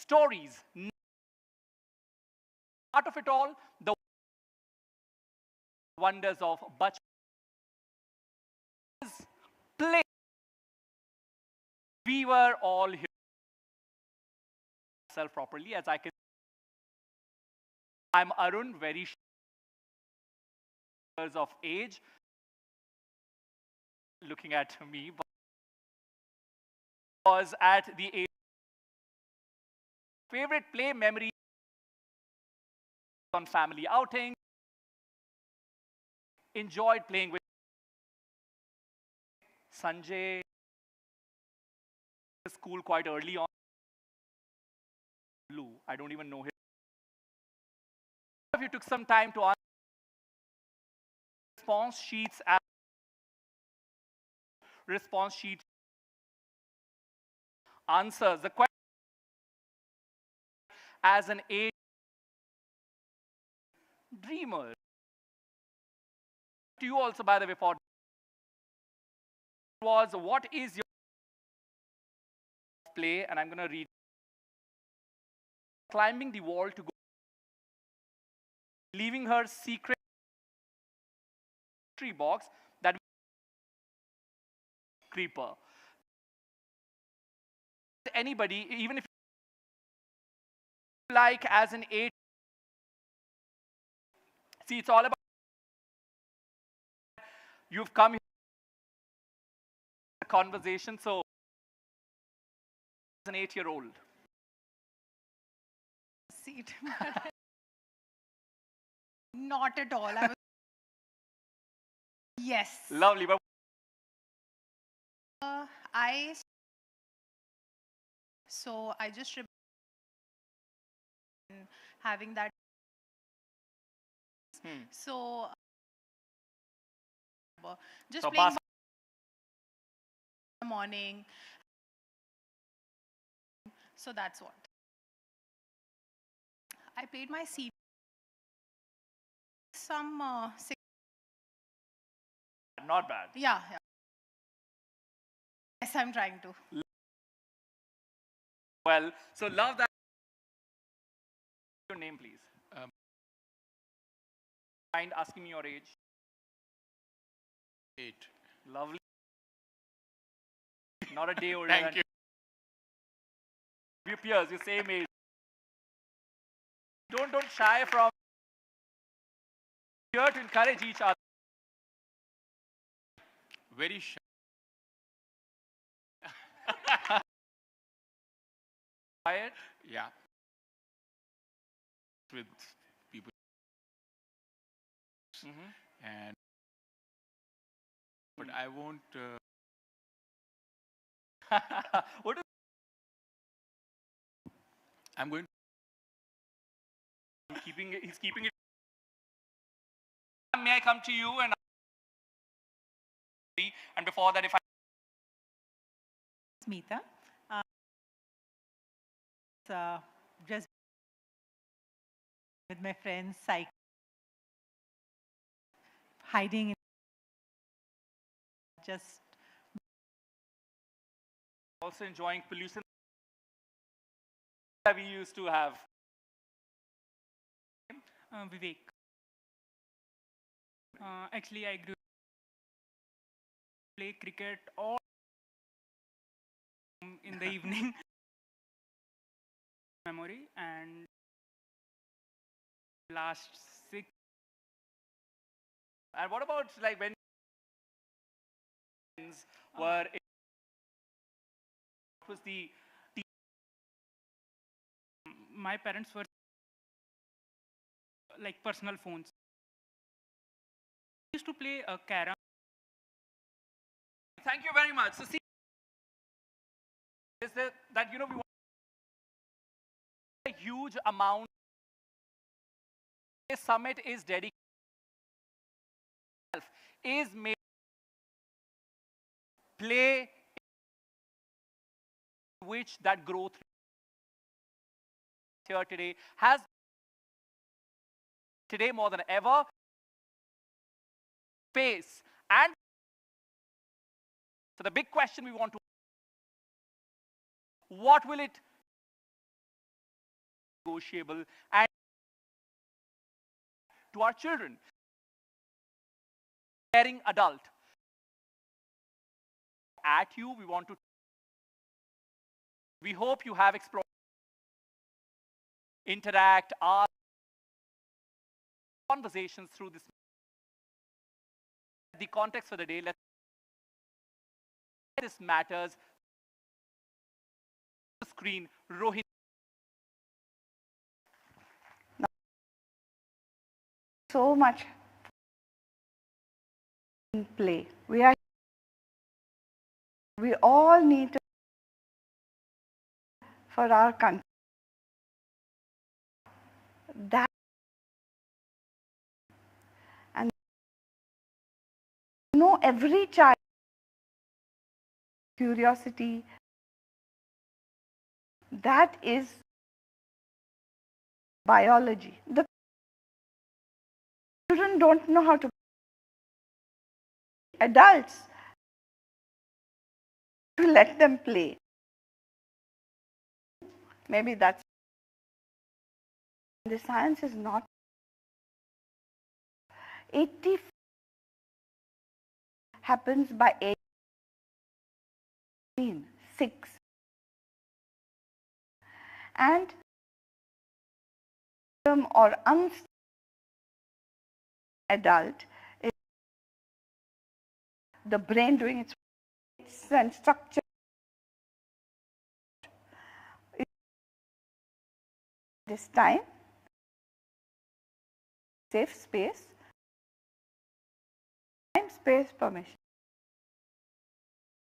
stories. Part of it all, the wonders of Bachpan play. We were all here properly, as I can. I'm Arun, very years of age. Looking at me, but was at the age. Favorite play memory on family outing. Enjoyed playing with Sanjay. School quite early on. Lou, I don't even know him. If you took some time to answer response sheets, answers the question as an age dreamer. To you also, by the way, for was what is your play? And I'm going to read. Climbing the wall to go, leaving her secret tree box that creeper. Anybody, even if you like as an 8, see, it's all about you've come here a conversation, so as an 8-year-old. Seat. Not at all. I was yes. Lovely, but so I just remember having that. So just so playing in the morning. So that's what. I played my seat. Some not bad. Yeah. Yes, I'm trying to. Well, so love that. Your name, please. Mind asking me your age? 8. Lovely. Not a day older. Thank you. Your peers, your same age. Don't shy from here to encourage each other. Very shy. Quiet. Yeah. With people. And but I won't. What is I'm going. He's keeping it. May I come to you and before that, if I. Smita, just with my friends, hiding in just. Also enjoying pollution that we used to have. Vivek. Actually, I grew play cricket all in the evening. Memory and last 6. And what about like when were what was the my parents were like personal phones. I used to play a carom. Thank you very much. So see, is that we want a huge amount. This summit is dedicated is made play which that growth here today has today more than ever space. And so the big question we want to, what will it negotiable, and to our children, caring adult. At you, we hope you have explored, interact, ask conversations through the context for the day. This matters. Screen, Rohit. So much in play. We all need to for our country. That and every child curiosity, that is biology. The children don't know how to. Adults to let them play. Maybe that's the science is not 80 happens by 18, 6. And or adult is the brain doing its and structure. This time, safe space, time, space, permission.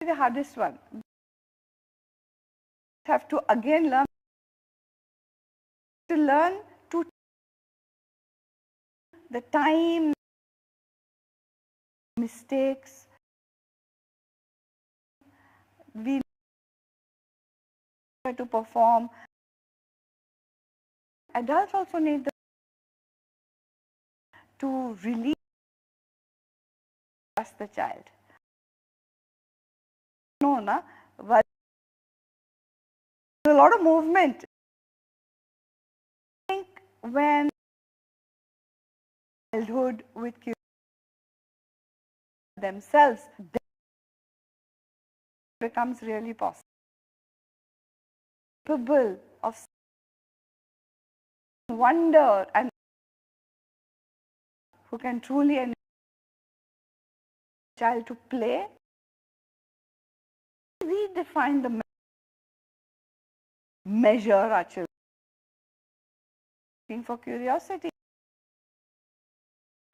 The hardest one. Have to again learn to the time, mistakes. We try to perform. Adults also need to release the child. No, but there's a lot of movement. I think when childhood with themselves becomes really possible. Capable of wonder and who can truly enable a child to play. Redefine the measure our children. Looking for curiosity,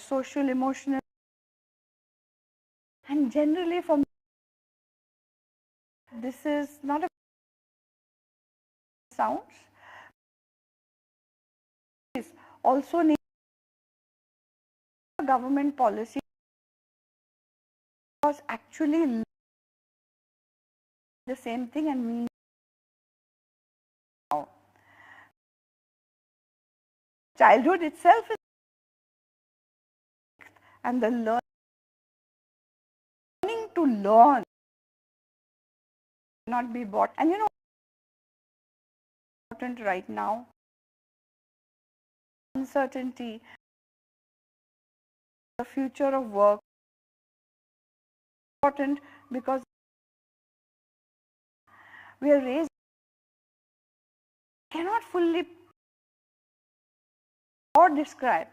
social, emotional, and generally for me, this is not a sounds. Also need a government policy was actually the same thing, and we now childhood itself is and the learning to learn not be bought. And important right now, uncertainty, the future of work, important because we are raised, cannot fully or describe,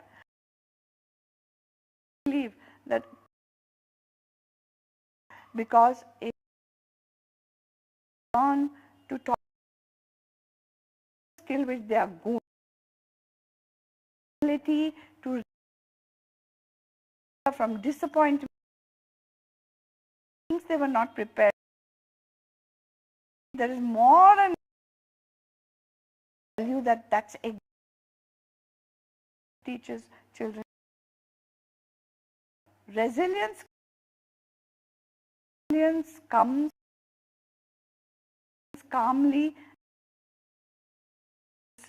believe that because it learn to talk skill which they are good, ability to from disappointment, things they were not prepared. There is more and tell you that that's a teaches children resilience. Resilience comes calmly,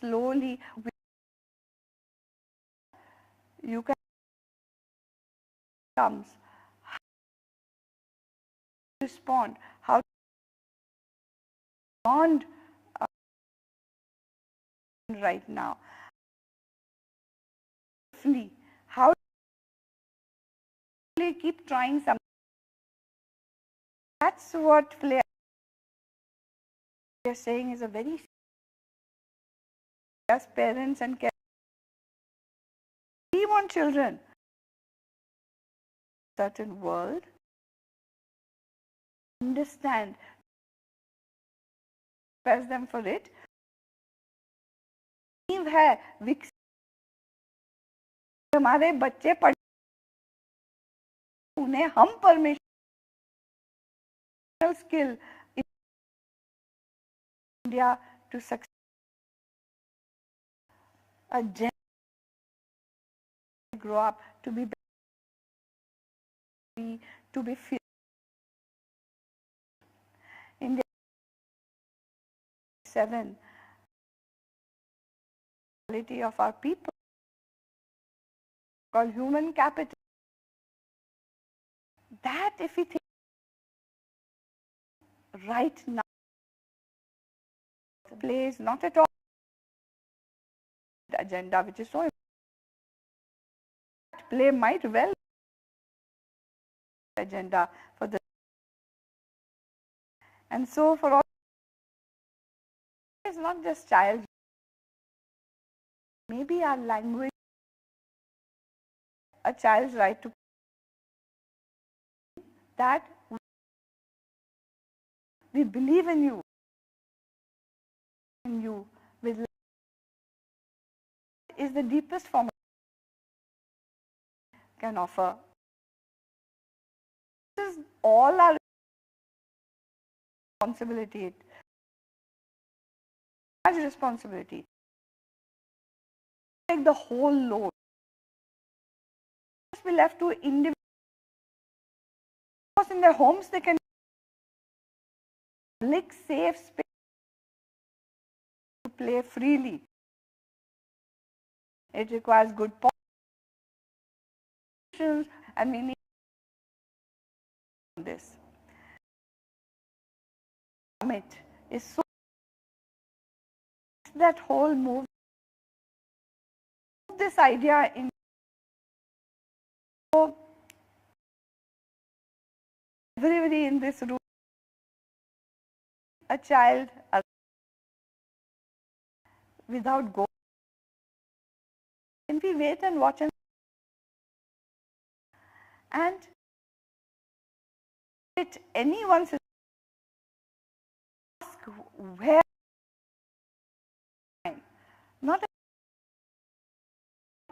slowly. You can comes respond how beyond right now. How do you keep trying something? That's what play you're saying is a very as parents and care. We want children certain world understand prepare them for it है हमारे बच्चे पढ़ उन्हें हम permission skill in India to succeed a gen grow up to be fear. India 7 quality of our people called human capital. That if we think right now plays not at all the agenda which is so important. Play might well agenda for the and so for all it's not just child, maybe our language, a child's right to that we believe in you with is the deepest form can offer. This is all our responsibility. Large responsibility. Take the whole load. Must be left to individuals. In their homes, they can public safe space to play freely. It requires good politicians, and we need this. It is so that whole move this idea in so everybody in this room a child without go can we wait and watch and it anyone's ask where not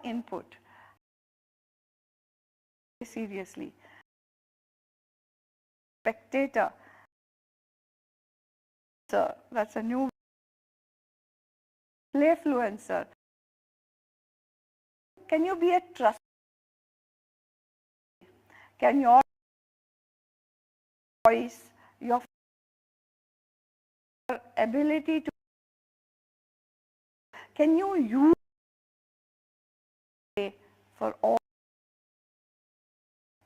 input seriously spectator so that's a new playfluencer. Can you be a trust? Can your voice, your ability to can you use for all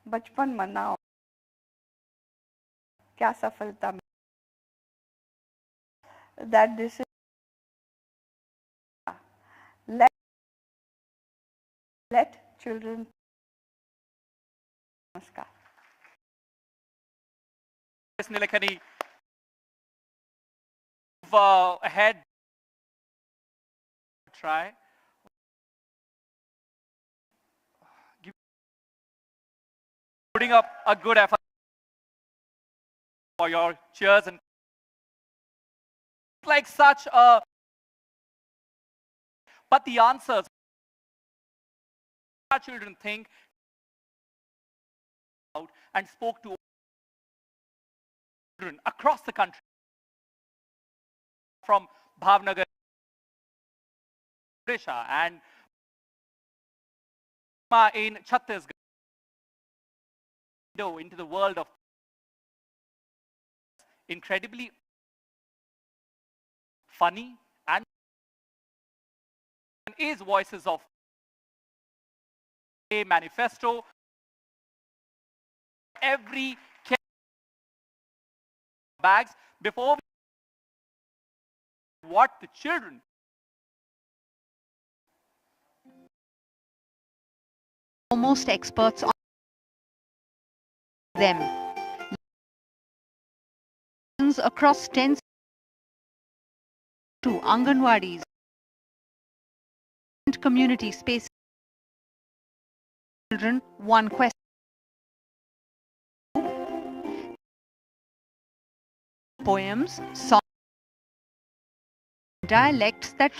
Bachpan Manao क्या सफलता में that this is let children namaskar Nilekani ahead try putting up a good effort for your cheers and like such a but the answers our children think out and spoke to children across the country from Bhavnagar and in Chhattisgarh into the world of incredibly funny and is voices of a manifesto every bags before what the children foremost experts on them. Across 10 to Anganwadis and community spaces. Children, one question. Poems, songs, dialects that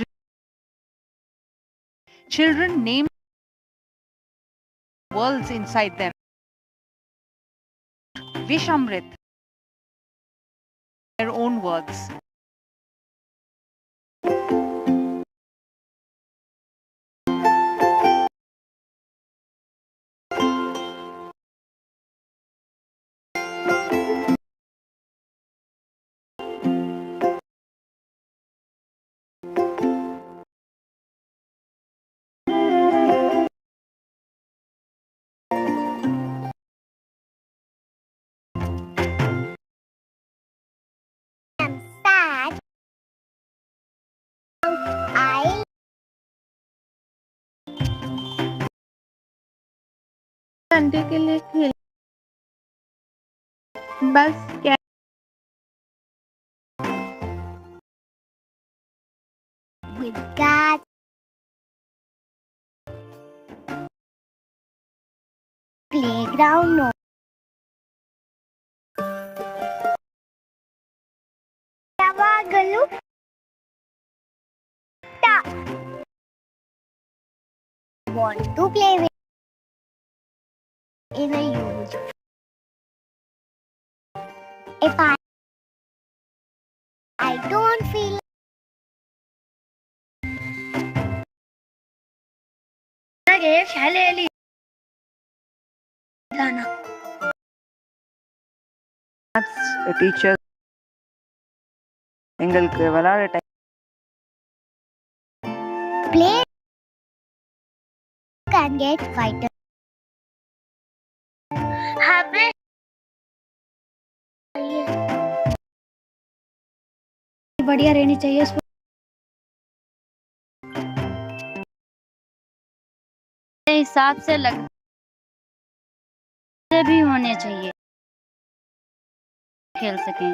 children name worlds inside them. Vishamrit, their own words. I'm sad. I घंटे के लिए खेल बस क्या with that playground no ಯಾವಾಗಲೂ want to play with in a huge if I don't feel ನನಗೆ ಶಾಲೆಯಲ್ಲಿ teacher எங்களுக்கு விளையாட time play can get fighter हमें बढ़िया रहनी चाहिए हिसाब से लगते भी होने चाहिए खेल सकें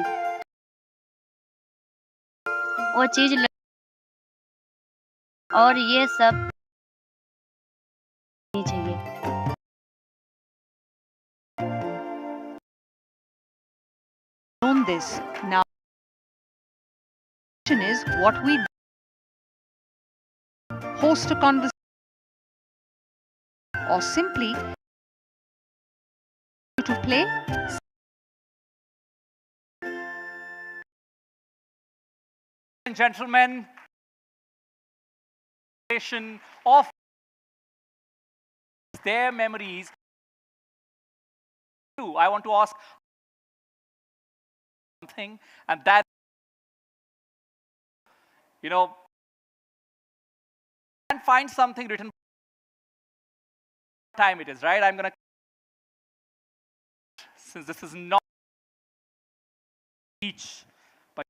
वो चीज और ये सब नहीं चाहिए Known this now. Question is what we host a conversation or simply to play. And gentlemen, of their memories. I want to ask something, and that, you know, and find something written. Time it is, right? I'm gonna, since this is not each, but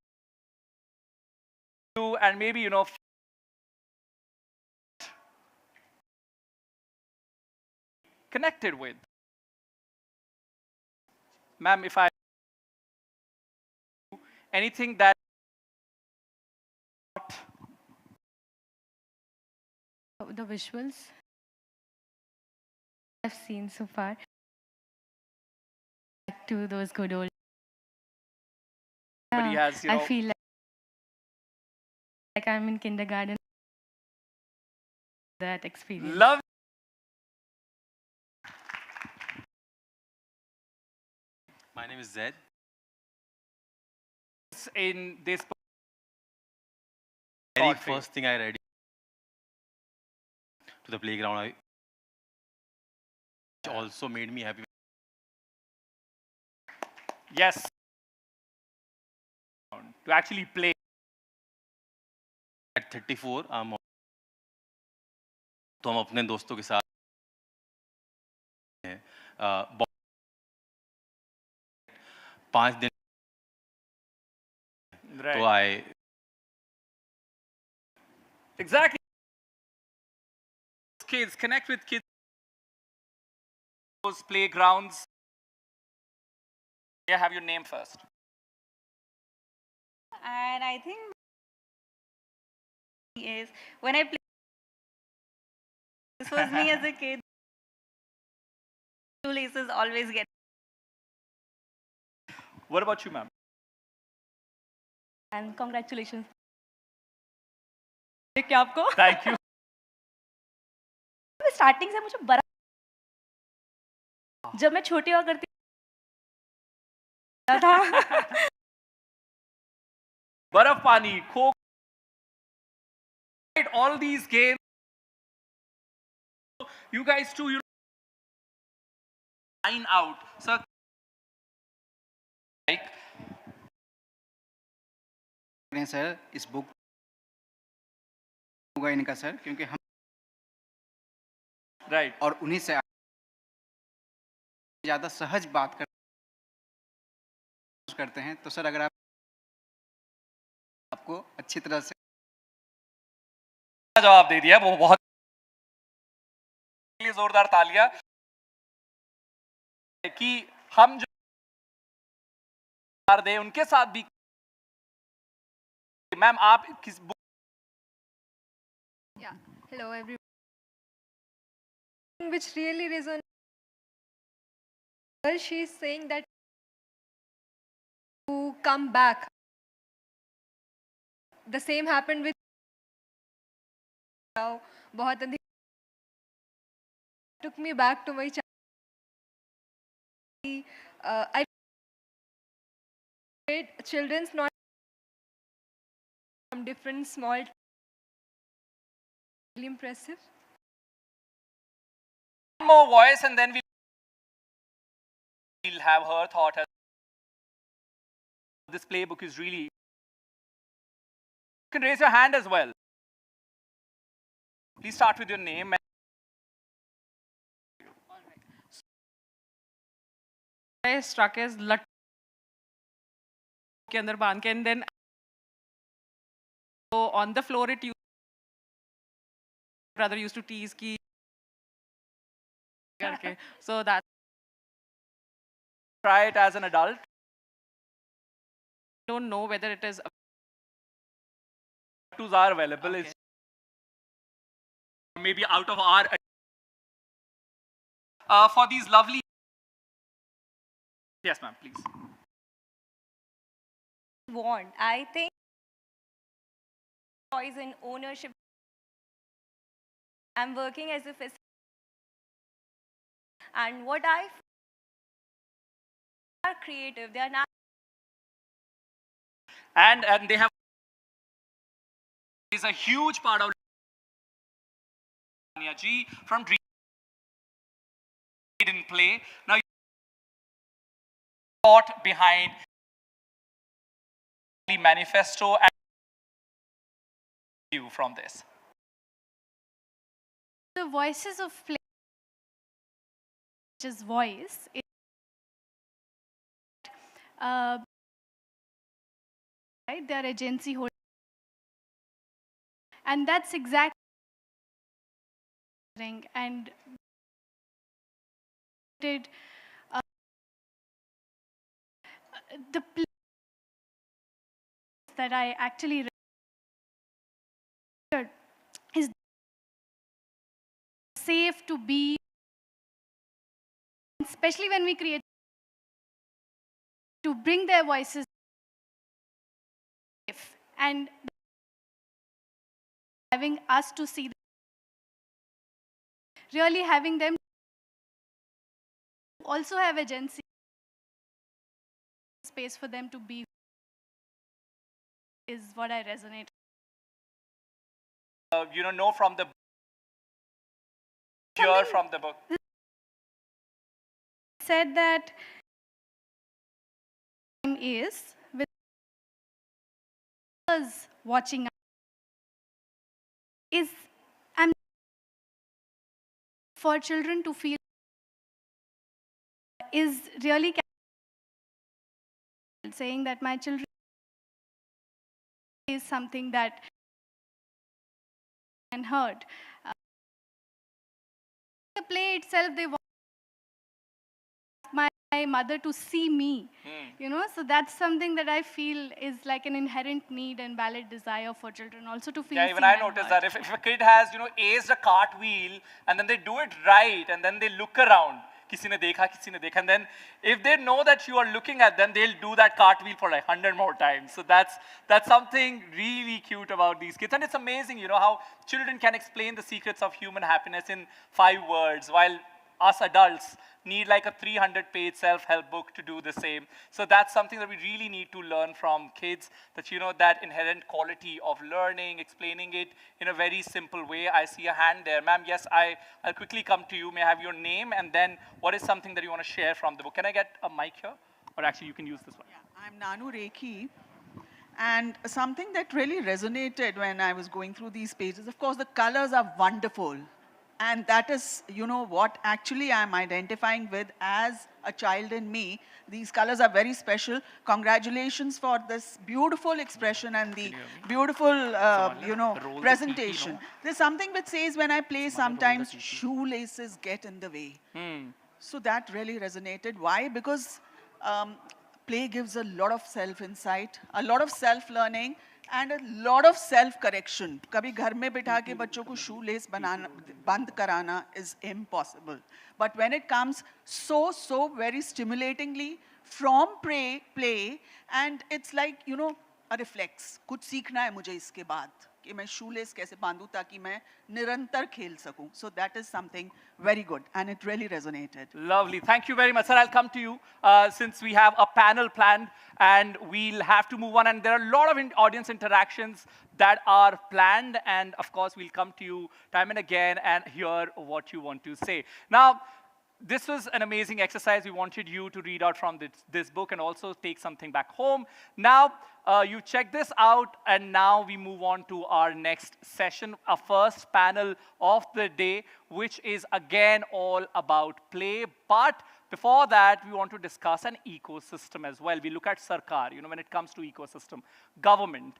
you and maybe, you know, connected with. Ma'am, if I anything that the visuals I've seen so far back to those good old somebody has, you know, I feel like I'm in kindergarten that experience love My name is Zed. in this Very thought first thing I read to the playground, which also made me happy. yes, to actually play. At 34, तो हम अपने दोस्तों के साथ हैं 5 दिन Right. तो आए Exactly. Kids, connect with kids. those playgrounds. May I have your name first? And I think is when I play, this was me as a kid. Shoelaces always get. What about you, ma'am? And congratulations. क्या आपको? Thank you. Starting से मुझे बड़ा जब मैं छोटी हुआ करती था Baraf Pani, Coke, all these games. You guys too, line out. Sir, like, करें सर इस बुक होगा इनका सर क्योंकि हम right. और उन्हीं से ज़्यादा सहज बात करते हैं तो सर अगर आप आपको अच्छी तरह से जवाब दे दिया, वो बहुत जोरदार तालियां कि हम जो दे उनके साथ भी। मैम आप किस book? Yeah, hello everyone. Which really resonates. She's saying that to come back. The same happened with now. बहुत अधिक took me back to my childhood. I made children's not from different small. Really impressive. One more voice and then we'll have her thought. This playbook is really. You can raise your hand as well. Please start with your name. I struck as lat के अंदर बांध के and then so on the floor it used brother used to tease ki करके so that Try it as an adult. don't know whether it is Tools are available. Okay. It's maybe out of our for these lovely. Yes, ma'am, please. want. I think choice and ownership. I'm working as a facilitator, and what I feel are creative. They are not. And they have is a huge part of Tanya Ji from Dream in Play. Now, thought behind the manifesto and you from this. The voices of play, which is voice, right? They are agency holders. And that's exactly and did the place that I actually read is safe to be, especially when we create to bring their voices safe and having us to see really having them also have agency space for them to be is what I resonate. You know from the hear from the book. Said that is with us watching is I'm for children to feel is really saying that my children is something that can hurt. The play itself, they my mother to see me, you know, so that's something that I feel is like an inherent need and valid desire for children also to feel Yeah, even seen I and noticed heard. that if a kid has, aced a cartwheel and then they do it right and then they look around, kisi ne dekha, and then if they know that you are looking at them, they'll do that cartwheel for like 100 more times. So that's something really cute about these kids. And it's amazing, how children can explain the secrets of human happiness in 5 words, while us adults need like a 300-page self-help book to do the same. So that's something that we really need to learn from kids, that that inherent quality of learning, explaining it in a very simple way. I see a hand there. Ma'am, yes, I'll quickly come to you. May I have your name, and then what is something that you want to share from the book? Can I get a mic here? Or actually, you can use this one. Yeah, I'm Nanu Rekhi. And something that really resonated when I was going through these pages, of course, the colors are wonderful. And that is, what actually I'm identifying with as a child in me. These colors are very special. Congratulations for this beautiful expression and the beautiful, presentation. There's something which says when I play, sometimes shoelaces get in the way. So that really resonated. Why? Because play gives a lot of self-insight, a lot of self-learning, and a lot of self-correction. कभी घर में बिठा के बच्चों को shoelace बनाना बंद कराना is impossible. But when it comes so very stimulatingly from play, and it's like a reflex. कुछ सीखना है मुझे इसके बाद कि मैं shoelace कैसे बांधूं ताकि मैं निरंतर खेल सकूं. So that is something very good, and it really resonated. Lovely. Thank you very much. Sir, I'll come to you since we have a panel planned and we'll have to move on. And there are a lot of audience interactions that are planned. And of course, we'll come to you time and again and hear what you want to say. Now, this was an amazing exercise. We wanted you to read out from this book and also take something back home. Now, you check this out, and now we move on to our next session, our first panel of the day, which is again all about play. But before that, we want to discuss an ecosystem as well. We look at Sarkar, when it comes to ecosystem, government,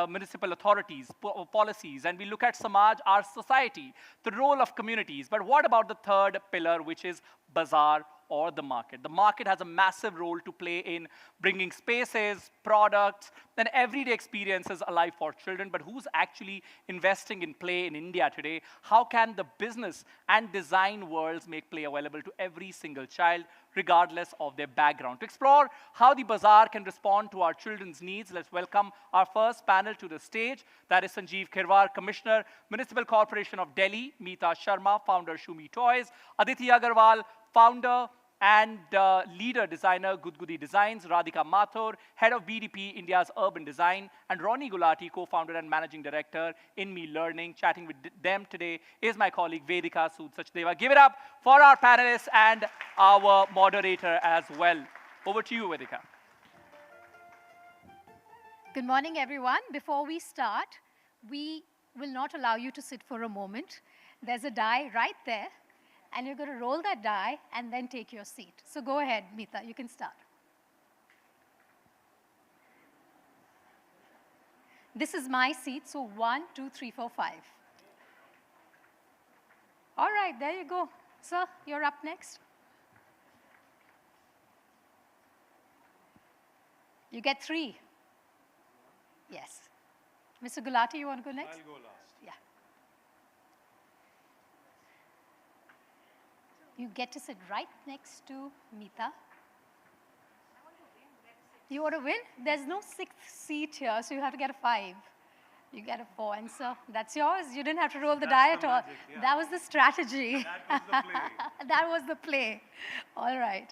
municipal authorities, policies, and we look at Samaj, our society, the role of communities. But what about the third pillar, which is bazaar or the market? The market has a massive role to play in bringing spaces, products, and everyday experiences alive for children. But who's actually investing in play in India today? How can the business and design worlds make play available to every single child, regardless of their background? To explore how the bazaar can respond to our children's needs, let's welcome our first panel to the stage. That is Sanjeev Khirwar, Commissioner, Municipal Corporation of Delhi; Meeta Sharma, founder, Shumi Toys; Aditi Agarwal, founder and leader designer, Gudgudi Designs; Radhika Mathur, head of BDP, India's urban design; and Ronnie Gulati, co-founder and managing director in Me Learning. Chatting with them today is my colleague Vedika Sood Sachdeva. Give it up for our panelists and our moderator as well. Over to you, Vedika. Good morning, everyone. Before we start, we will not allow you to sit for a moment. There's a die right there, and you're going to roll that die and then take your seat. So go ahead, Meeta, you can start. This is my seat, so 1, 2, 3, 4, 5. All right, there you go. Sir, you're up next. You get 3. Yes. Mr. Gulati, you want to go next? I'll go last. Yeah. You get to sit right next to Meeta. You want to win? There's no 6th seat here, so you have to get a 5. You get a 4, and so that's yours. You didn't have to roll the die at all. magic, yeah. That was the strategy. That was the play. That was the play. All right.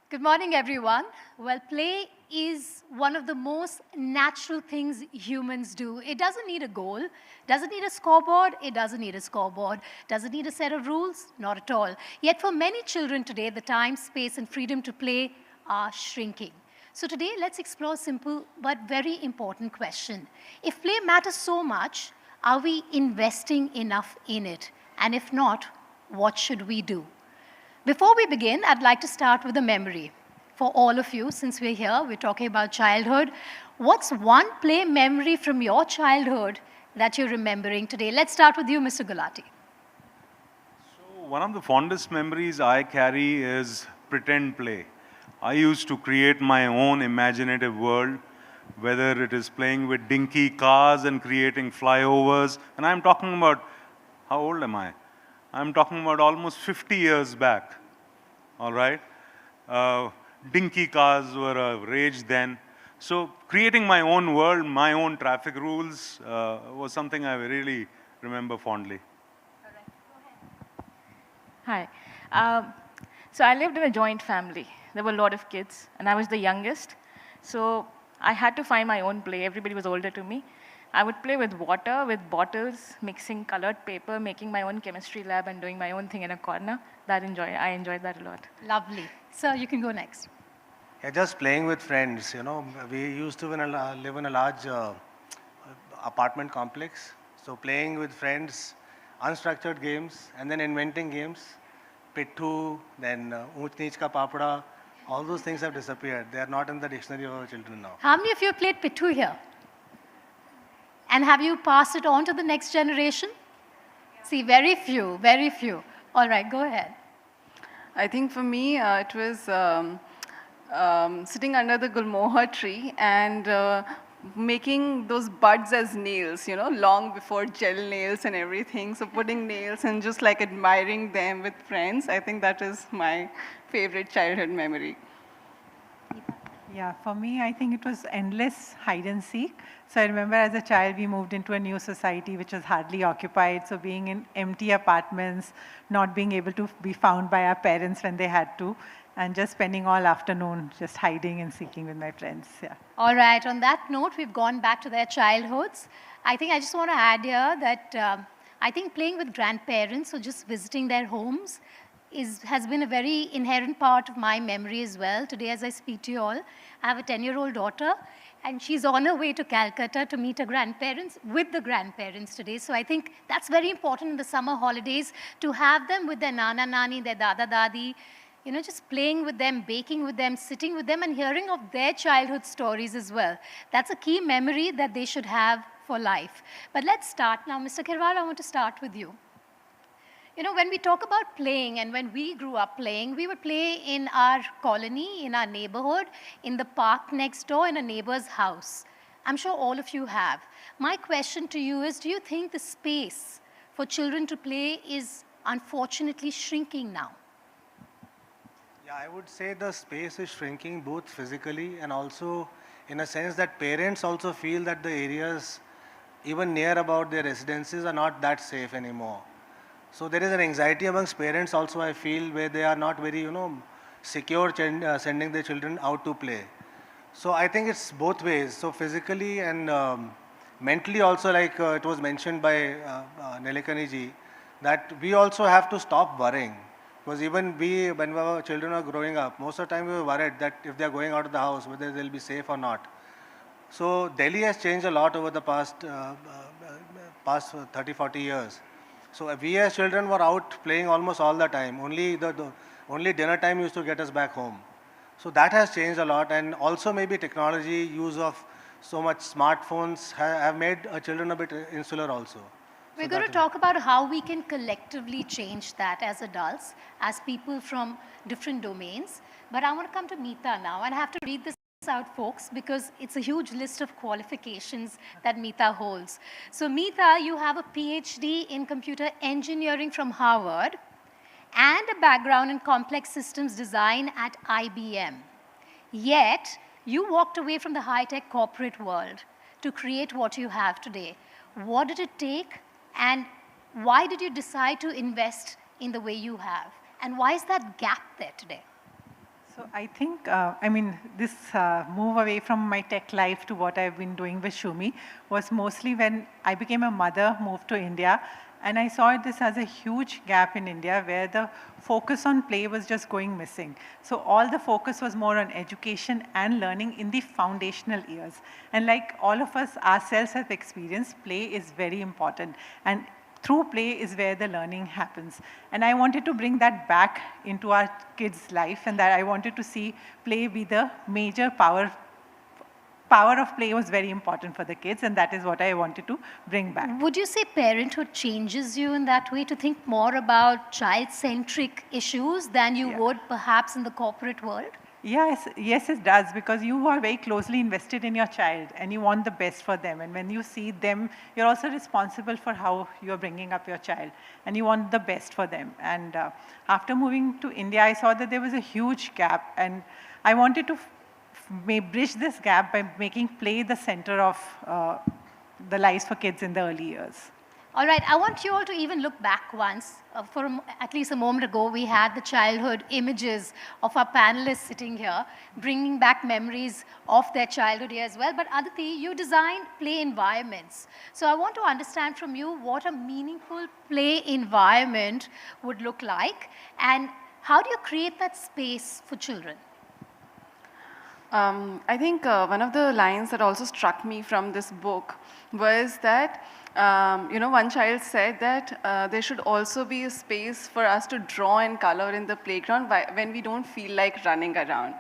Good morning, everyone. Well, play is one of the most natural things humans do. It doesn't need a goal, doesn't need a scoreboard, it doesn't need a scoreboard, doesn't need a set of rules, not at all. Yet for many children today, the time, space, and freedom to play are shrinking. So today, let's explore a simple but very important question. If play matters so much, are we investing enough in it? And if not, what should we do? Before we begin, I'd like to start with a memory. For all of you, since we're here, we're talking about childhood. What's one play memory from your childhood that you're remembering today? Let's start with you, Mr. Gulati. So One of the fondest memories I carry is pretend play. I used to create my own imaginative world, whether it is playing with dinky cars and creating flyovers. And I'm talking about, how old am I? I'm talking about almost 50 years back, all right? Dinky cars were a rage then. So creating my own world, my own traffic rules was something I really remember fondly. Hi. So I lived in a joint family. There were a lot of kids, and I was the youngest. So I had to find my own play. Everybody was older to me. I would play with water, with bottles, mixing colored paper, making my own chemistry lab, and doing my own thing in a corner. I enjoyed that a lot. Lovely. Sir, you can go next. Yeah, just playing with friends. We used to live in a large apartment complex. So playing with friends, unstructured games, and then inventing games. Pittu, then Oonch Neech Ka Papada, all those things have disappeared. They are not in the dictionary of our children now. How many of you have played Pittu here? And have you passed it on to the next generation? See, very few, very few. All right, go ahead. I think for me, it was sitting under the gulmohar tree and making those buds as nails, long before gel nails and everything. So putting nails and just like admiring them with friends, I think that is my favorite childhood memory. Yeah, for me, I think it was endless hide and seek. So I remember as a child, we moved into a new society which was hardly occupied. So being in empty apartments, not being able to be found by our parents when they had to, and just spending all afternoon just hiding and seeking with my friends. Yeah. All right, on that note, we've gone back to their childhoods. I think I just want to add here that I think playing with grandparents or just visiting their homes has been a very inherent part of my memory as well. Today, as I speak to you all, I have a 10-year-old daughter, and she's on her way to Calcutta to meet her grandparents with the grandparents today. So I think that's very important in the summer holidays to have them with their nana, nani, their dada, dadi, just playing with them, baking with them, sitting with them, and hearing of their childhood stories as well. That's a key memory that they should have for life. But let's start now. Mr. Kirwal, I want to start with you. When we talk about playing and when we grew up playing, we would play in our colony, in our neighborhood, in the park next door, in a neighbor's house. I'm sure all of you have. My question to you is, do you think the space for children to play is unfortunately shrinking now? Yeah, I would say the space is shrinking both physically and also in a sense that parents also feel that the areas even near about their residences are not that safe anymore. So there is an anxiety amongst parents also, I feel, where they are not very, secure sending their children out to play. So I think it's both ways. So physically and mentally also, like it was mentioned by Nelikani ji, that we also have to stop worrying. Because even when our children are growing up, most of the time we were worried that if they are going out of the house, whether they'll be safe or not. So Delhi has changed a lot over the past 30, 40 years. So we as children were out playing almost all the time. Only only dinner time used to get us back home. So that has changed a lot, and also maybe technology, use of so much smartphones have made children a bit insular also. We're going to talk about how we can collectively change that as adults, as people from different domains. But I want to come to Meeta now, and I have to read this out, folks, because it's a huge list of qualifications that Meeta holds. So Meeta, you have a PhD in computer engineering from Harvard and a background in complex systems design at IBM. Yet, you walked away from the high-tech corporate world to create what you have today. What did it take, and why did you decide to invest in the way you have? And why is that gap there today? So I think, this move away from my tech life to what I've been doing with Shumi was mostly when I became a mother, moved to India, and I saw this as a huge gap in India where the focus on play was just going missing. So all the focus was more on education and learning in the foundational years. And like all of us ourselves have experienced, play is very important. And through play is where the learning happens. And I wanted to bring that back into our kids' life, and that I wanted to see play be the major part power of play was very important for the kids, and that is what I wanted to bring back. Would you say parenthood changes you in that way to think more about child-centric issues than you would perhaps in the corporate world? Yes, yes, it does, because you are very closely invested in your child and you want the best for them. And when you see them, you're also responsible for how you're bringing up your child and you want the best for them. And after moving to India, I saw that there was a huge gap, and I wanted to bridge this gap by making play the center of the lives for kids in the early years. All right, I want you all to even look back once. At least a moment ago, we had the childhood images of our panelists sitting here, bringing back memories of their childhood here as well. But Aditi, you designed play environments. So I want to understand from you what a meaningful play environment would look like, and how do you create that space for children? I think one of the lines that also struck me from this book was that, one child said that there should also be a space for us to draw and color in the playground when we don't feel like running around.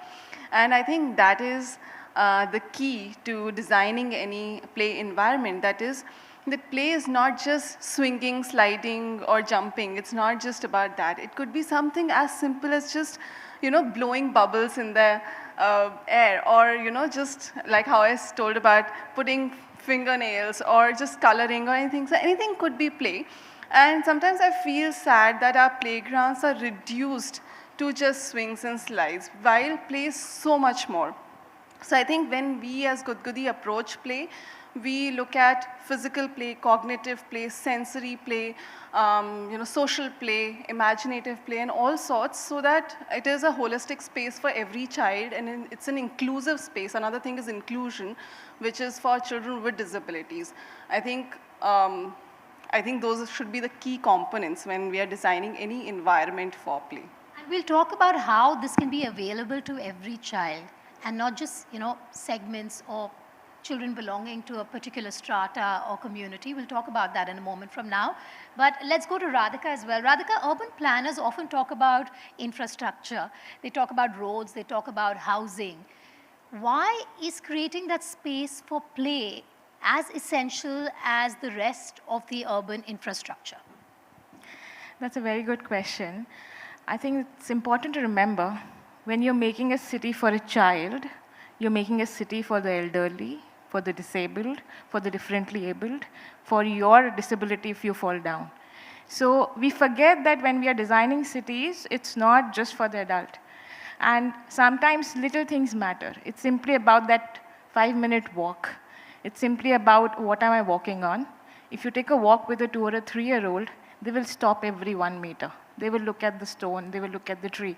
And I think that is the key to designing any play environment. That is, the play is not just swinging, sliding, or jumping. It's not just about that. It could be something as simple as just, blowing bubbles in the air, or, just like how I told about putting fingernails or just coloring or anything. So anything could be play. And sometimes I feel sad that our playgrounds are reduced to just swings and slides, while play is so much more. So I think when we as Gudgudi approach play, we look at physical play, cognitive play, sensory play, social play, imaginative play, and all sorts, so that it is a holistic space for every child, and it's an inclusive space. Another thing is inclusion, which is for children with disabilities. I think those should be the key components when we are designing any environment for play. And we'll talk about how this can be available to every child, and not just, segments or children belonging to a particular strata or community. We'll talk about that in a moment from now. But let's go to Radhika as well. Radhika, urban planners often talk about infrastructure. They talk about roads, they talk about housing. Why is creating that space for play as essential as the rest of the urban infrastructure? That's a very good question. I think it's important to remember, when you're making a city for a child, you're making a city for the elderly, for the disabled, for the differently abled, for your disability if you fall down. So we forget that when we are designing cities, it's not just for the adult. And sometimes little things matter. It's simply about that 5-minute walk. It's simply about what am I walking on. If you take a walk with a 2 or a 3-year-old, they will stop every 1 meter. They will look at the stone, they will look at the tree.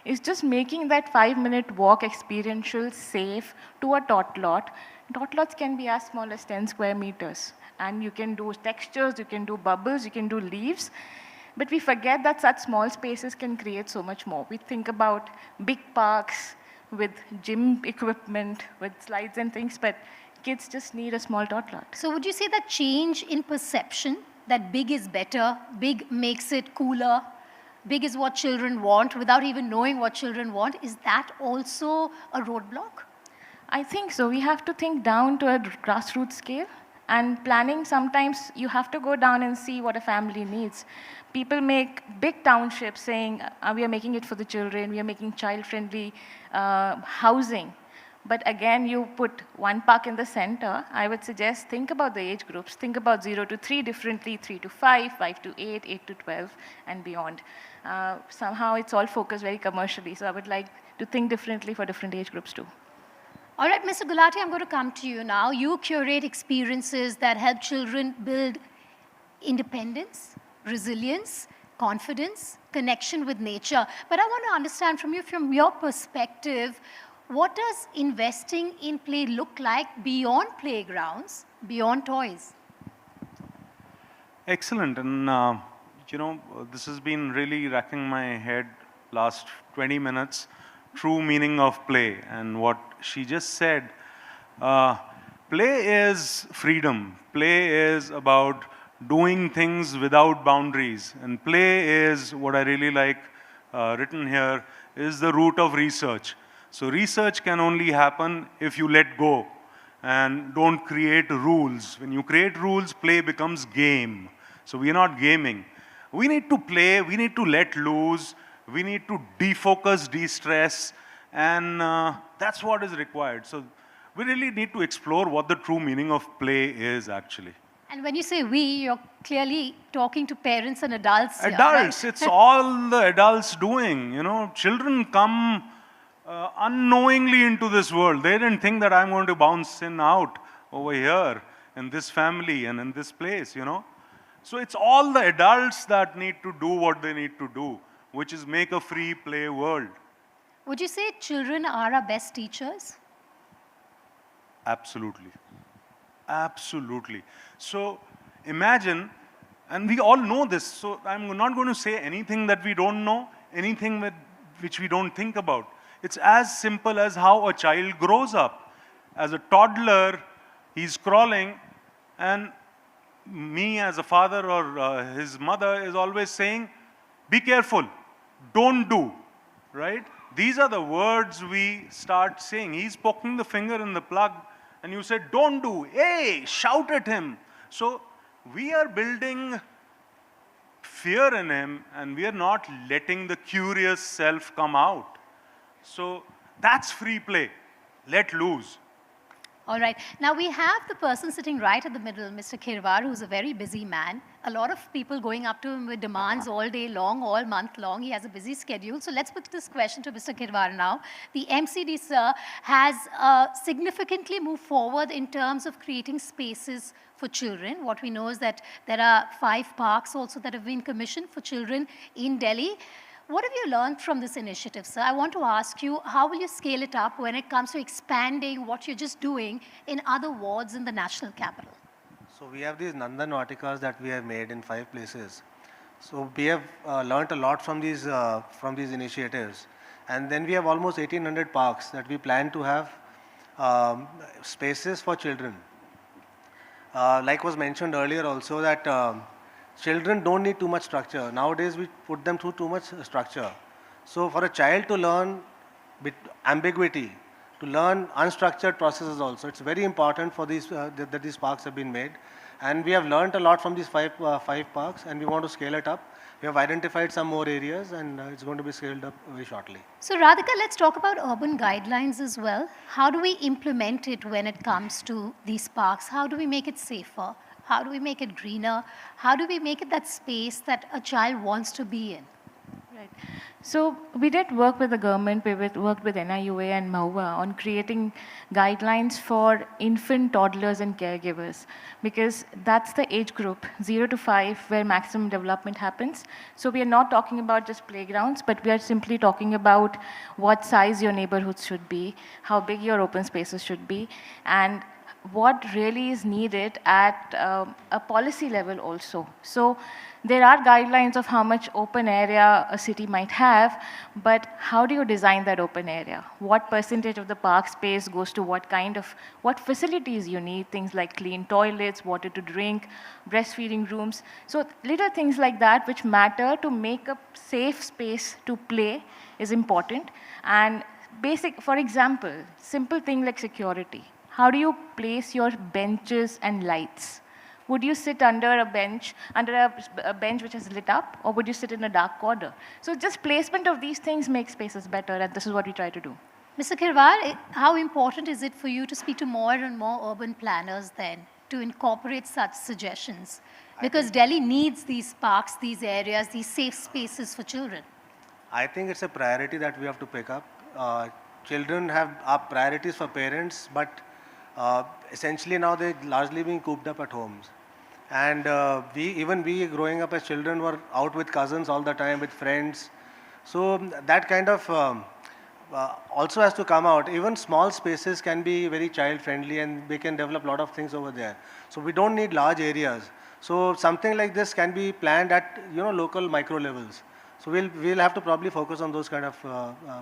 It's just making that 5-minute walk experiential, safe to a tot lot. Tot lots can be as small as 10 square meters. And you can do textures, you can do bubbles, you can do leaves. But we forget that such small spaces can create so much more. We think about big parks with gym equipment, with slides and things, but kids just need a small tot lot. So would you say that change in perception, that big is better, big makes it cooler, big is what children want without even knowing what children want, is that also a roadblock? I think so. We have to think down to a grassroots scale. And planning, sometimes you have to go down and see what a family needs. People make big townships saying, we are making it for the children, we are making child-friendly housing. But again, you put one park in the center. I would suggest think about the age groups. Think about 0 to 3 differently, 3 to 5, 5 to 8, 8 to 12, and beyond. Somehow it's all focused very commercially. So I would like to think differently for different age groups too. All right, Mr. Gulati, I'm going to come to you now. You curate experiences that help children build independence, resilience, confidence, connection with nature. But I want to understand from you, from your perspective, what does investing in play look like beyond playgrounds, beyond toys? Excellent. And, this has been really racking my head last 20 minutes. True meaning of play. And what she just said, play is freedom. Play is about doing things without boundaries. And play is, what I really like written here, is the root of research. So research can only happen if you let go. and don't create rules. When you create rules, play becomes game. So we are not gaming. We need to play, we need to let loose, we need to defocus, de-stress, and that's what is required. So we really need to explore what the true meaning of play is actually. And when you say we, you're clearly talking to parents and adults here, Adults, right? it's all the adults doing. You know, children come unknowingly into this world. They didn't think that I'm going to bounce in out over here in this family and in this place, you know. So it's all the adults that need to do what they need to do, which is make a free play world. Would you say children are our best teachers? Absolutely. Absolutely. So imagine, and we all know this, so I'm not going to say anything that we don't know, anything which we don't think about. It's as simple as how a child grows up. As a toddler, he's crawling, and me as a father or his mother is always saying, be careful, don't do, right? These are the words we start saying. He's poking the finger in the plug, and you said, don't do, hey, shout at him. So we are building fear in him, and we are not letting the curious self come out. So that's free play. Let loose. All right. Now we have the person sitting right at the middle, Mr. Khirwar, who's a very busy man. A lot of people going up to him with demands all day long, all month long. He has a busy schedule. So let's put this question to Mr. Khirwar now. The MCD, sir, has significantly moved forward in terms of creating spaces for children. What we know is that there are 5 parks also that have been commissioned for children in Delhi. What have you learned from this initiative, sir? I want to ask you, how will you scale it up when it comes to expanding what you're just doing in other wards in the national capital? So we have these Nandan Vatikas that we have made in 5 places. So we have learnt a lot from these initiatives. And then we have almost 1,800 parks that we plan to have spaces for children. Like was mentioned earlier also that children don't need too much structure. Nowadays we put them through too much structure. So for a child to learn ambiguity, to learn unstructured processes also, it's very important for these that these parks have been made. And we have learnt a lot from these 5 parks, and we want to scale it up. We have identified some more areas, and it's going to be scaled up very shortly. So Radhika, let's talk about urban guidelines as well. How do we implement it when it comes to these parks? How do we make it safer? How do we make it greener? How do we make it that space that a child wants to be in? Right. So we did work with the government, we worked with NIUA and MAUA on creating guidelines for infant, toddlers and caregivers, because that's the age group, 0 to 5, where maximum development happens. So we are not talking about just playgrounds, but we are simply talking about what size your neighborhoods should be, how big your open spaces should be, and what really is needed at a policy level also. So there are guidelines of how much open area a city might have, but how do you design that open area? What percentage of the park space goes to what facilities you need, things like clean toilets, water to drink, breastfeeding rooms. So little things like that which matter to make a safe space to play is important. And basic, for example, simple thing like security. How do you place your benches and lights? Would you sit under a bench which is lit up, or would you sit in a dark corner? So just placement of these things makes spaces better, and this is what we try to do. Mr. Khirwar, how important is it for you to speak to more and more urban planners then to incorporate such suggestions? Because Delhi needs these parks, these areas, these safe spaces for children. I think it's a priority that we have to pick up. Children are priorities for parents, but essentially now they're largely being cooped up at homes. And even we growing up as children were out with cousins all the time, with friends. So that kind of also has to come out. Even small spaces can be very child friendly, and they can develop a lot of things over there. So we don't need large areas. So something like this can be planned at local micro levels. So we'll have to probably focus on those kind of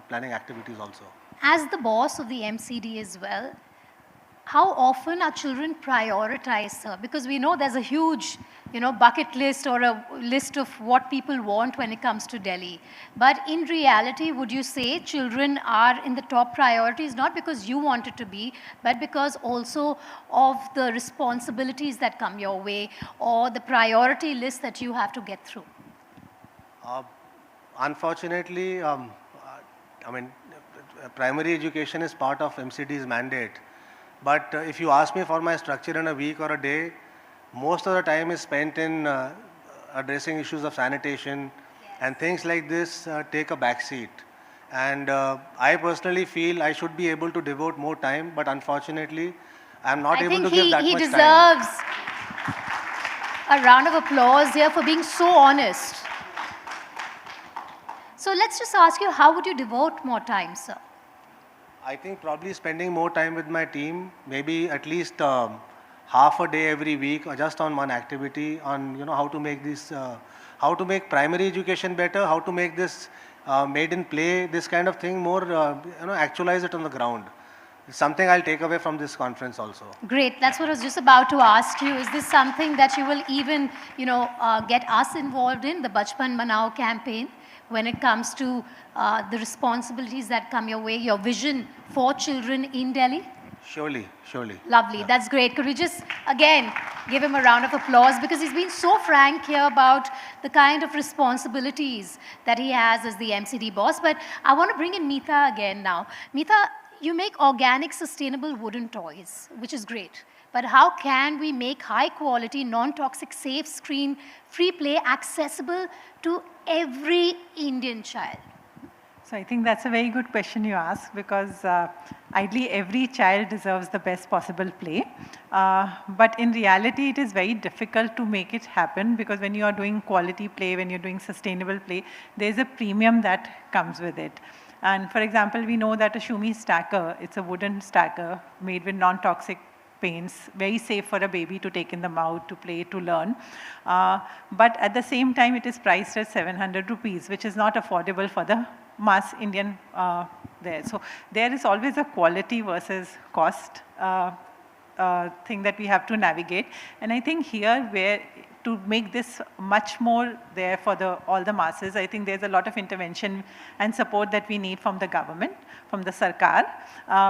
planning activities also. As the boss of the MCD as well, how often are children prioritized, sir? Because we know there's a huge, bucket list or a list of what people want when it comes to Delhi. But in reality, would you say children are in the top priorities, not because you want it to be, but because also of the responsibilities that come your way or the priority list that you have to get through? Unfortunately, primary education is part of MCD's mandate. But if you ask me for my structure in a week or a day, most of the time is spent in addressing issues of sanitation, and things like this take a backseat. And I personally feel I should be able to devote more time, but unfortunately, I'm not able to give that much time. He deserves a round of applause here for being so honest. So let's just ask you, how would you devote more time, sir? I think probably spending more time with my team, maybe at least half a day every week, or just on one activity, on how to make this, how to make primary education better, how to make this made in play, this kind of thing more, actualize it on the ground. It's something I'll take away from this conference also. Great. That's what I was just about to ask you. Is this something that you will even, get us involved in, the Bachpan Manao campaign, when it comes to the responsibilities that come your way, your vision for children in Delhi? Surely, surely. Lovely. Yeah. That's great. Could we just, again, give him a round of applause, because he's been so frank here about the kind of responsibilities that he has as the MCD boss. But I want to bring in Meeta again now. Meeta, you make organic, sustainable wooden toys, which is great. But how can we make high-quality, non-toxic, safe, screen-free play accessible to every Indian child? So I think that's a very good question you ask, because ideally every child deserves the best possible play. But in reality, it is very difficult to make it happen, because when you are doing quality play, when you're doing sustainable play, there's a premium that comes with it. And for example, we know that a Shumi stacker, it's a wooden stacker made with non-toxic paints, very safe for a baby to take in the mouth, to play, to learn. But at the same time, it is priced at 700 rupees, which is not affordable for the mass Indian there. So there is always a quality versus cost thing that we have to navigate. And I think here, where to make this much more there for all the masses, I think there's a lot of intervention and support that we need from the government, from the Sarkar,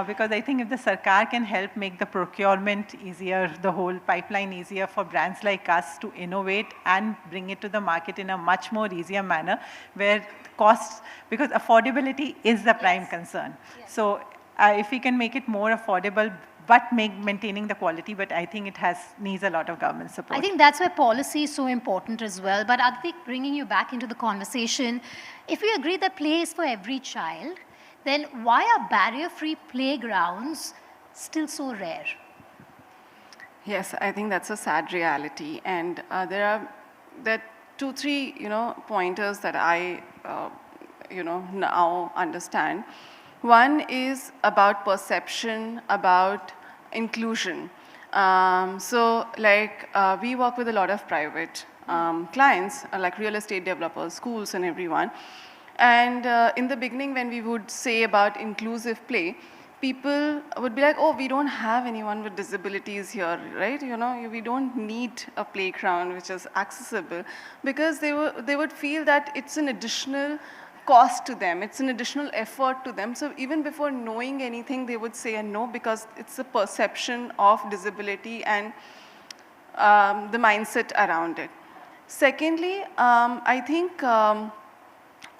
because I think if the Sarkar can help make the procurement easier, the whole pipeline easier for brands like us to innovate and bring it to the market in a much more easier manner, where costs, because affordability is the prime concern. Yes. So if we can make it more affordable, but maintaining the quality, but I think it needs a lot of government support. I think that's where policy is so important as well. But Aditi, bringing you back into the conversation, if we agree that play is for every child, then why are barrier-free playgrounds still so rare? Yes, I think that's a sad reality. And there are 2-3 pointers that I now understand. One is about perception, about inclusion. So like we work with a lot of private clients, like real estate developers, schools and everyone. And in the beginning, when we would say about inclusive play, people would be like, oh, we don't have anyone with disabilities here, right? We don't need a playground which is accessible, because they would feel that it's an additional cost to them, it's an additional effort to them. So even before knowing anything, they would say a no, because it's a perception of disability and the mindset around it. Secondly, I think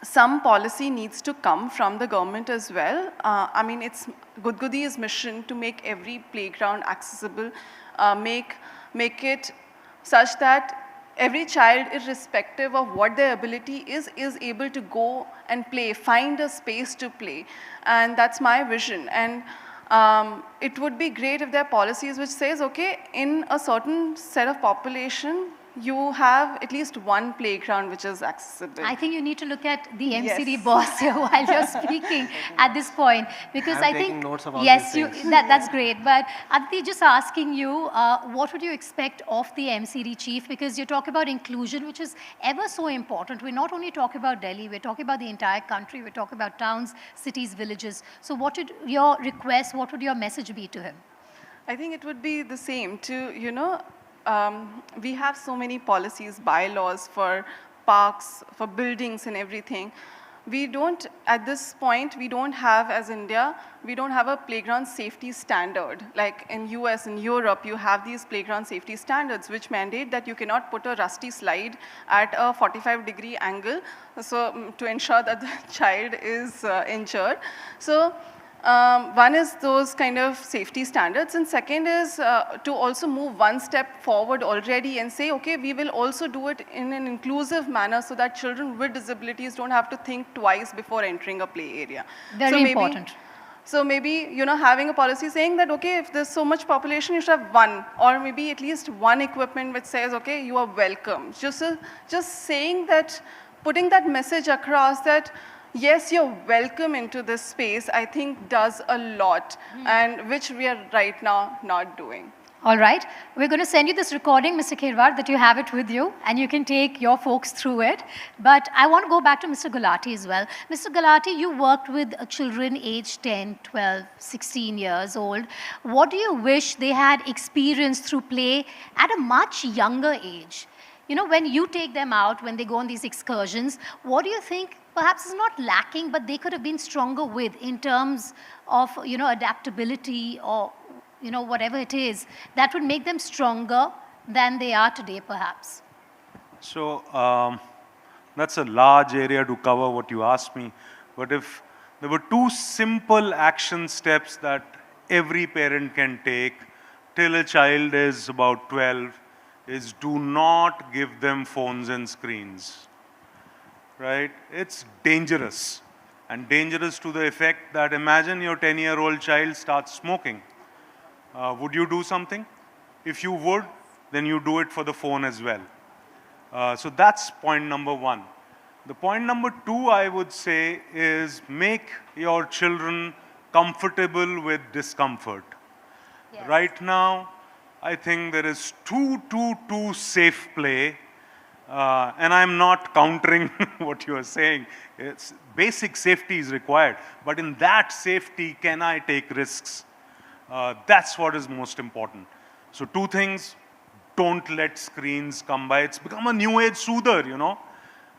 some policy needs to come from the government as well. I mean, it's Gudgudi's mission to make every playground accessible, make it such that every child, irrespective of what their ability is able to go and play, find a space to play. And that's my vision. And it would be great if there are policies which says, okay, in a certain set of population, you have at least one playground which is accessible. I think you need to look at the MCD boss here while you're speaking at this point, because I think notes of all yes, these things. That's great. But Aditi, just asking you, what would you expect of the MCD chief? Because you talk about inclusion, which is ever so important. We're not only talking about Delhi, we're talking about the entire country. We're talking about towns, cities, villages. So what would your request, what would your message be to him? I think it would be the same to, we have so many policies, bylaws for parks, for buildings and everything. We don't, at this point, we don't have, as India, we don't have a playground safety standard. Like in US and Europe, you have these playground safety standards which mandate that you cannot put a rusty slide at a 45-degree angle to ensure that the child is injured. So one is those kind of safety standards, and second is to also move one step forward already and say, okay, we will also do it in an inclusive manner so that children with disabilities don't have to think twice before entering a play area. Very important. So maybe, having a policy saying that, okay, if there's so much population, you should have one, or maybe at least one equipment which says, okay, you are welcome. Just saying that, putting that message across that, yes, you're welcome into this space, I think does a lot, and which we are right now not doing. All right. We're going to send you this recording, Mr. Khirwar, that you have it with you, and you can take your folks through it. But I want to go back to Mr. Gulati as well. Mr. Gulati, you worked with children aged 10, 12, 16 years old. What do you wish they had experienced through play at a much younger age? When you take them out, when they go on these excursions, what do you think perhaps is not lacking, but they could have been stronger with in terms of, adaptability or, whatever it is, that would make them stronger than they are today, perhaps? So that's a large area to cover what you asked me. But if there were two simple action steps that every parent can take till a child is about 12, is do not give them phones and screens. Right? It's dangerous. And dangerous to the effect that imagine your 10-year-old child starts smoking. Would you do something? If you would, then you do it for the phone as well. So that's point number one. The point number two, I would say, is make your children comfortable with discomfort. Yes. Right now, I think there is too safe play. And I'm not countering what you are saying. Basic safety is required. But in that safety, can I take risks? That's what is most important. So two things, don't let screens come by. It's become a new age soother,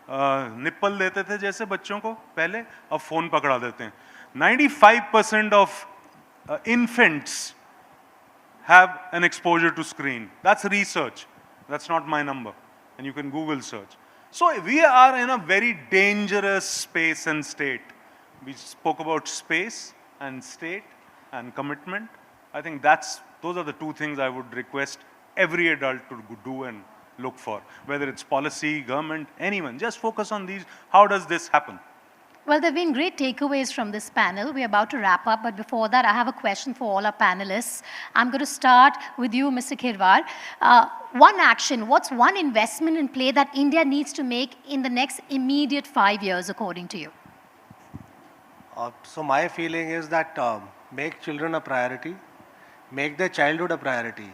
nipple देते थे जैसे बच्चों को पहले, अब phone पकड़ा देते हैं. 95% of infants have an exposure to screen. That's research. That's not my number. And you can Google search. So we are in a very dangerous space and state. We spoke about space and state and commitment. I think those are the two things I would request every adult to do and look for. Whether it's policy, government, anyone, just focus on these. How does this happen? Well, there have been great takeaways from this panel. We're about to wrap up, but before that, I have a question for all our panelists. I'm going to start with you, Mr. Khirwar. One action, what's one investment in play that India needs to make in the next immediate 5 years, according to you? So my feeling is that make children a priority, make their childhood a priority,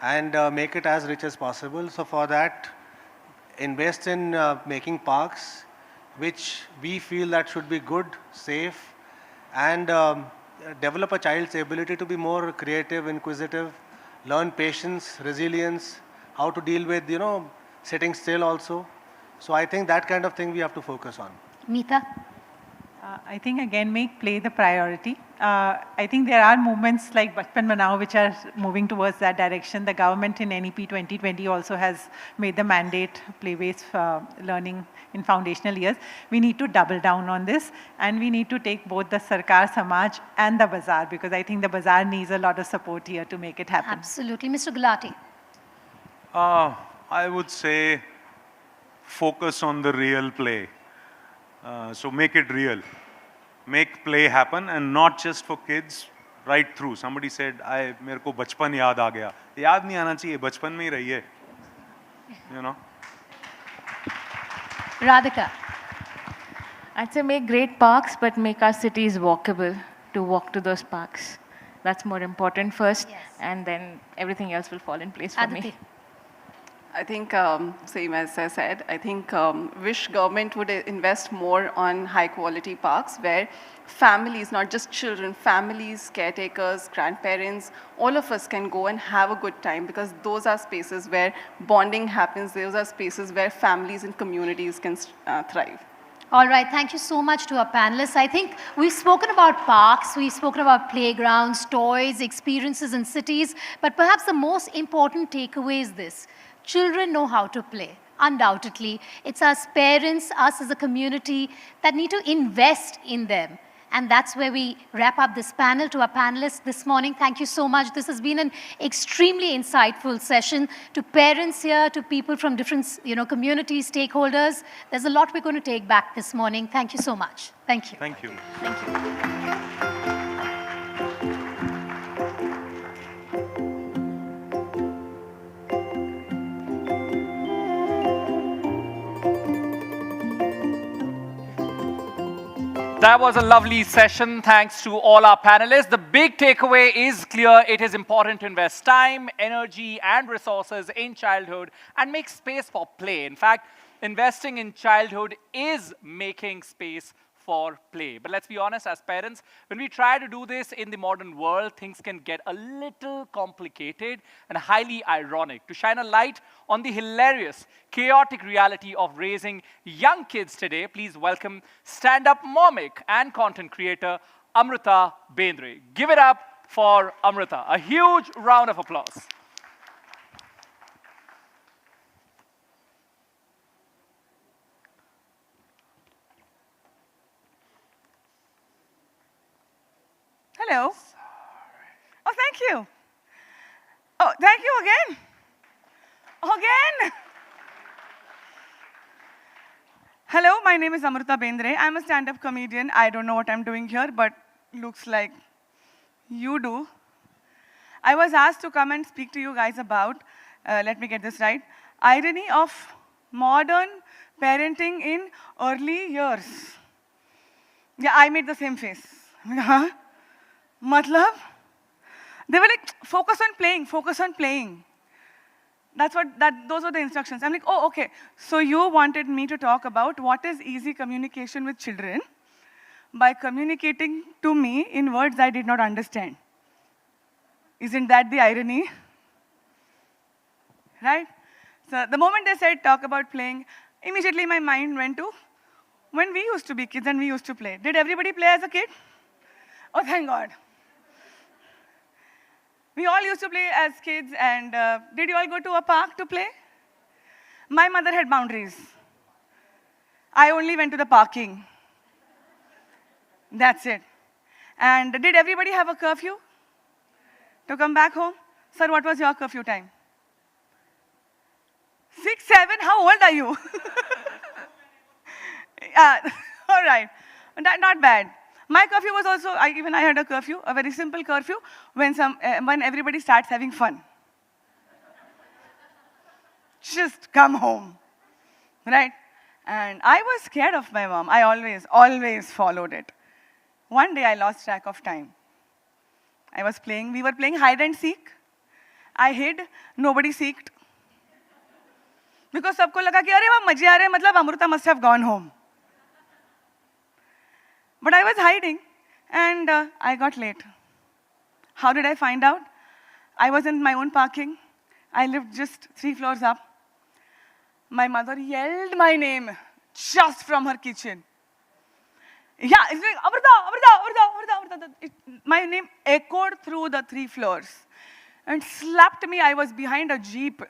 and make it as rich as possible. So for that, invest in making parks, which we feel that should be good, safe, and develop a child's ability to be more creative, inquisitive, learn patience, resilience, how to deal with, sitting still also. So I think that kind of thing we have to focus on. Meeta? I think again make play the priority. I think there are movements like Bachpan Manao which are moving towards that direction. The government in NEP 2020 also has made the mandate play-based learning in foundational years. We need to double down on this, and we need to take both the Sarkar, Samaj and the Bazaar, because I think the Bazaar needs a lot of support here to make it happen. Absolutely. Mr. Gulati? I would say focus on the real play. So make it real. Make play happen, and not just for kids, right through. Somebody said, मेरे को बचपन याद आ गया. याद नहीं आना चाहिए, बचपन में ही रहिए. Radhika? I'd say make great parks, but make our cities walkable, to walk to those parks. That's more important first, and then everything else will fall in place for me. I think, same as I said, I think wish government would invest more on high quality parks where families, not just children, families, caretakers, grandparents, all of us can go and have a good time because those are spaces where bonding happens. Those are spaces where families and communities can thrive. All right, thank you so much to our panelists. I think we've spoken about parks, we've spoken about playgrounds, toys, experiences in cities, but perhaps the most important takeaway is this. Children know how to play, undoubtedly. It's us parents, us as a community that need to invest in them. And that's where we wrap up this panel. To our panelists this morning, thank you so much. This has been an extremely insightful session. To parents here, to people from different communities, stakeholders, there's a lot we're going to take back this morning. Thank you so much. Thank you. Thank you. Thank you. That was a lovely session. Thanks to all our panelists. The big takeaway is clear. It is important to invest time, energy, and resources in childhood and make space for play. In fact, investing in childhood is making space for play. But let's be honest, as parents, when we try to do this in the modern world, things can get a little complicated and highly ironic. To shine a light on the hilarious, chaotic reality of raising young kids today, please welcome stand-up momic and content creator, Amrita Bendre. Give it up for Amrita. A huge round of applause. Hello. Oh, thank you. Oh, thank you again. Again. Hello, my name is Amrita Bendre. I'm a stand-up comedian. I don't know what I'm doing here, but looks like you do. I was asked to come and speak to you guys about, let me get this right, irony of modern parenting in early years. Yeah, I made the same face. Huh? Matlab? They were like, focus on playing, focus on playing. Those were the instructions. I'm like, oh, okay. So you wanted me to talk about what is easy communication with children by communicating to me in words I did not understand. Isn't that the irony? Right? So the moment they said talk about playing, immediately my mind went to when we used to be kids and we used to play. Did everybody play as a kid? Oh, thank God. We all used to play as kids, and did you all go to a park to play? My mother had boundaries. I only went to the parking. That's it. And did everybody have a curfew to come back home? Sir, what was your curfew time? 6, 7, how old are you? All right, not bad. My curfew was also, I had a curfew, a very simple curfew, when everybody starts having fun. Just come home, right? And I was scared of my mom. I always followed it. One day I lost track of time. We were playing hide and seek. I hid, nobody seeked. Because सबको लगा कि अरे वह मजे आ रहे हैं, मतलब Amrita must have gone home. But I was hiding, and I got late. How did I find out? I was in my own parking. I lived just 3 floors up. My mother yelled my name just from her kitchen. Yeah, it's like, Amrita, Amrita, Amrita, Amrita, Amrita. My name echoed through the 3 floors and slapped me. I was behind a jeep.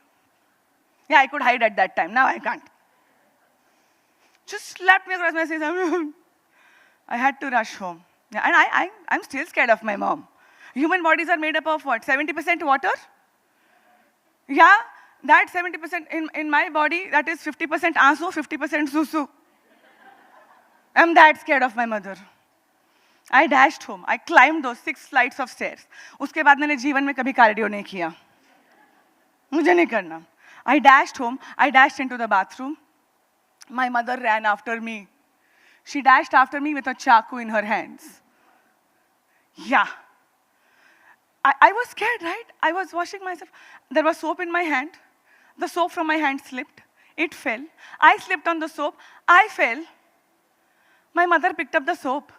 Yeah, I could hide at that time. Now I can't. Just slapped me across my face. I had to rush home. Yeah, and I'm still scared of my mom. Human bodies are made up of what? 70% water? Yeah, that 70% in my body, that is 50% aansu, 50% susu. I'm that scared of my mother. I dashed home. I climbed those 6 flights of stairs. उसके बाद मैंने जीवन में कभी cardio नहीं किया. मुझे नहीं करना. I dashed home. I dashed into the bathroom. My mother ran after me. She dashed after me with a chaku in her hands. Yeah. I was scared, right? I was washing myself. There was soap in my hand. The soap from my hand slipped. It fell. I slipped on the soap. I fell. My mother picked up the soap.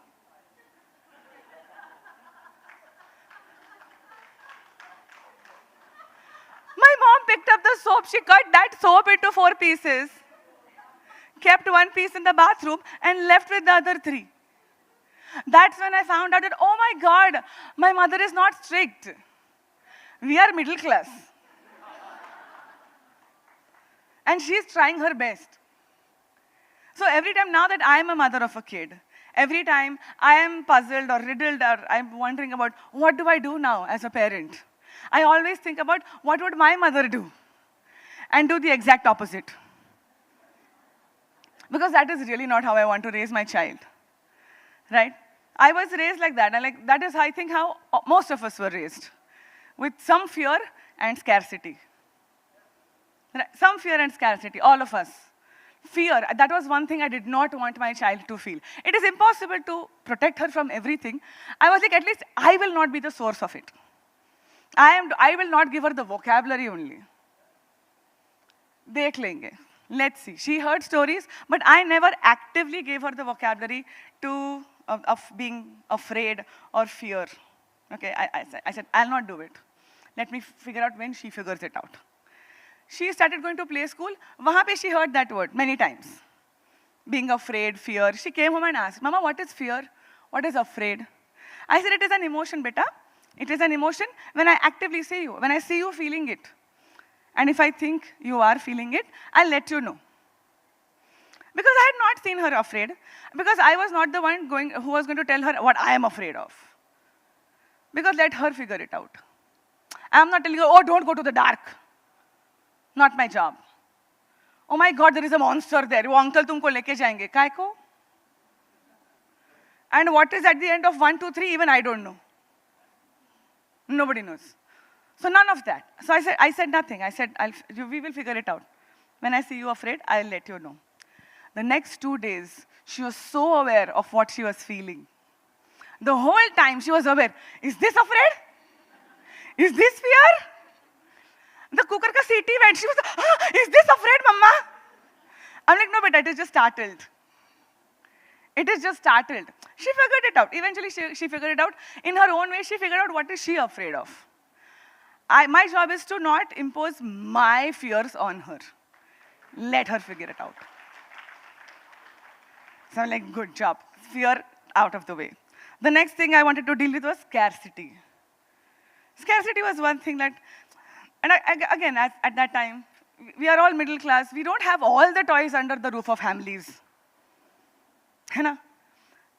My mom picked up the soap. She cut that soap into 4 pieces, kept 1 piece in the bathroom, and left with the other 3. That's when I found out that, oh my God, my mother is not strict. We are middle class. And she's trying her best. So every time now that I am a mother of a kid, every time I am puzzled or riddled or I'm wondering about what do I do now as a parent, I always think about what would my mother do and do the exact opposite. Because that is really not how I want to raise my child, right? I was raised like that, and that is, I think, how most of us were raised, with some fear and scarcity. Right? Some fear and scarcity, all of us. Fear, that was one thing I did not want my child to feel. It is impossible to protect her from everything. I was like, at least I will not be the source of it. I will not give her the vocabulary only. Dekh lenge. Let's see. She heard stories, but I never actively gave her the vocabulary of being afraid or fear. Okay, I said, I'll not do it. Let me figure out when she figures it out. She started going to play school. Wahan pe she heard that word many times. Being afraid, fear. She came home and asked, Mama, what is fear? What is afraid? I said, it is an emotion, beta. It is an emotion when I actively see you, when I see you feeling it. And if I think you are feeling it, I'll let you know. Because I had not seen her afraid. Because I was not the one who was going to tell her what I am afraid of. Because let her figure it out. I am not telling her, oh, don't go to the dark. Not my job. Oh my God, there is a monster there. Wo uncle tumko leke jayenge. Kai ko? And what is at the end of 1, 2, 3, even I don't know. Nobody knows. So none of that. So I said nothing. I said, we will figure it out. When I see you afraid, I'll let you know. The next 2 days, she was so aware of what she was feeling. The whole time she was aware. Is this afraid? Is this fear? The cooker ka seeti went. She was, is this afraid, Mama? I'm like, no, but it is just startled. It is just startled. She figured it out. Eventually, she figured it out. In her own way, she figured out what is she afraid of. My job is to not impose my fears on her. Let her figure it out. So I'm like, good job. Fear out of the way. The next thing I wanted to deal with was scarcity. Scarcity was one thing that, and again, at that time, we are all middle class. We don't have all the toys under the roof of Hamleys. है ना?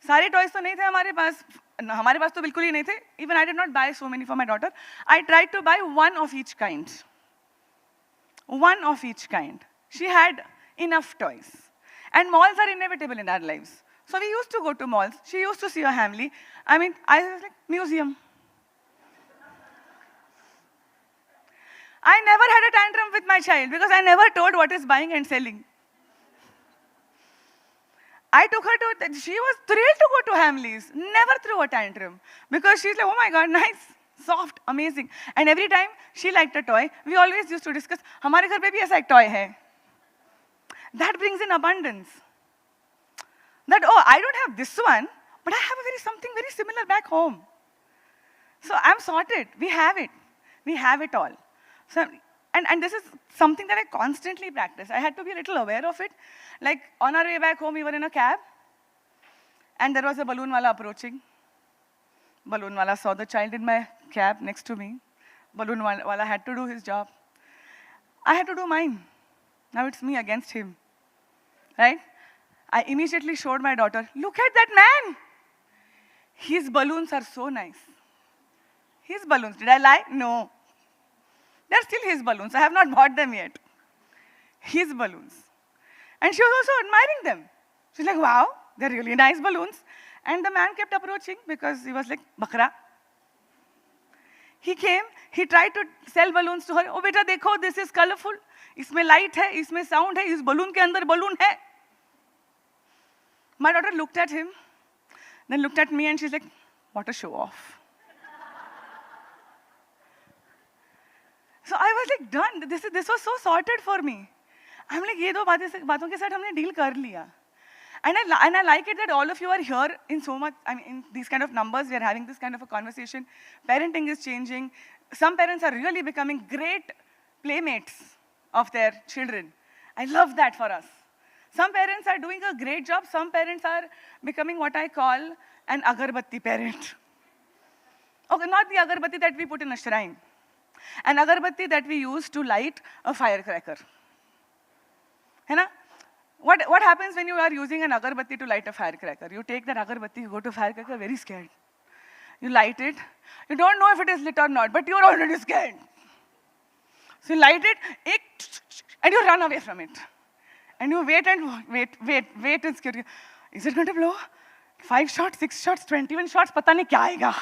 सारे toys तो नहीं थे हमारे पास. हमारे पास तो बिल्कुल ही नहीं थे. Even I did not buy so many for my daughter. I tried to buy one of each kind. One of each kind. She had enough toys. And malls are inevitable in our lives. So we used to go to malls. She used to see a Hamley. I mean, I was like, museum. I never had a tantrum with my child because I never told what is buying and selling. I took her to, she was thrilled to go to Hamleys, never threw a tantrum. Because she's like, oh my God, nice, soft, amazing. And every time she liked a toy, we always used to discuss, हमारे घर पे भी ऐसा एक toy है. That brings in abundance. That, oh, I don't have this one, but I have something very similar back home. So I'm sorted. We have it. We have it all. So, and this is something that I constantly practice. I had to be a little aware of it. Like on our way back home, we were in a cab, and there was a balloon wala approaching. Balloon wala saw the child in my cab next to me. Balloon wala had to do his job. I had to do mine. Now it's me against him, right? I immediately showed my daughter, look at that man. His balloons are so nice. His balloons, did I lie? No. They're still his balloons. I have not bought them yet. His balloons. And she was also admiring them. She's like, wow, they're really nice balloons. And the man kept approaching because he was like, Bakra. He came, he tried to sell balloons to her. Oh, beta, dekho, this is colorful. Isme light hai, isme sound hai, is balloon ke andar balloon hai. My daughter looked at him, then looked at me and she's like, what a show off. So I was like done. This was so sorted for me. I'm like, ये दो बातों के साथ हमने deal कर लिया. And I like it that all of you are here in so much, I mean, in these kind of numbers, we are having this kind of a conversation. Parenting is changing. Some parents are really becoming great playmates of their children. I love that for us. Some parents are doing a great job. Some parents are becoming what I call an agarbatti parent. Okay, not the agarbatti that we put in a shrine. An agarbatti that we use to light a firecracker. है ना? What happens when you are using an agarbatti to light a firecracker? You take that agarbatti, you go to a firecracker, very scared. You light it. You don't know if it is lit or not, but you're already scared. So you light it, and you run away from it. And you wait and wait and scared. Is it going to blow? 5 shots, 6 shots, 21 shots, pata nahi kya aayega.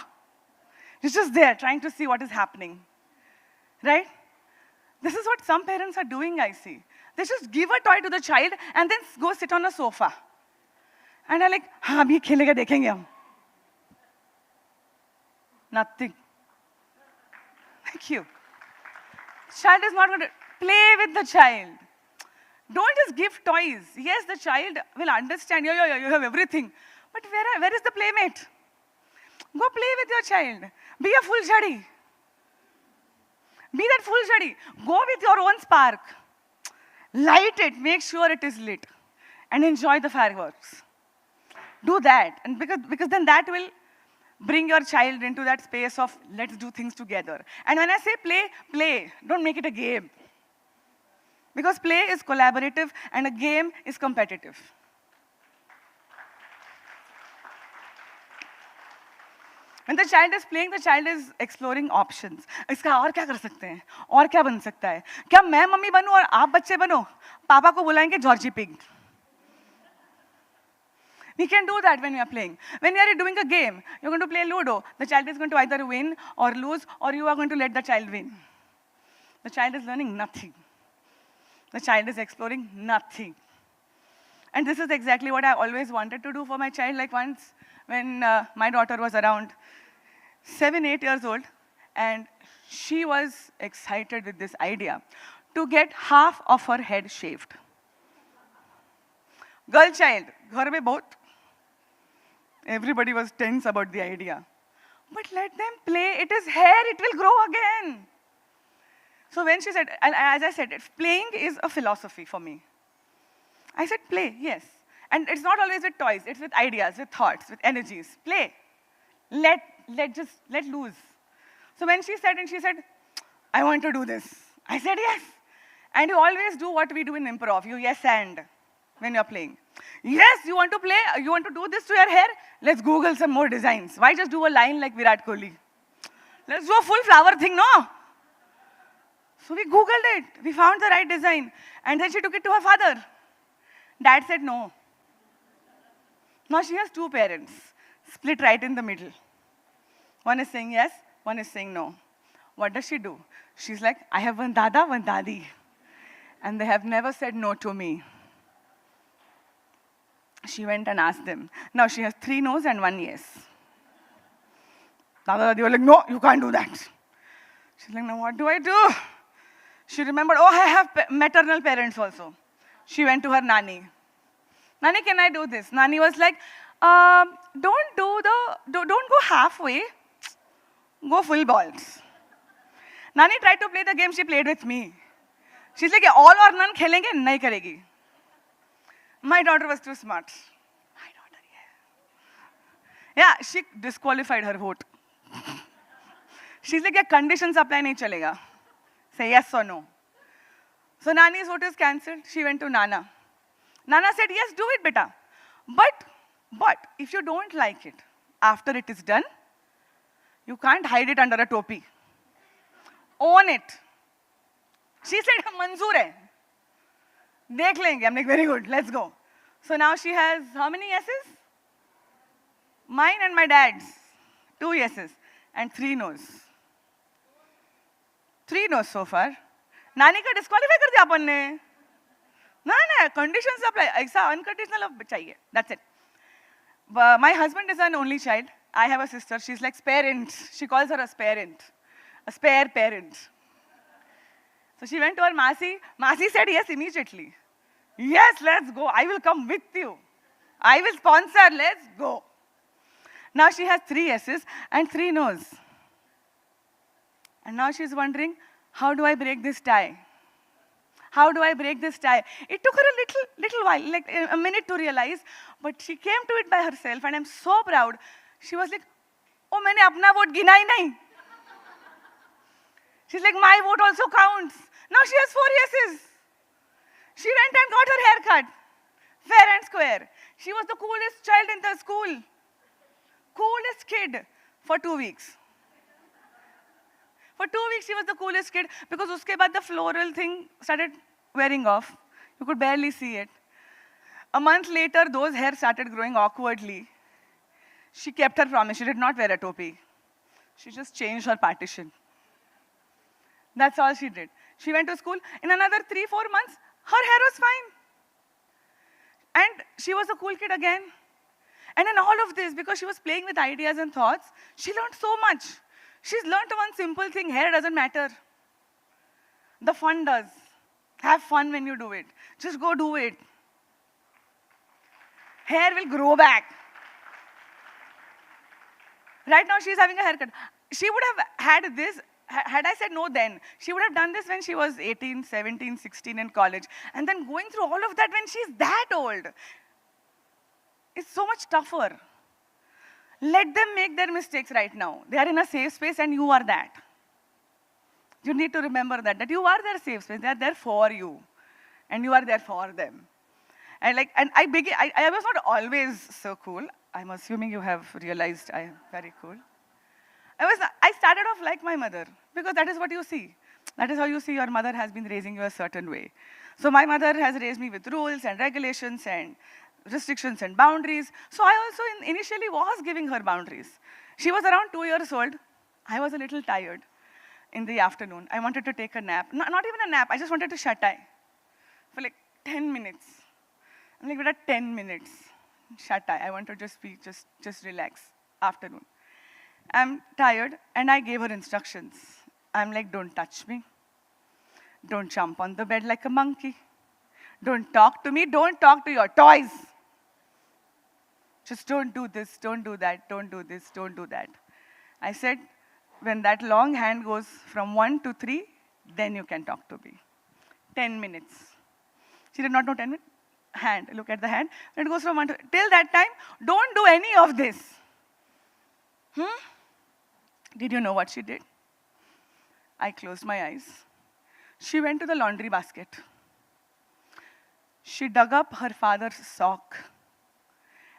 You're just there trying to see what is happening. Right? This is what some parents are doing, I see. They just give a toy to the child and then go sit on a sofa. And I'm like, हाँ अभी खेलेगा देखेंगे हम. Nothing. Thank you. Child is not going to play with the child. Don't just give toys. Yes, the child will understand. You have everything. But where is the playmate? Go play with your child. Be a full jhadi. Be that full jhadi. Go with your own spark. Light it. Make sure it is lit. And enjoy the fireworks. Do that. And because then that will bring your child into that space of let's do things together. And when I say play, play. Don't make it a game. Because play is collaborative and a game is competitive. When the child is playing, the child is exploring options. इसका और क्या कर सकते हैं? और क्या बन सकता है? क्या मैं मम्मी बनूं और आप बच्चे बनो? पापा को बुलाएंगे Georgie Pig. We can do that when we are playing. When we are doing a game, you're going to play Ludo. The child is going to either win or lose, or you are going to let the child win. The child is learning nothing. The child is exploring nothing. And this is exactly what I always wanted to do for my child. Like once when my daughter was around 7, 8 years old, and she was excited with this idea to get half of her head shaved. Girl child, ghar mein bahut. Everybody was tense about the idea. But let them play. It is hair. It will grow again. So when she said, and as I said, playing is a philosophy for me. I said, play, yes. And it's not always with toys. It's with ideas, with thoughts, with energies. Play. Let loose. So when she said, I want to do this. I said, yes. And you always do what we do in improv. You yes and when you're playing. Yes, you want to play, you want to do this to your hair? Let's Google some more designs. Why just do a line like Virat Kohli? Let's do a full flower thing, no? So we Googled it. We found the right design. And then she took it to her father. Dad said no. Now she has 2 parents, split right in the middle. One is saying yes, one is saying no. What does she do? She's like, I have one dada, one dadi. And they have never said no to me. She went and asked them. Now she has 3 no's and 1 yes. Dada dadi were like, no, you can't do that. She's like, now what do I do? She remembered, oh, I have maternal parents also. She went to her nani. Nani, can I do this? Nani was like, don't go halfway. Go full balls. Nani tried to play the game she played with me. She's like, all or none khelenge, nahi karegi. My daughter was too smart. My daughter, yeah. Yeah, she disqualified her vote. She's like, conditions apply nahi chalega. Say yes or no. So Nani's vote is cancelled. She went to Nana. Nana said, yes, do it, beta. But if you don't like it, after it is done, you can't hide it under a topi. Own it. She said, manzoor hai. Dekh lenge. I'm like, very good, let's go. So now she has how many yeses? Mine and my dad's. 2 yeses and 3 no's. 3 no's so far. Nani ka disqualify kar diya apan ne. No, conditions apply. Aisa unconditional love chahiye. That's it. My husband is an only child. I have a sister. She's like parent. She calls her a parent. A spare parent. So she went to her Masi. Masi said yes immediately. Yes, let's go. I will come with you. I will sponsor. Let's go. Now she has 3 yeses and 3 no's. And now she's wondering, how do I break this tie? How do I break this tie? It took her a little while, like a minute to realize, but she came to it by herself, and I'm so proud. She was like, oh, मैंने अपना vote गिना ही नहीं. She's like, my vote also counts. Now she has 4 yeses. She went and got her hair cut, fair and square. She was the coolest child in the school. Coolest kid for 2 weeks. For 2 weeks, she was the coolest kid because uske baad the floral thing started wearing off. You could barely see it. A month later, those hairs started growing awkwardly. She kept her promise. She did not wear a topi. She just changed her partition. That's all she did. She went to school. In another 3-4 months, her hair was fine. And she was a cool kid again. And in all of this, because she was playing with ideas and thoughts, she learned so much. She's learned one simple thing: hair doesn't matter. The fun does. Have fun when you do it. Just go do it. Hair will grow back. Right now, she's having a haircut. She would have had this, had I said no then, she would have done this when she was 18, 17, 16 in college. And then going through all of that when she's that old. It's so much tougher. Let them make their mistakes right now. They are in a safe space and you are that. You need to remember that you are their safe space. They are there for you. And you are there for them. And I was not always so cool. I'm assuming you have realized I am very cool. I started off like my mother because that is what you see. That is how you see your mother has been raising you a certain way. So my mother has raised me with rules and regulations and restrictions and boundaries. So I also initially was giving her boundaries. She was around 2 years old. I was a little tired in the afternoon. I wanted to take a nap. Not even a nap. I just wanted to shut eye for like 10 minutes. I'm like, "Beta, 10 minutes. Shut eye. I want to just relax. Afternoon." I'm tired, and I gave her instructions. I'm like, "Don't touch me. Don't jump on the bed like a monkey. Don't talk to me. Don't talk to your toys. Just don't do this, don't do that, don't do this, don't do that." I said, when that long hand goes from 1 to 3, then you can talk to me. 10 minutes. She did not know 10 minutes. Hand, look at the hand. When it goes from 1 to, till that time, don't do any of this. Did you know what she did? I closed my eyes. She went to the laundry basket. She dug up her father's sock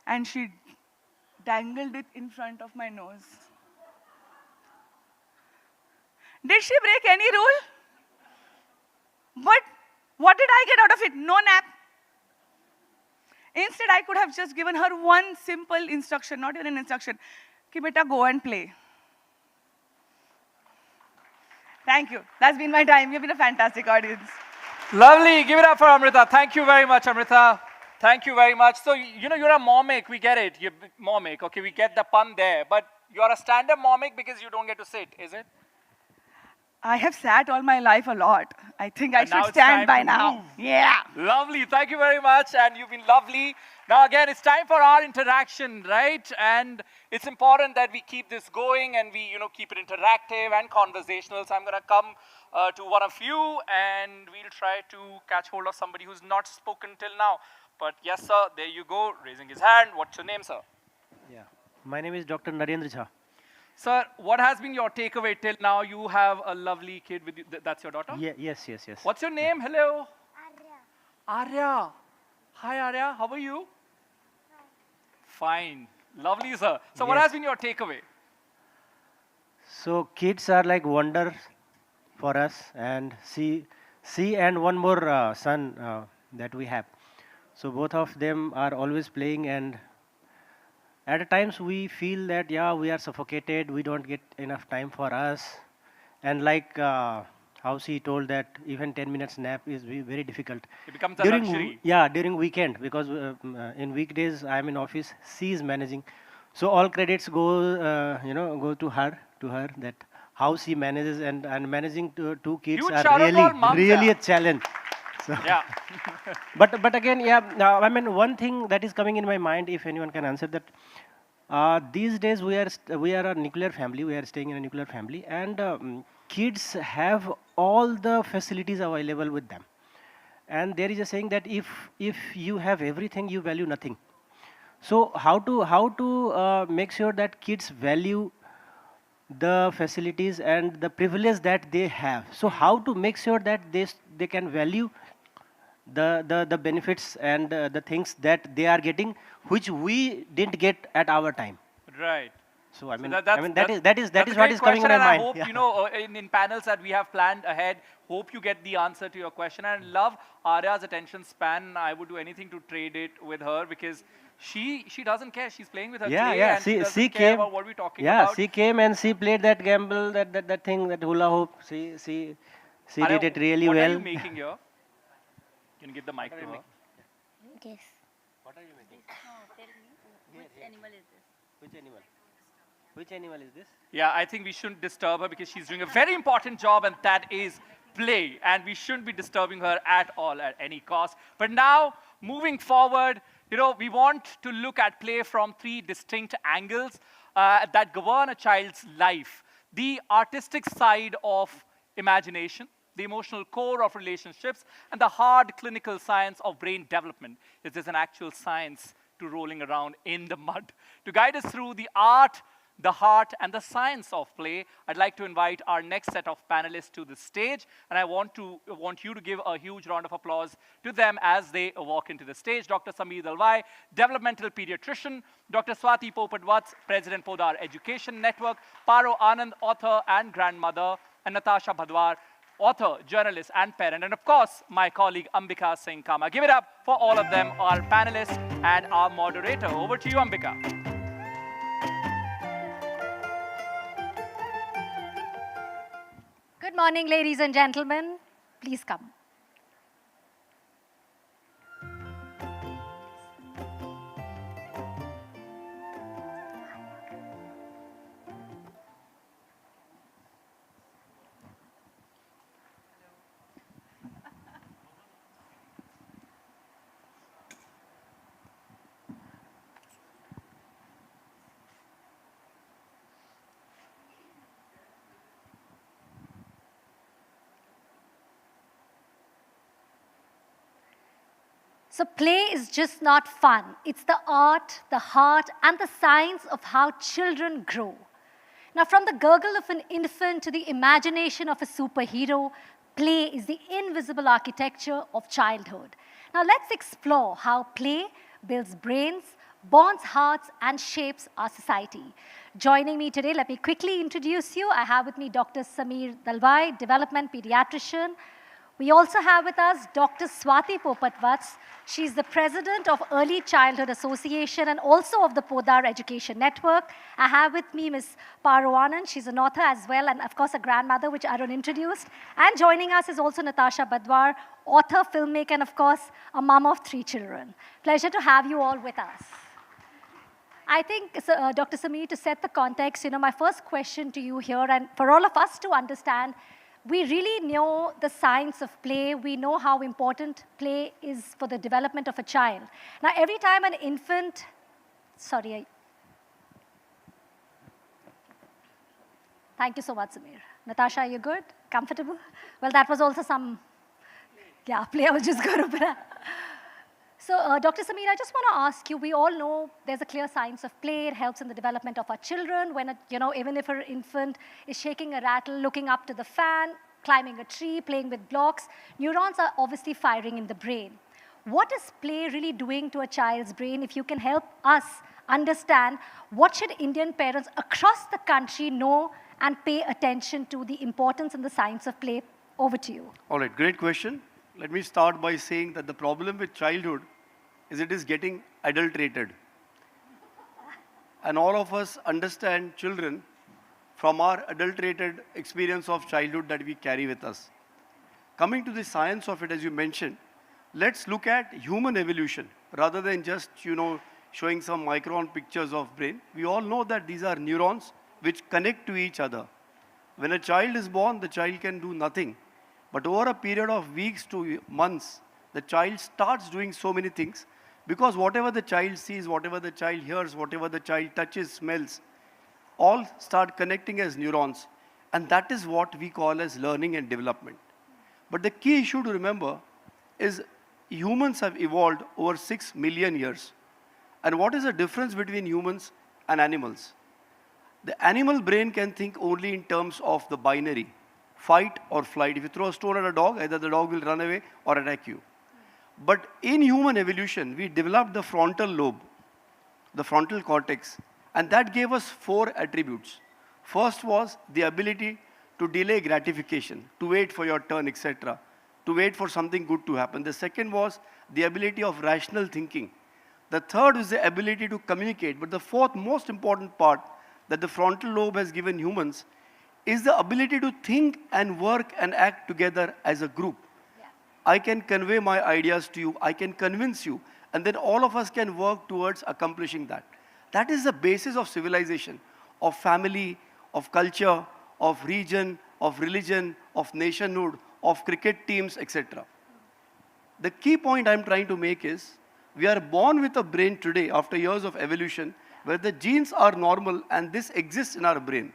and she dangled it in front of my nose. Did she break any rule? But what did I get out of it? No nap. Instead, I could have just given her one simple instruction, not even an instruction. Ki beta, go and play. Thank you. That's been my time. You've been a fantastic audience. Lovely. Give it up for Amrita. Thank you very much, Amrita. Thank you very much. So, you're a momic. We get it. You're momic. Okay, we get the pun there. But you're a stand-up momic because you don't get to sit, is it? I have sat all my life a lot. I think I should stand by now. Yeah. Lovely. Thank you very much. And you've been lovely. Now, again, it's time for our interaction, right? And it's important that we keep this going and we, keep it interactive and conversational. So I'm going to come to one of you and we'll try to catch hold of somebody who's not spoken till now. But yes, sir, there you go, raising his hand. What's your name, sir? Yeah. My name is Dr. Narendra Jha. Sir, what has been your takeaway till now? You have a lovely kid with you. That's your daughter? Yeah, yes. What's your name? Hello? Arya. Hi, Arya. How are you? Fine. Lovely, sir. So what has been your takeaway? So kids are like wonder for us, and see and one more son that we have. So both of them are always playing, and at times we feel that, we are suffocated, we don't get enough time for us. And like how she told that even 10 minutes nap is very difficult. It becomes a luxury. Yeah, during weekend, because in weekdays I am in office, she is managing. So all credits go, go to her, that how she manages, and managing two kids Huge are shout out to all moms really there. a challenge. So, Yeah. but again, yeah, I mean, one thing that is coming in my mind, if anyone can answer that, these days we are a nuclear family. We are staying in a nuclear family, and kids have all the facilities available with them. And there is a saying that if you have everything, you value nothing. So how to make sure that kids value the facilities and the privilege that they have? So how to make sure that they can value the benefits and the things that they are getting, which we didn't get at our time. Right. So I mean, that's that is a what great is coming in question, my and mind. I hope Yeah. you know in panels that we have planned ahead. Hope you get the answer to your question. And love Arya's attention span. I would do anything to trade it with her because she doesn't care. She's playing with her clay and she doesn't care came. about what we're talking Yeah, about. she came and she played that gamble, that thing, that hula hoop. She Arya, did it really what well. are you making here? Can you give the mic to her? Yes. What are you making? No, tell me, which animal is this? Which animal? Which animal is this? Yeah, I think we shouldn't disturb her because she's doing a very important job, and that is play. And we shouldn't be disturbing her at all at any cost. But now, moving forward, you know, we want to look at play from three distinct angles that govern a child's life. The artistic side of imagination, the emotional core of relationships, and the hard clinical science of brain development. Is this an actual science to rolling around in the mud? To guide us through the art, the heart, and the science of play, I'd like to invite our next set of panelists to the stage, and I want you to give a huge round of applause to them as they walk into the stage. Dr. Sameer Dalwai, developmental pediatrician; Dr. Swati Popat-Vats, President, Podar Education Network; Paro Anand, author and grandmother; and Natasha Bhadwar, author, journalist, and parent; and of course, my colleague Ambika Singh Kama. Give it up for all of them, our panelists and our moderator. Over to you, Ambika. Good morning, ladies and gentlemen. Please come. So play is just not fun. It's the art, the heart, and the science of how children grow. Now, from the gurgle of an infant to the imagination of a superhero, play is the invisible architecture of childhood. Now, let's explore how play builds brains, bonds hearts, and shapes our society. Joining me today, let me quickly introduce you. I have with me Dr. Sameer Dalwai, development pediatrician. We also have with us Dr. Swati Popat-Vats. She's the president of Early Childhood Association and also of the Podar Education Network. I have with me Ms. Paro Anand. She's an author as well, and of course a grandmother, which Arun introduced. And joining us is also Natasha Bhadwar, author, filmmaker, and of course a mom of 3 children. Pleasure to have you all with us. I think, Dr. Sameer, to set the context, you know, my first question to you here, and for all of us to understand, we really know the science of play. We know how important play is for the development of a child. Now, every time an infant, thank you so much, Sameer. Natasha, are you good? Comfortable? Well, that was also some, play I was just going to. So, Dr. Sameer, I just want to ask you, we all know there's a clear science of play. It helps in the development of our children. When, even if an infant is shaking a rattle, looking up to the fan, climbing a tree, playing with blocks, neurons are obviously firing in the brain. What is play really doing to a child's brain? If you can help us understand, what should Indian parents across the country know and pay attention to the importance and the science of play? Over to you. All right, great question. Let me start by saying that the problem with childhood is it is getting adulterated. And all of us understand children from our adulterated experience of childhood that we carry with us. Coming to the science of it, as you mentioned, let's look at human evolution rather than just, showing some micron pictures of brain. We all know that these are neurons which connect to each other. When a child is born, the child can do nothing. But over a period of weeks to months, the child starts doing so many things because whatever the child sees, whatever the child hears, whatever the child touches, smells, all start connecting as neurons. And that is what we call as learning and development. But the key issue to remember is humans have evolved over 6 million years. And what is the difference between humans and animals? The animal brain can think only in terms of the binary, fight or flight. If you throw a stone at a dog, either the dog will run away or attack you. But in human evolution, we developed the frontal lobe, the frontal cortex, and that gave us 4 attributes. First was the ability to delay gratification, to wait for your turn, etc., to wait for something good to happen. The second was the ability of rational thinking. The third is the ability to communicate. But the fourth most important part that the frontal lobe has given humans is the ability to think and work and act together as a group. Yeah. I can convey my ideas to you, I can convince you, and then all of us can work towards accomplishing that. That is the basis of civilization, of family, of culture, of region, of religion, of nationhood, of cricket teams, etc. The key point I'm trying to make is, we are born with a brain today after years of evolution where the genes are normal and this exists in our brain.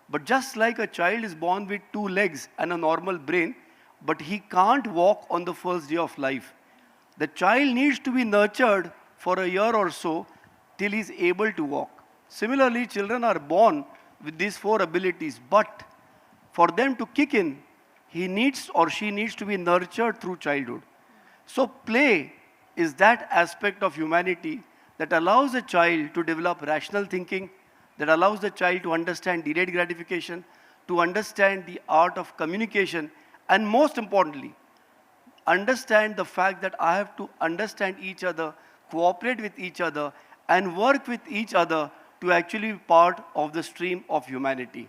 But just like a child is born with 2 legs and a normal brain, but he can't walk on the first day of life. The child needs to be nurtured for a year or so till he's able to walk. Similarly, children are born with these 4 abilities, but for them to kick in, he needs or she needs to be nurtured through childhood. So play is that aspect of humanity that allows a child to develop rational thinking, that allows the child to understand delayed gratification, to understand the art of communication, and most importantly, understand the fact that I have to understand each other, cooperate with each other, and work with each other to actually be part of the stream of humanity.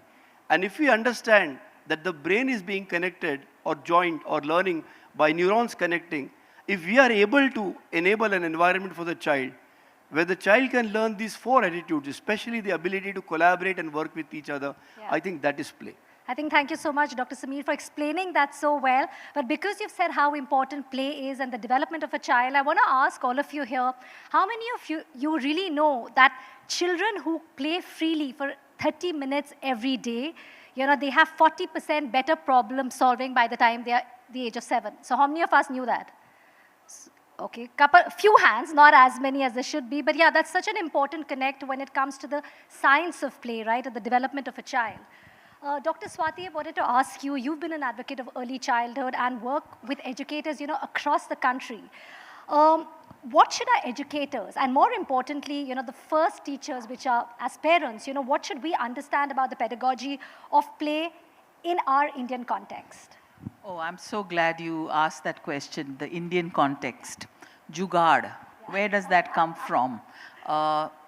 And if we understand that the brain is being connected or joined or learning by neurons connecting, if we are able to enable an environment for the child where the child can learn these 4 attitudes, especially the ability to collaborate and work with each other, I think that is play. I think thank you so much, Dr. Sameer, for explaining that so well. But because you've said how important play is and the development of a child, I want to ask all of you here, how many of you really know that children who play freely for 30 minutes every day, they have 40% better problem solving by the time they are the age of 7. So how many of us knew that? Okay, few hands, not as many as there should be, but yeah, that's such an important connect when it comes to the science of play, right, and the development of a child. Dr. Swati, I wanted to ask you, you've been an advocate of early childhood and work with educators, across the country. What should our educators, and more importantly, the first teachers, which are as parents, what should we understand about the pedagogy of play in our Indian context? Oh, I'm so glad you asked that question, the Indian context. Jugaad, where does that come from?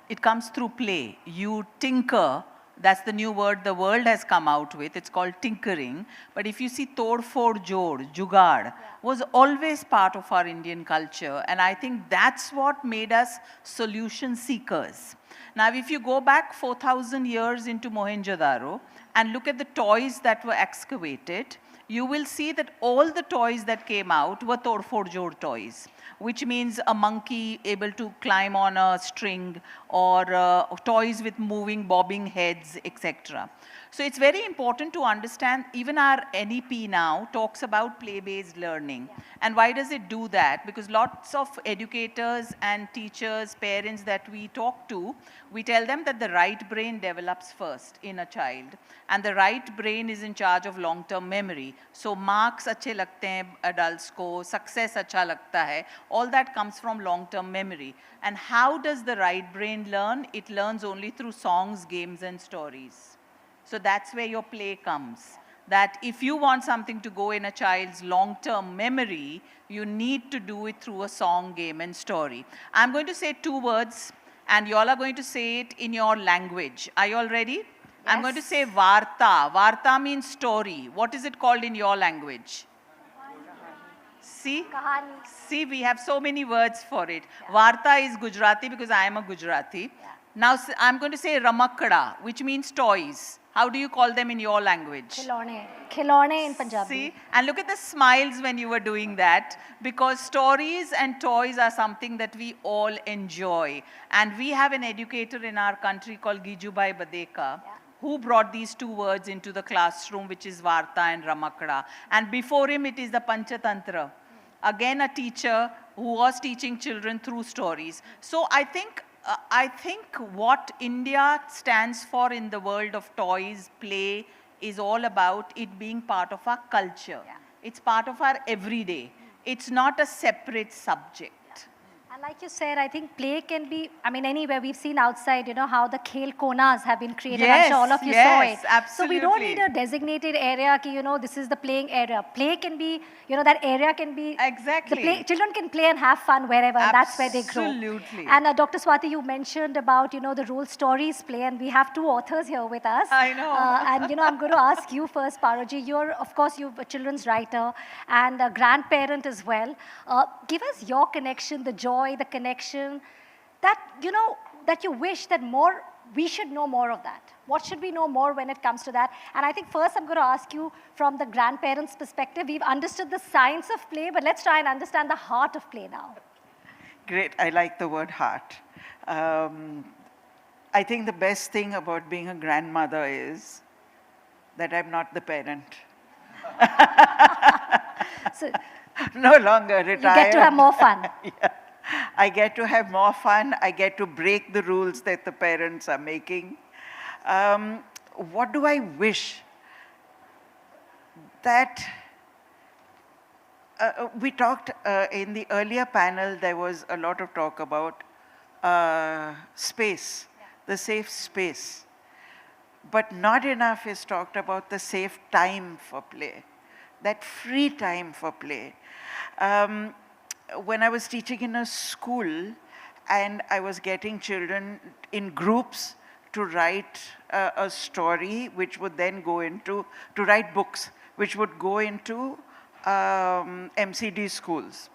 It comes through play. You tinker, that's the new word the world has come out with. It's called tinkering. But if you see Tod Fod Jod, Jugaad, was always part of our Indian culture. And I think that's what made us solution seekers. Now, if you go back 4,000 years into Mohenjo-daro and look at the toys that were excavated, you will see that all the toys that came out were Tod Fod Jod toys, which means a monkey able to climb on a string, or toys with moving, bobbing heads, etc. So it's very important to understand, even our NEP now talks about play-based learning. And why does it do that? Because lots of educators and teachers, parents that we talk to, we tell them that the right brain develops first in a child. And the right brain is in charge of long-term memory. So marks अच्छे लगते हैं adults को, success अच्छा लगता है, all that comes from long-term memory. And how does the right brain learn? It learns only through songs, games, and stories. So that's where your play comes. That if you want something to go in a child's long-term memory, you need to do it through a song, game, and story. I'm going to say 2 words, and you all are going to say it in your language. Are you all ready? Yes. I'm going to say Varta. Varta means story. What is it called in your language? See? Kahani. See, we have so many words for it. Yeah. Varta is Gujarati because I am a Gujarati. Yeah. Now, I'm going to say Ramakada, which means toys. How do you call them in your language? Khilone. Khilone in Punjabi. See, and look at the smiles when you were doing that, because stories and toys are something that we all enjoy. And we have an educator in our country called Gijubai Badeka, who brought these two words into the classroom, which is Varta and Ramakda. And before him, it is the Panchatantra. Again, a teacher who was teaching children through stories. So I think what India stands for in the world of toys, play, is all about it being part of our culture. It's part of our everyday. It's not a separate subject. And like you said, I think play can be, I mean, anywhere. We've seen outside, you know, how the khel konas have been created. I'm sure all of you saw it. Absolutely. So we don't need a designated area, ki, you know, this is the playing area. Play can be, you know, that area can be. Exactly. Children can play and have fun wherever, and that's where they grow. Absolutely. And Dr. Swati, you mentioned about, you know, the role stories play, and we have two authors here with us. I know. And, you know, I'm going to ask you first, Paroji. You're, of course, you're a children's writer and a grandparent as well. Give us your connection, the joy, the connection, that, you know, that you wish that more, we should know more of that. What should we know more when it comes to that? And I think first I'm going to ask you from the grandparents' perspective. We've understood the science of play, but let's try and understand the heart of play now. Great, I like the word heart. I think the best thing about being a grandmother is that I'm not the parent. So, no longer retired. You get to have more fun. Yeah. I get to have more fun. I get to break the rules that the parents are making. What do I wish? That we talked in the earlier panel, there was a lot of talk about space, the safe space. But not enough is talked about the safe time for play, that free time for play. When I was teaching in a school and I was getting children in groups to write a story, which would then go into, to write books, which would go into MCD schools.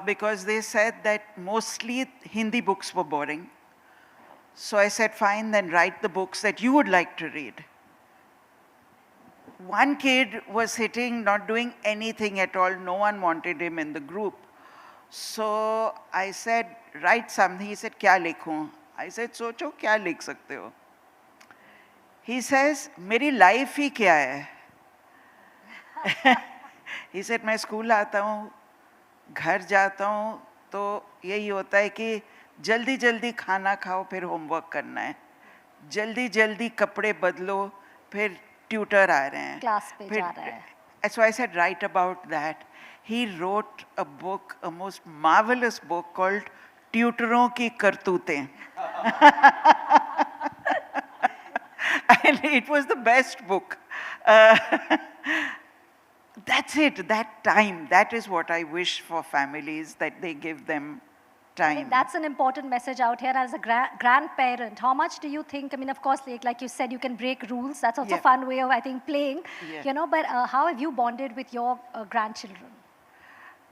Because they said that mostly Hindi books were boring. So I said, fine, then write the books that you would like to read. One kid was sitting, not doing anything at all. No one wanted him in the group. So I said, write something. He said, kya likhu? I said, socho, kya likh sakte ho? He says, meri life hi kya hai? He said, मैं school आता हूँ, घर जाता हूँ, तो यही होता है कि जल्दी जल्दी खाना खाओ, फिर होमवर्क करना है. जल्दी जल्दी कपड़े बदलो, फिर ट्यूटर आ रहे हैं. क्लास पे जा रहा है. So I said, write about that. He wrote a book, a most marvelous book called ट्यूटरों की करतूतें. And it was the best book. That's it, that time. That is what I wish for families, that they give them time. I think that's an important message out here as a grandparent. How much do you think, I mean, of course, like you said, you can break rules. That's also a fun way of, I think, playing. Yeah. You know, but how have you bonded with your grandchildren?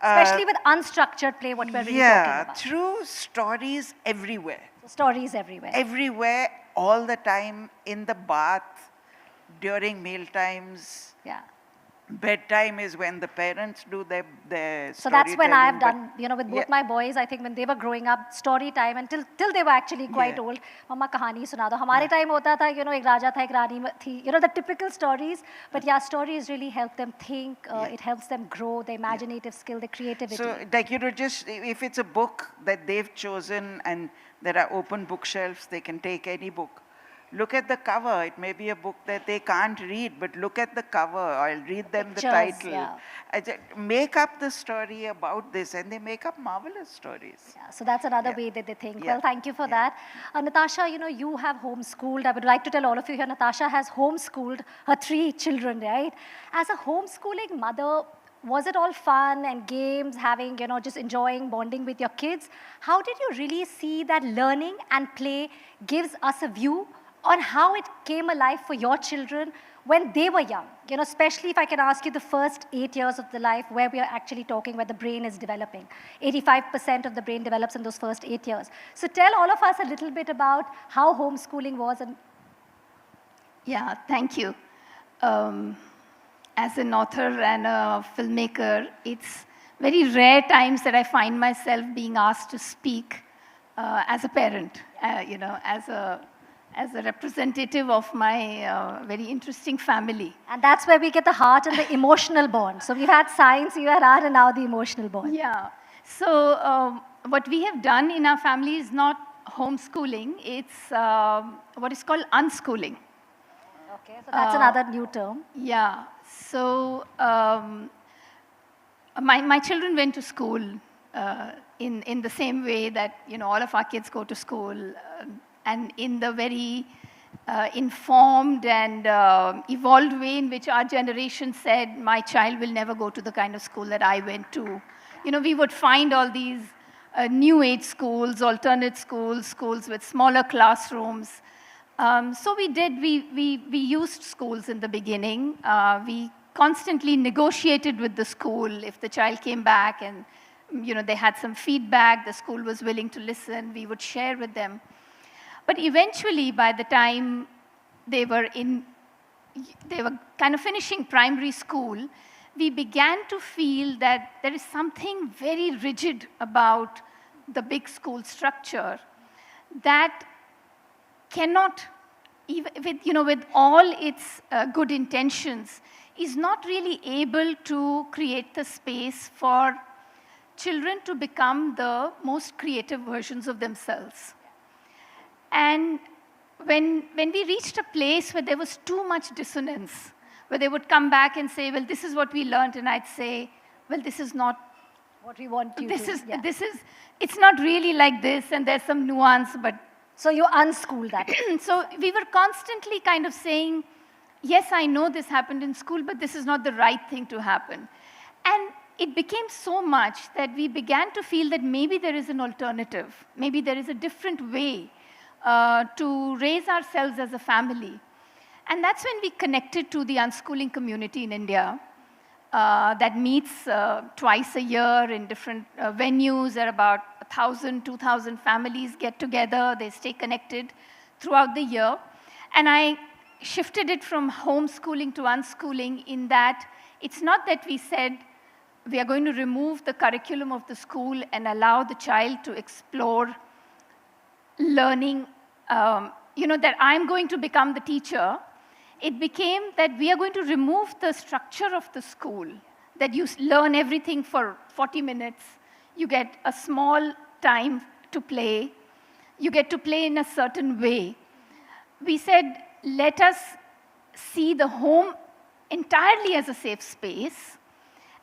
Especially with unstructured play, what we're really talking about. Through stories everywhere. So stories everywhere. Everywhere, all the time, in the bath, during meal times. Yeah. Bedtime is when the parents do their So that's when I've done, you know, with both my boys, I think when they were growing up, story time, until they were actually quite old. Mama kahani suna do. Hamare time hota tha, you know, ek raja tha, ek rani thi. You know, the typical stories. But yeah, stories really help them think. It helps them grow, their imaginative skill, their creativity. So, like, you know, just, if it's a book that they've chosen and there are open bookshelves, they can take any book. Look at the cover. It may be a book that they can't read, but look at the cover. I'll read them the title. Yeah. Make up the story about this, and they make up marvelous stories. Yeah, so that's another way that they think. Well, thank you for that. Natasha, you know, you have homeschooled. I would like to tell all of you here, Natasha has homeschooled her 3 children, right? As a homeschooling mother, was it all fun and games, having, you know, just enjoying, bonding with your kids? How did you really see that learning and play gives us a view on how it came alive for your children when they were young? You know, especially if I can ask you the first 8 years of the life where we are actually talking, where the brain is developing. 85% of the brain develops in those first 8 years. So tell all of us a little bit about how homeschooling was. And Yeah, thank you. As an author and a filmmaker, it's very rare times that I find myself being asked to speak as a parent, as a representative of my very interesting family. And that's where we get the heart and the emotional bond. So we've had science, you had art, and now the emotional bond. Yeah. So what we have done in our family is not homeschooling, it's what is called unschooling. Okay, so that's another new term. Yeah. So my children went to school in the same way that all of our kids go to school, and in the very informed and evolved way in which our generation said, my child will never go to the kind of school that I went to. We would find all these new age schools, alternate schools, schools with smaller classrooms. So we used schools in the beginning. We constantly negotiated with the school. If the child came back and they had some feedback, the school was willing to listen, we would share with them. But eventually, by the time they were kind of finishing primary school, we began to feel that there is something very rigid about the big school structure that cannot, even with all its good intentions, is not really able to create the space for children to become the most creative versions of themselves. And when we reached a place where there was too much dissonance, where they would come back and say, well, this is what we learned, and I'd say, well, this is not what we want you to. It's not really like this, and there's some nuance, but. So you unschooled that. So we were constantly kind of saying, yes, I know this happened in school, but this is not the right thing to happen. And it became so much that we began to feel that maybe there is an alternative. Maybe there is a different way to raise ourselves as a family. And that's when we connected to the unschooling community in India that meets twice a year in different venues. There are about 1,000, 2,000 families get together. They stay connected throughout the year. And I shifted it from homeschooling to unschooling in that it's not that we said we are going to remove the curriculum of the school and allow the child to explore learning, that I'm going to become the teacher. It became that we are going to remove the structure of the school, that you learn everything for 40 minutes, you get a small time to play, you get to play in a certain way. We said, let us see the home entirely as a safe space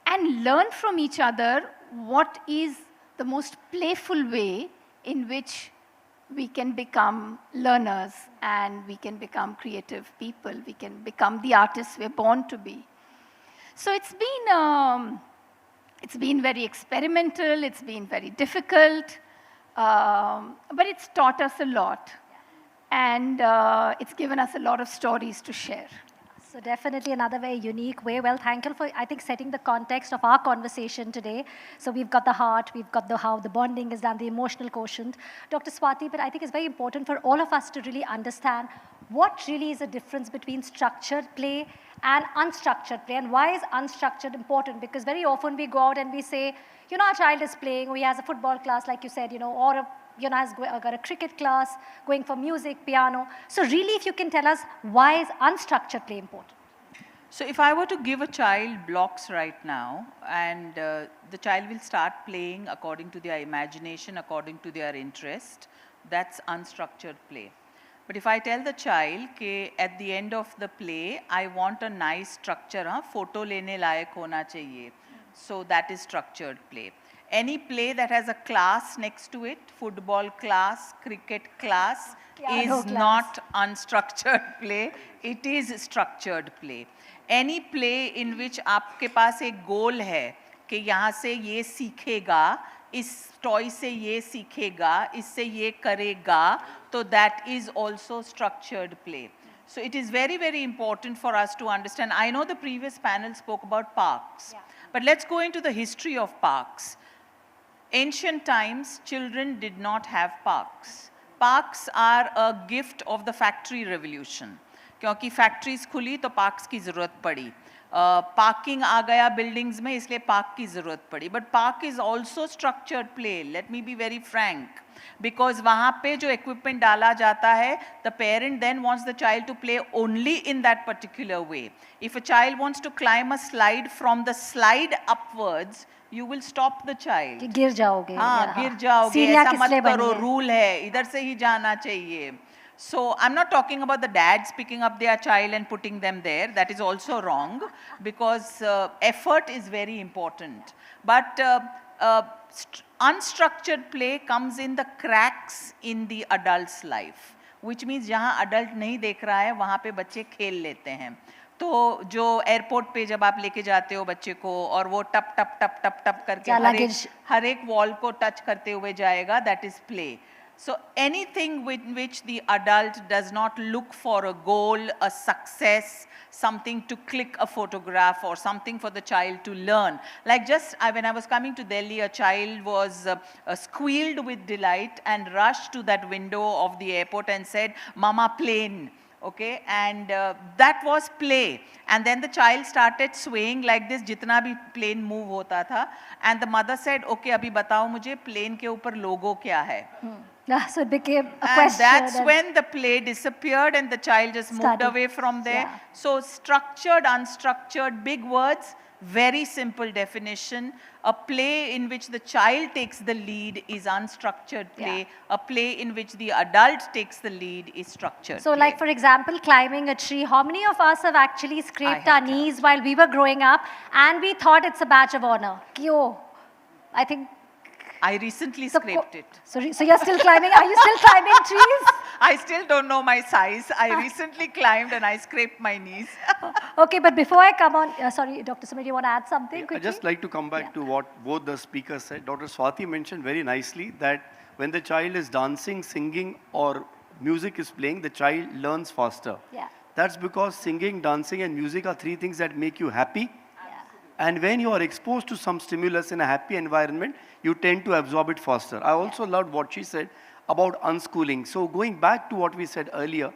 and learn from each other what is the most playful way in which we can become learners and we can become creative people. We can become the artists we're born to be. So it's been very experimental, it's been very difficult, but it's taught us a lot. And it's given us a lot of stories to share. So definitely another very unique way. Well, thank you for, I think, setting the context of our conversation today. So we've got the heart, we've got the how the bonding is done, the emotional quotient. Dr. Swati, but I think it's very important for all of us to really understand what really is the difference between structured play and unstructured play, and why is unstructured important? Because very often we go out and we say, our child is playing, or he has a football class, like you said, or has got a cricket class, going for music, piano. So really, if you can tell us, why is unstructured play important? So if I were to give a child blocks right now, and the child will start playing according to their imagination, according to their interest, that's unstructured play. But if I tell the child, कि at the end of the play, I want a nice structure, photo lene layak hona chahiye. So that is structured play. Any play that has a class next to it, football class, cricket class, is not unstructured play. It is structured play. Any play in which आपके पास एक goal है कि यहाँ से ये सीखेगा, इस toy से ये सीखेगा, इससे ये करेगा, तो that is also structured play. So it is very, very important for us to understand. I know the previous panel spoke about parks, but let's go into the history of parks. Ancient times, children did not have parks. Parks are a gift of the factory revolution. क्योंकि factories खुली तो parks की ज़रूरत पड़ी, parking आ गया buildings में इसलिए park की ज़रूरत पड़ी. But park is also structured play, let me be very frank, because वहाँ पे जो इक्विपमेंट डाला जाता है, the parent then wants the child to play only in that particular way. If a child wants to climb a slide from the slide upwards, you will stop the child. गिर जाओगे. हाँ, गिर जाओगे, ऐसा मत करो, रूल है, इधर से ही जाना चाहिए. So I'm not talking about the dads picking up their child and putting them there. That is also wrong, because effort is very important. But unstructured play comes in the cracks in the adult's life, which means जहाँ adult नहीं देख रहा है वहाँ पे बच्चे खेल लेते हैं. तो जो एयरपोर्ट पे जब आप लेके जाते हो बच्चे को और वो टप टप टप टप टप करके हर एक वॉल को टच करते हुए जाएगा, that is play. So anything with which the adult does not look for a goal, a success, something to click a photograph or something for the child to learn. Like just when I was coming to Delhi, a child was squealed with delight and rushed to that window of the airport and said, "Mama, plane." Okay, and that was play. And then the child started swaying like this, जितना भी plane move होता था. And the mother said, "Okay, अभी बताओ मुझे plane के ऊपर logo क्या है?" So it became a and question. That's when the play disappeared and the child just moved away from there. Yeah. So structured, unstructured, big words, very simple definition. A play in which the child takes the lead is unstructured play. Yeah. A play in which the adult takes the lead is structured So play. like for example, climbing a tree, how many of us have actually scraped our knees while we were growing up and we thought it's a badge of honor? Kyo? I think I recently scraped it. So you're still climbing? Are you still climbing trees? I still don't know my size. I recently climbed and I scraped my knees. Okay, but before I come on, sorry, Dr. Sumit, you want to add something quickly? I'd just like to come back to what both the speakers said. Dr. Swati mentioned very nicely that when the child is dancing, singing, or music is playing, the child learns faster. Yeah. That's because singing, dancing, and music are three things that make you happy. And when you are exposed to some stimulus in a happy environment, you tend to absorb it faster. I also loved what she said about unschooling. So going back to what we said earlier,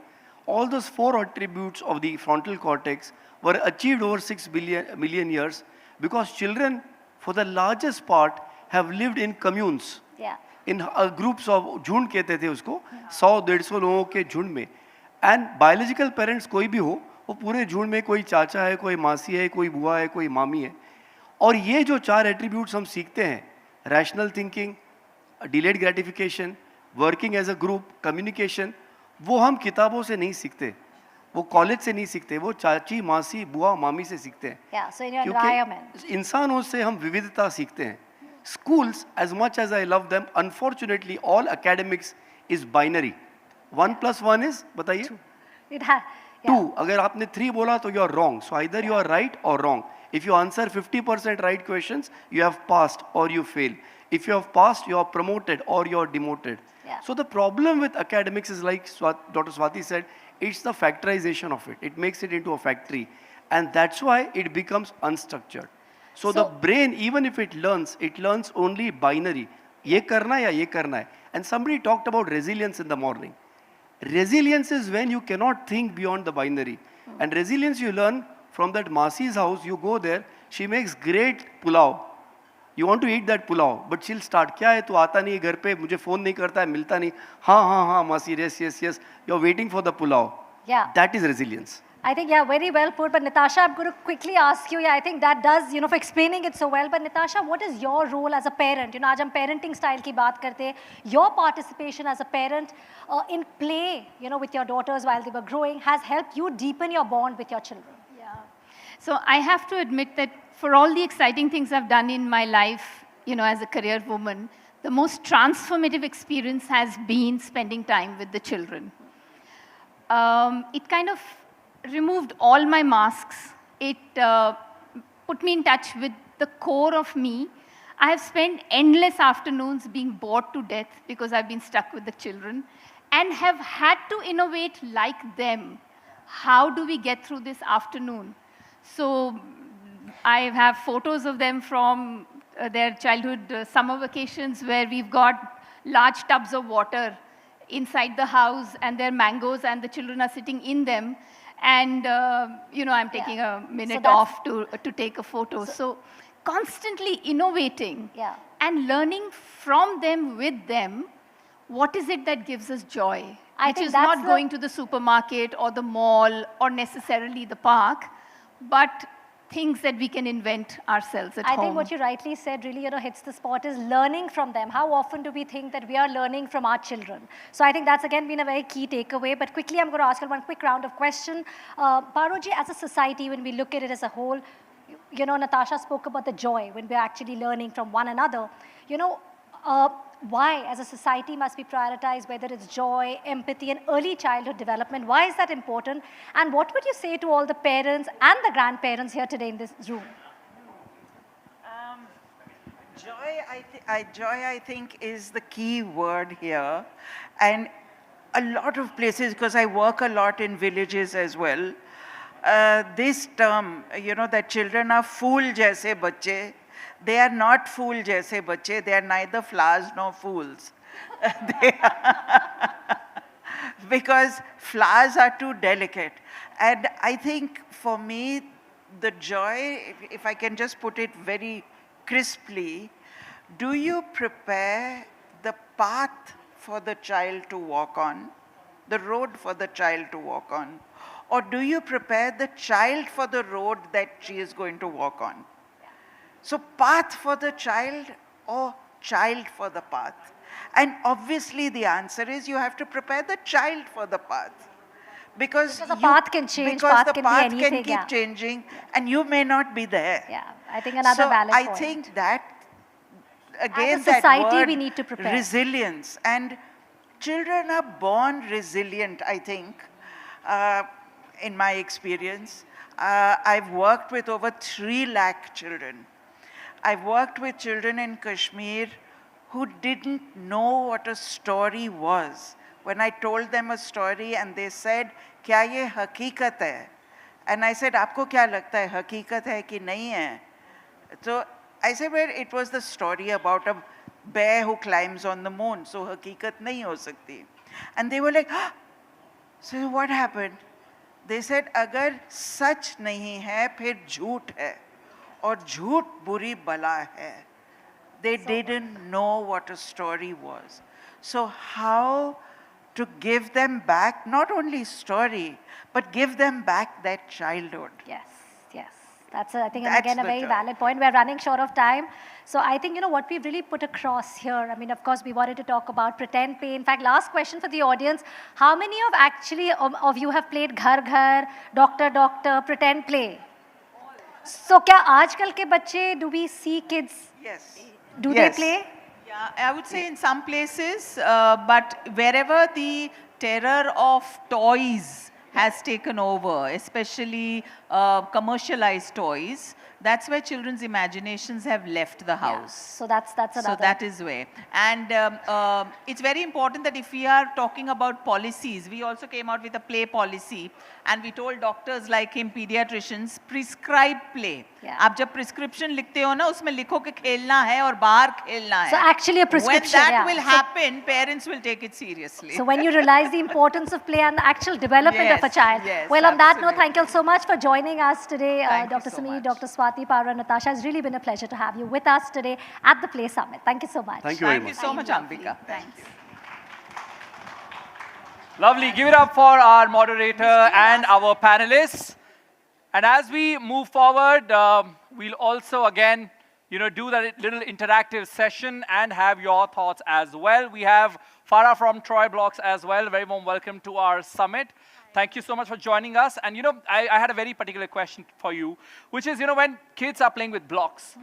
all those 4 attributes of the frontal cortex were achieved over 6 million years because children, for the largest part, have lived in communes. Yeah. In groups of झुंड कहते थे उसको, 100-150 लोगों के झुंड में. And biological parents कोई भी हो, वो पूरे झुंड में कोई चाचा है, कोई मासी है, कोई बुआ है, कोई मामी है. और ये जो 4 एट्रीब्यूट्स हम सीखते हैं, rational thinking, delayed gratification, working as a group, communication, वो हम किताबों से नहीं सीखते, वो कॉलेज से नहीं सीखते, वो चाची, मासी, बुआ, मामी से सीखते हैं. क्योंकि इंसानों से हम विविधता सीखते हैं. Schools, as much as I love them, unfortunately, all academics is binary. 1 + 1 is, बताइए? 2. अगर आपने 3 बोला तो you are wrong. So either you are right or wrong. If you answer 50% right questions, you have passed or you fail. If you have passed, you are promoted or you are demoted. Yeah. So the problem with academics is like Dr. Swati said, it's the factorization of it. It makes it into a factory. And that's why it becomes unstructured. So the brain, even if it learns only binary. ये करना है या ये करना है. And somebody talked about resilience in the morning. Resilience is when you cannot think beyond the binary. And resilience you learn from that Masi's house. You go there, she makes great pulao. You want to eat that pulao, but she'll start. क्या है तू आता नहीं घर पे, मुझे phone नहीं करता है, मिलता नहीं. हाँ Masi, yes. You're waiting for the pulao. Yeah. That is resilience. I think, yeah, very well put. But Natasha, I'm going to quickly ask you, I think that does, for explaining it so well. But Natasha, what is your role as a parent? आज हम parenting style की बात करते हैं. Your participation as a parent in play, with your daughters while they were growing has helped you deepen your bond with your children. Yeah. So I have to admit that for all the exciting things I've done in my life, as a career woman, the most transformative experience has been spending time with the children. It kind of removed all my masks. It put me in touch with the core of me. I have spent endless afternoons being bored to death because I've been stuck with the children and have had to innovate like them. How do we get through this afternoon? So I have photos of them from their childhood summer vacations where we've got large tubs of water inside the house and their mangoes and the children are sitting in them. and I'm taking a minute off to take a photo. So constantly innovating and learning from them, with them, what is it that gives us joy? Which is not going to the supermarket or the mall or necessarily the park, but things that we can invent ourselves at home. I think what you rightly said really hits the spot, is learning from them. How often do we think that we are learning from our children? So I think that's again been a very key takeaway. But quickly, I'm going to ask you one quick round of question. Paroji, as a society, when we look at it as a whole, Natasha spoke about the joy when we're actually learning from one another. Why, as a society, must we prioritize whether it's joy, empathy, and early childhood development? Why is that important? And what would you say to all the parents and the grandparents here today in this room? Joy, I think, is the key word here. And a lot of places, because I work a lot in villages as well, this term, that children are fool jaise bacche, they are not fool jaise bacche, they are neither flowers nor fools. Because flowers are too delicate. And I think for me, the joy, if I can just put it very crisply, do you prepare the path for the child to walk on, the road for the child to walk on, or do you prepare the child for the road that she is going to walk on? So path for the child or child for the path? And obviously the answer is you have to prepare the child for the path. Because the path can change, because path the can path be can anything, keep changing and you may not be there. Yeah, I think another valid point. I think that, again, as a society, that word, we need to prepare. Resilience. And children are born resilient, I think, in my experience. I've worked with over 3 lakh children. I've worked with children in Kashmir who didn't know what a story was. When I told them a story and they said, "Kya ye hakikat hai?" And I said, "Aapko kya lagta hai, hakikat hai ki nahi hai?" So I said, well, it was the story about a bear who climbs on the moon, so hakikat nahi ho sakti. And they were like, "Ah!" So what happened? They said, "Agar sach nahi hai, phir jhoot hai. Aur jhoot buri bala hai." They didn't know what a story was. So how to give them back, not only story, but give them back that childhood. Yes. That's, I think, again, a very valid point. We're running short of time. So I think, what we've really put across here, I mean, of course, we wanted to talk about pretend play. In fact, last question for the audience, how many of you have played Ghar Ghar, Doctor Doctor, pretend play? So kya aajkal ke bacche, do we see kids? Yes. Do they play? Yeah, I would say in some places, but wherever the terror of toys has taken over, especially commercialized toys, that's where children's imaginations have left the house. So that's another. So that is where. And it's very important that if we are talking about policies, we also came out with a play policy and we told doctors like him, pediatricians, prescribe play. आप जब prescription लिखते हो ना, उसमें लिखो कि खेलना है और बाहर खेलना है. So actually a prescription. When that will happen, parents will take it seriously. So when you realize the importance of play and the actual development of a child. Well, on that note, thank you so much for joining us today, Dr. Sameer, Dr. Swati, Parva, Natasha. It's really been a pleasure to have you with us today at the Play Summit. Thank you so much. Thank you very much. Thank you so much, Ambika. Thanks. Lovely. Give it up for our moderator and our panelists. And as we move forward, we'll also again, do that little interactive session and have your thoughts as well. We have Farah from Troy Blocks as well. Very warm welcome to our summit. Thank you so much for joining us. And I had a very particular question for you, which is, when kids are playing with blocks,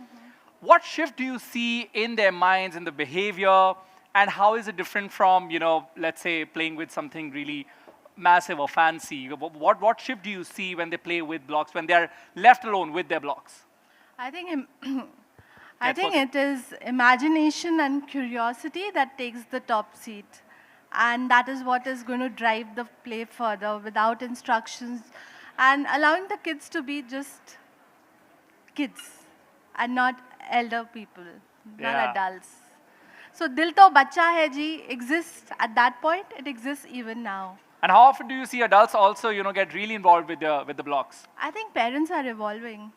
what shift do you see in their minds, in the behavior, and how is it different from, let's say, playing with something really massive or fancy? What shift do you see when they play with blocks, when they're left alone with their blocks? I think it is imagination and curiosity that takes the top seat. And that is what is going to drive the play further without instructions and allowing the kids to be just kids and not elder people, not adults. So Dil To Bacha Hai Ji exists at that point, it exists even now. And how often do you see adults also, get really involved with the blocks? I think parents are evolving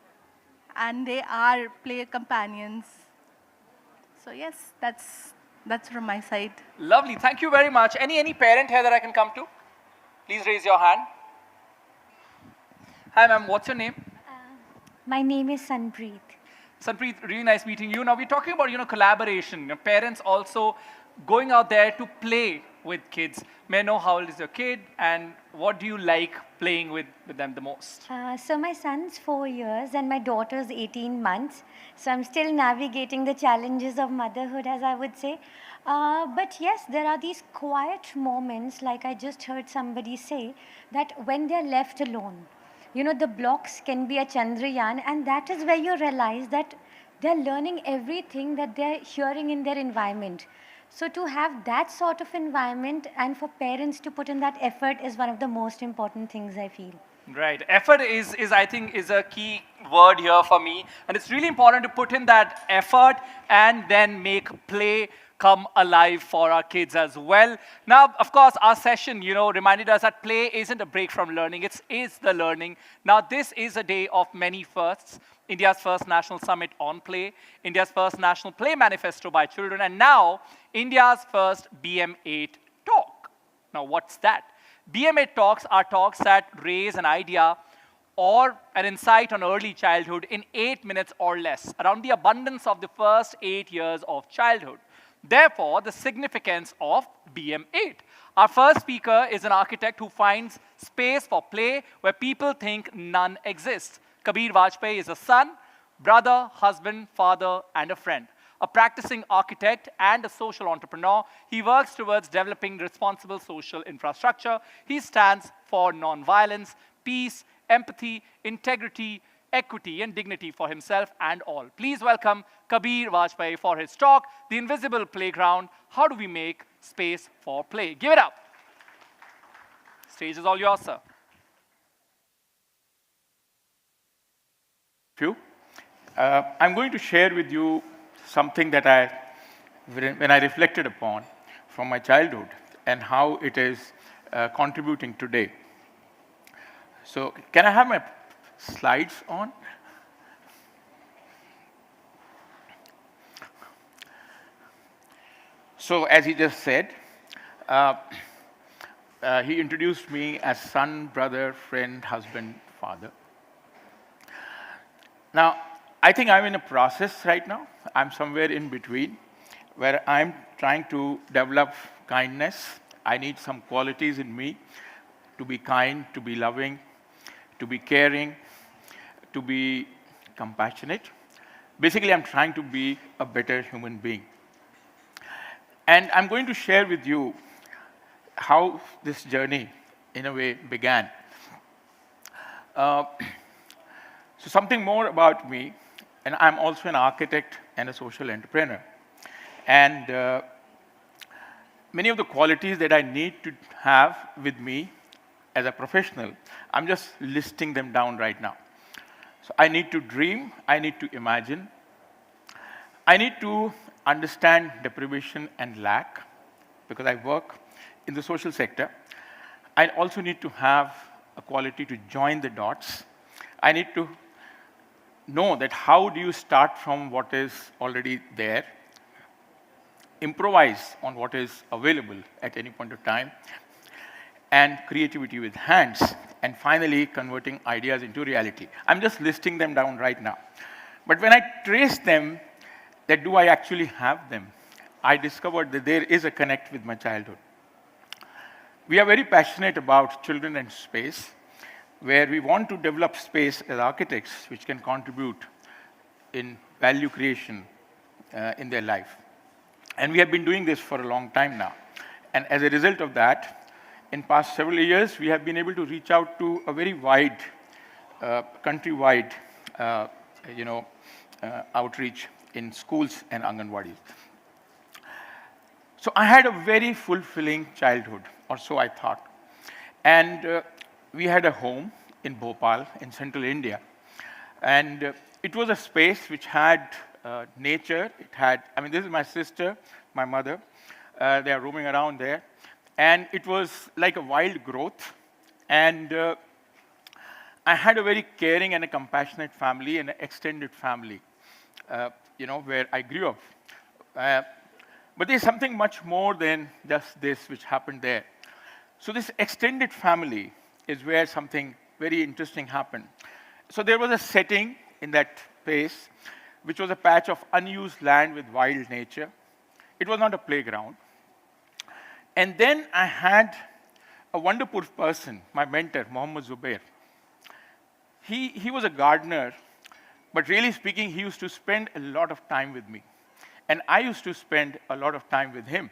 and they are play companions. So yes, that's from my side. Lovely. Thank you very much. Any parent here that I can come to? Please raise your hand. Hi, ma'am. What's your name? My name is Sanpreet. Sanpreet, really nice meeting you. Now, we're talking about, collaboration. Parents also going out there to play with kids. May I know how old is your kid and what do you like playing with them the most? So my son's 4 years and my daughter's 18 months. So I'm still navigating the challenges of motherhood, as I would say. But yes, there are these quiet moments, like I just heard somebody say, that when they're left alone, the blocks can be a Chandrayaan, and that is where you realize that they're learning everything that they're hearing in their environment. So to have that sort of environment and for parents to put in that effort is one of the most important things, I feel. Right. Effort is I think, is a key word here for me. And it's really important to put in that effort and then make play come alive for our kids as well. Now, of course, our session, reminded us that play isn't a break from learning. It is the learning. Now, this is a day of many firsts. India's first National Summit on Play, India's first National Play Manifesto by children, and now India's first BM8 talk. Now, what's that? BM8 talks are talks that raise an idea or an insight on early childhood in 8 minutes or less, around the abundance of the first 8 years of childhood. Therefore, the significance of BM8. Our first speaker is an architect who finds space for play where people think none exists. Kabir Vajpayee is a son, brother, husband, father, and a friend. A practicing architect and a social entrepreneur, he works towards developing responsible social infrastructure. He stands for non-violence, peace, empathy, integrity, equity, and dignity for himself and all. Please welcome Kabir Vajpayee for his talk, The Invisible Playground, How Do We Make Space for Play? Give it up. Stage is all yours, sir. I'm going to share with you something that when I reflected upon from my childhood and how it is contributing today. So, can I have my slides on? So, as he just said, he introduced me as son, brother, friend, husband, father. Now, I think I'm in a process right now. I'm somewhere in between where I'm trying to develop kindness. I need some qualities in me to be kind, to be loving, to be caring, to be compassionate. Basically, I'm trying to be a better human being. And I'm going to share with you how this journey, in a way, began. So something more about me, and I'm also an architect and a social entrepreneur. And many of the qualities that I need to have with me as a professional, I'm just listing them down right now. So I need to dream, I need to imagine, I need to understand deprivation and lack, because I work in the social sector. I also need to have a quality to join the dots. I need to know that how do you start from what is already there, improvise on what is available at any point of time, and creativity with hands, and finally converting ideas into reality. I'm just listing them down right now. But when I trace them, that do I actually have them? I discovered that there is a connect with my childhood. We are very passionate about children and space, where we want to develop space as architects which can contribute in value creation in their life. And we have been doing this for a long time now. And as a result of that, in past several years, we have been able to reach out to a very wide, country-wide, outreach in schools and Anganwadis. So I had a very fulfilling childhood, or so I thought. And we had a home in Bhopal, in central India. And it was a space which had nature. It had, this is my sister, my mother. They are roaming around there. And it was like a wild growth. And I had a very caring and a compassionate family and an extended family, where I grew up. But there's something much more than just this which happened there. So this extended family is where something very interesting happened. So there was a setting in that place, which was a patch of unused land with wild nature. It was not a playground. And then I had a wonderful person, my mentor, Mohammed Zubair. He was a gardener, but really speaking, he used to spend a lot of time with me. And I used to spend a lot of time with him.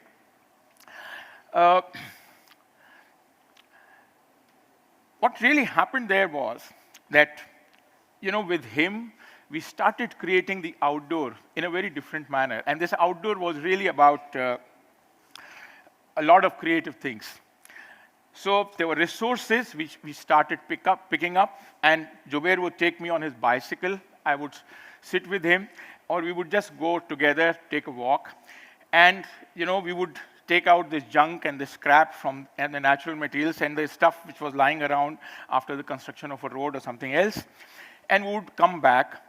What really happened there was that, with him, we started creating the outdoor in a very different manner. And this outdoor was really about a lot of creative things. So there were resources which we started picking up, and Zubair would take me on his bicycle. I would sit with him, or we would just go together, take a walk. And, we would take out this junk and the scrap and the natural materials and the stuff which was lying around after the construction of a road or something else. And we would come back,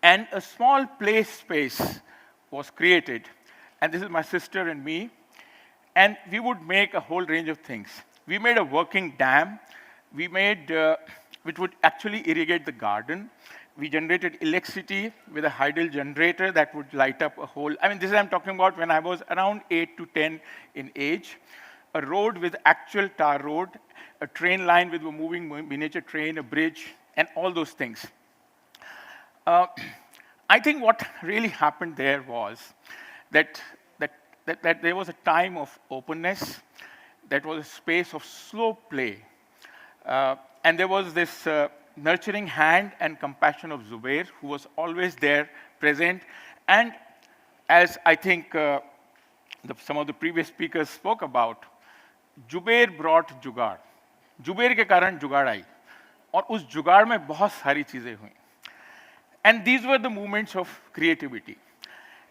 and a small play space was created. And this is my sister and me. And we would make a whole range of things. We made a working dam. We made, which would actually irrigate the garden. We generated electricity with a hydel generator that would light up a whole. This is I'm talking about when I was around 8 to 10 in age. A road with actual tar road, a train line with a moving miniature train, a bridge, and all those things. I think what really happened there was that there was a time of openness, that was a space of slow play. And there was this nurturing hand and compassion of Zubair, who was always there, present. And as I think some of the previous speakers spoke about, Zubair brought जुगाड़. जुबेर के कारण जुगाड़ आई, और उस जुगाड़ में बहुत सारी चीजें हुई. And these were the moments of creativity.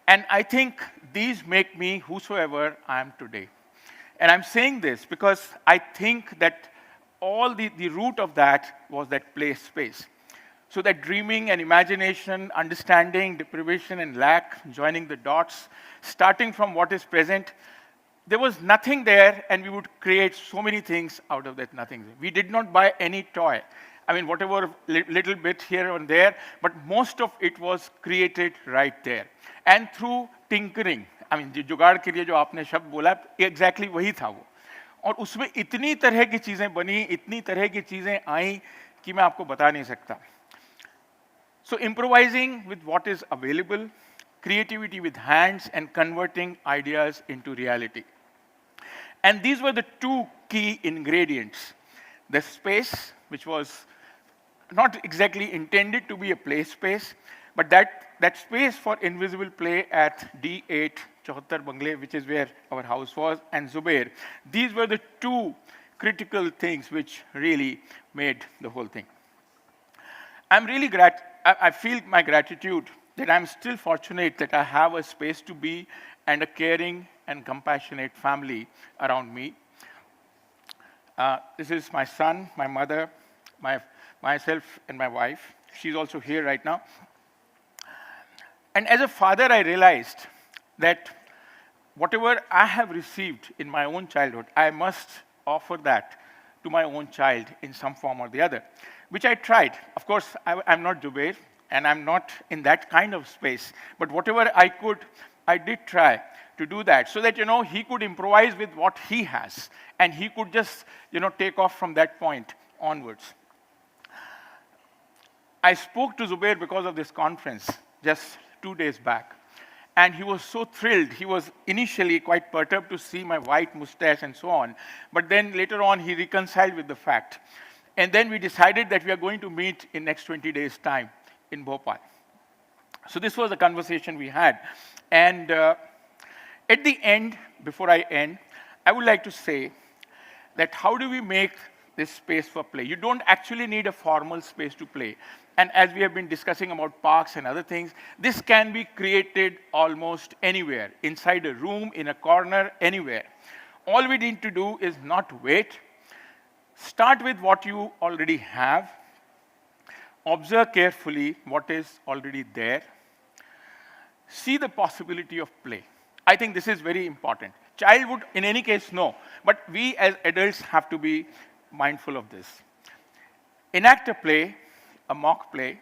And I think these make me whosoever I am today. And I'm saying this because I think that all the root of that was that play space. So that dreaming and imagination, understanding, deprivation and lack, joining the dots, starting from what is present, there was nothing there, and we would create so many things out of that nothing. We did not buy any toy. Whatever little bit here and there, but most of it was created right there. And through tinkering, जुगाड़ के लिए जो आपने शब्द बोला, exactly वही था वो. और उसमें इतनी तरह की चीजें बनी, इतनी तरह की चीजें आई कि मैं आपको बता नहीं सकता. So improvising with what is available, creativity with hands, and converting ideas into reality. And these were the two key ingredients. The space, which was not exactly intended to be a play space, but that space for invisible play at D8 74 Bangle, which is where our house was, and Zubair. These were the two critical things which really made the whole thing. I'm really I feel my gratitude that I'm still fortunate that I have a space to be and a caring and compassionate family around me. This is my son, my mother, myself, and my wife. She's also here right now. And as a father, I realized that whatever I have received in my own childhood, I must offer that to my own child in some form or the other, which I tried. Of course, I'm not Zubair, and I'm not in that kind of space. But whatever I could, I did try to do that so that, he could improvise with what he has, and he could just, take off from that point onwards. I spoke to Zubair because of this conference just 2 days back. And he was so thrilled. He was initially quite perturbed to see my white mustache and so on. But then later on, he reconciled with the fact. And then we decided that we are going to meet in next 20 days' time in Bhopal. So this was the conversation we had. And at the end, before I end, I would like to say that how do we make this space for play? You don't actually need a formal space to play. And as we have been discussing about parks and other things, this can be created almost anywhere, inside a room, in a corner, anywhere. all we need to do is not wait. Start with what you already have. Observe carefully what is already there. See the possibility of play. I think this is very important. Child would, in any case, know, but we as adults have to be mindful of this. Enact a play, a mock play.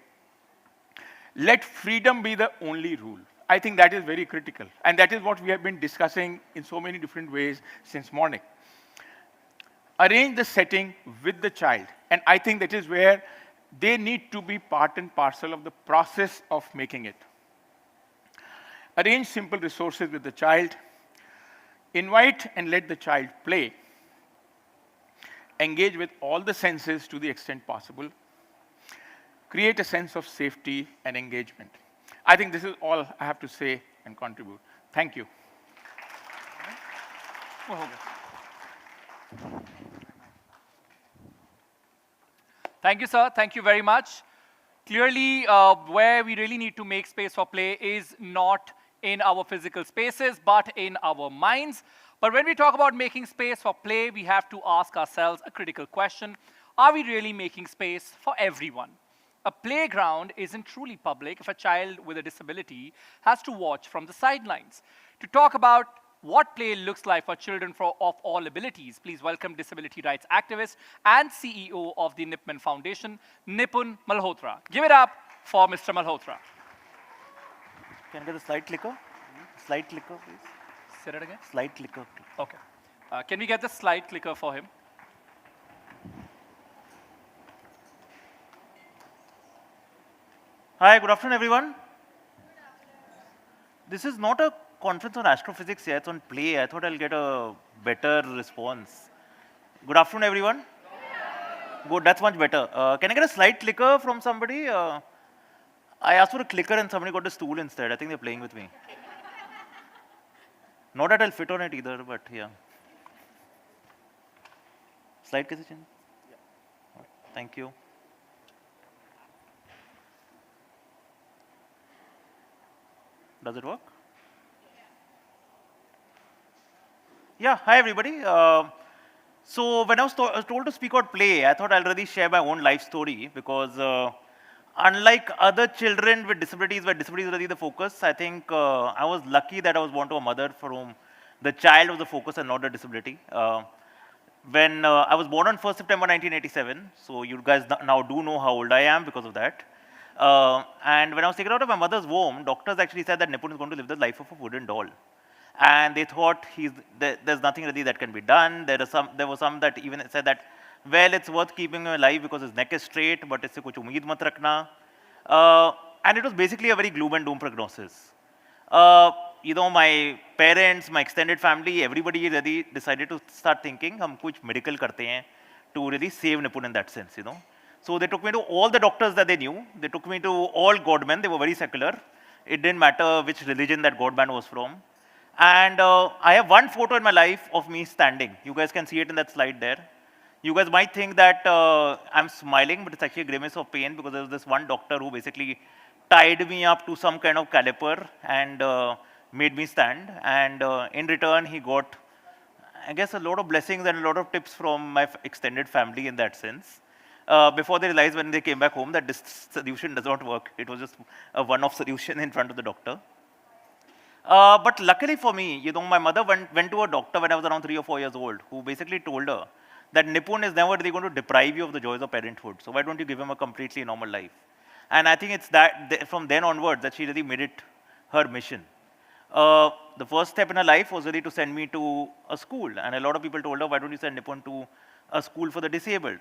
Let freedom be the only rule. I think that is very critical, and that is what we have been discussing in so many different ways since morning. Arrange the setting with the child, and I think that is where they need to be part and parcel of the process of making it. Arrange simple resources with the child. Invite and let the child play. Engage with all the senses to the extent possible. Create a sense of safety and engagement. I think this is all I have to say and contribute. Thank you. Thank you, sir. Thank you very much. Clearly, where we really need to make space for play is not in our physical spaces, but in our minds. But when we talk about making space for play, we have to ask ourselves a critical question. Are we really making space for everyone? A playground isn't truly public if a child with a disability has to watch from the sidelines. To talk about what play looks like for children of all abilities, please welcome disability rights activist and CEO of the EkStep Foundation, Nipun Malhotra. Give it up for Mr. Malhotra. Can I get the slide clicker? Slide clicker, please. Say that again? Slide clicker, please. Okay. Can we get the slide clicker for him? Hi, good afternoon, everyone. This is not a conference on astrophysics yet, it's on play. I thought I'll get a better response. Good afternoon, everyone. Good, that's much better. Can I get a slide clicker from somebody? I asked for a clicker and somebody got a stool instead. I think they're playing with me. Not that I'll fit on it either, but yeah. Slide kaise change? Thank you. Does it work? Yeah, hi everybody. So when I was told to speak about play, I thought I'll really share my own life story because unlike other children with disabilities, where disability is really the focus, I think I was lucky that I was born to a mother for whom the child was the focus and not the disability. When I was born on 1st September 1987, so you guys now do know how old I am because of that. And when I was taken out of my mother's womb, doctors actually said that Nipun is going to live the life of a wooden doll. And they thought there's nothing really that can be done. There were some that even said that, well, it's worth keeping him alive because his neck is straight, but isse kuch umeed mat rakhna. And it was basically a very gloom and doom prognosis. You know, my parents, my extended family, everybody really decided to start thinking, hum kuch miracle karte hain to really save Nipun in that sense, you know. So they took me to all the doctors that they knew. They took me to all godmen. They were very secular. It didn't matter which religion that godman was from. And I have one photo in my life of me standing. You guys can see it in that slide there. You guys might think that I'm smiling, but it's actually a grimace of pain because there was this one doctor who basically tied me up to some kind of caliper and made me stand. And in return, he got, I guess, a lot of blessings and a lot of tips from my extended family in that sense. Before they realized when they came back home that this solution does not work. It was just a one-off solution in front of the doctor. But luckily for me, you know, my mother went to a doctor when I was around 3 or 4 years old, who basically told her that Nipun is never really going to deprive you of the joys of parenthood. So why don't you give him a completely normal life? And I think it's that from then onwards that she really made it her mission. The first step in her life was really to send me to a school. And a lot of people told her, why don't you send Nipun to a school for the disabled?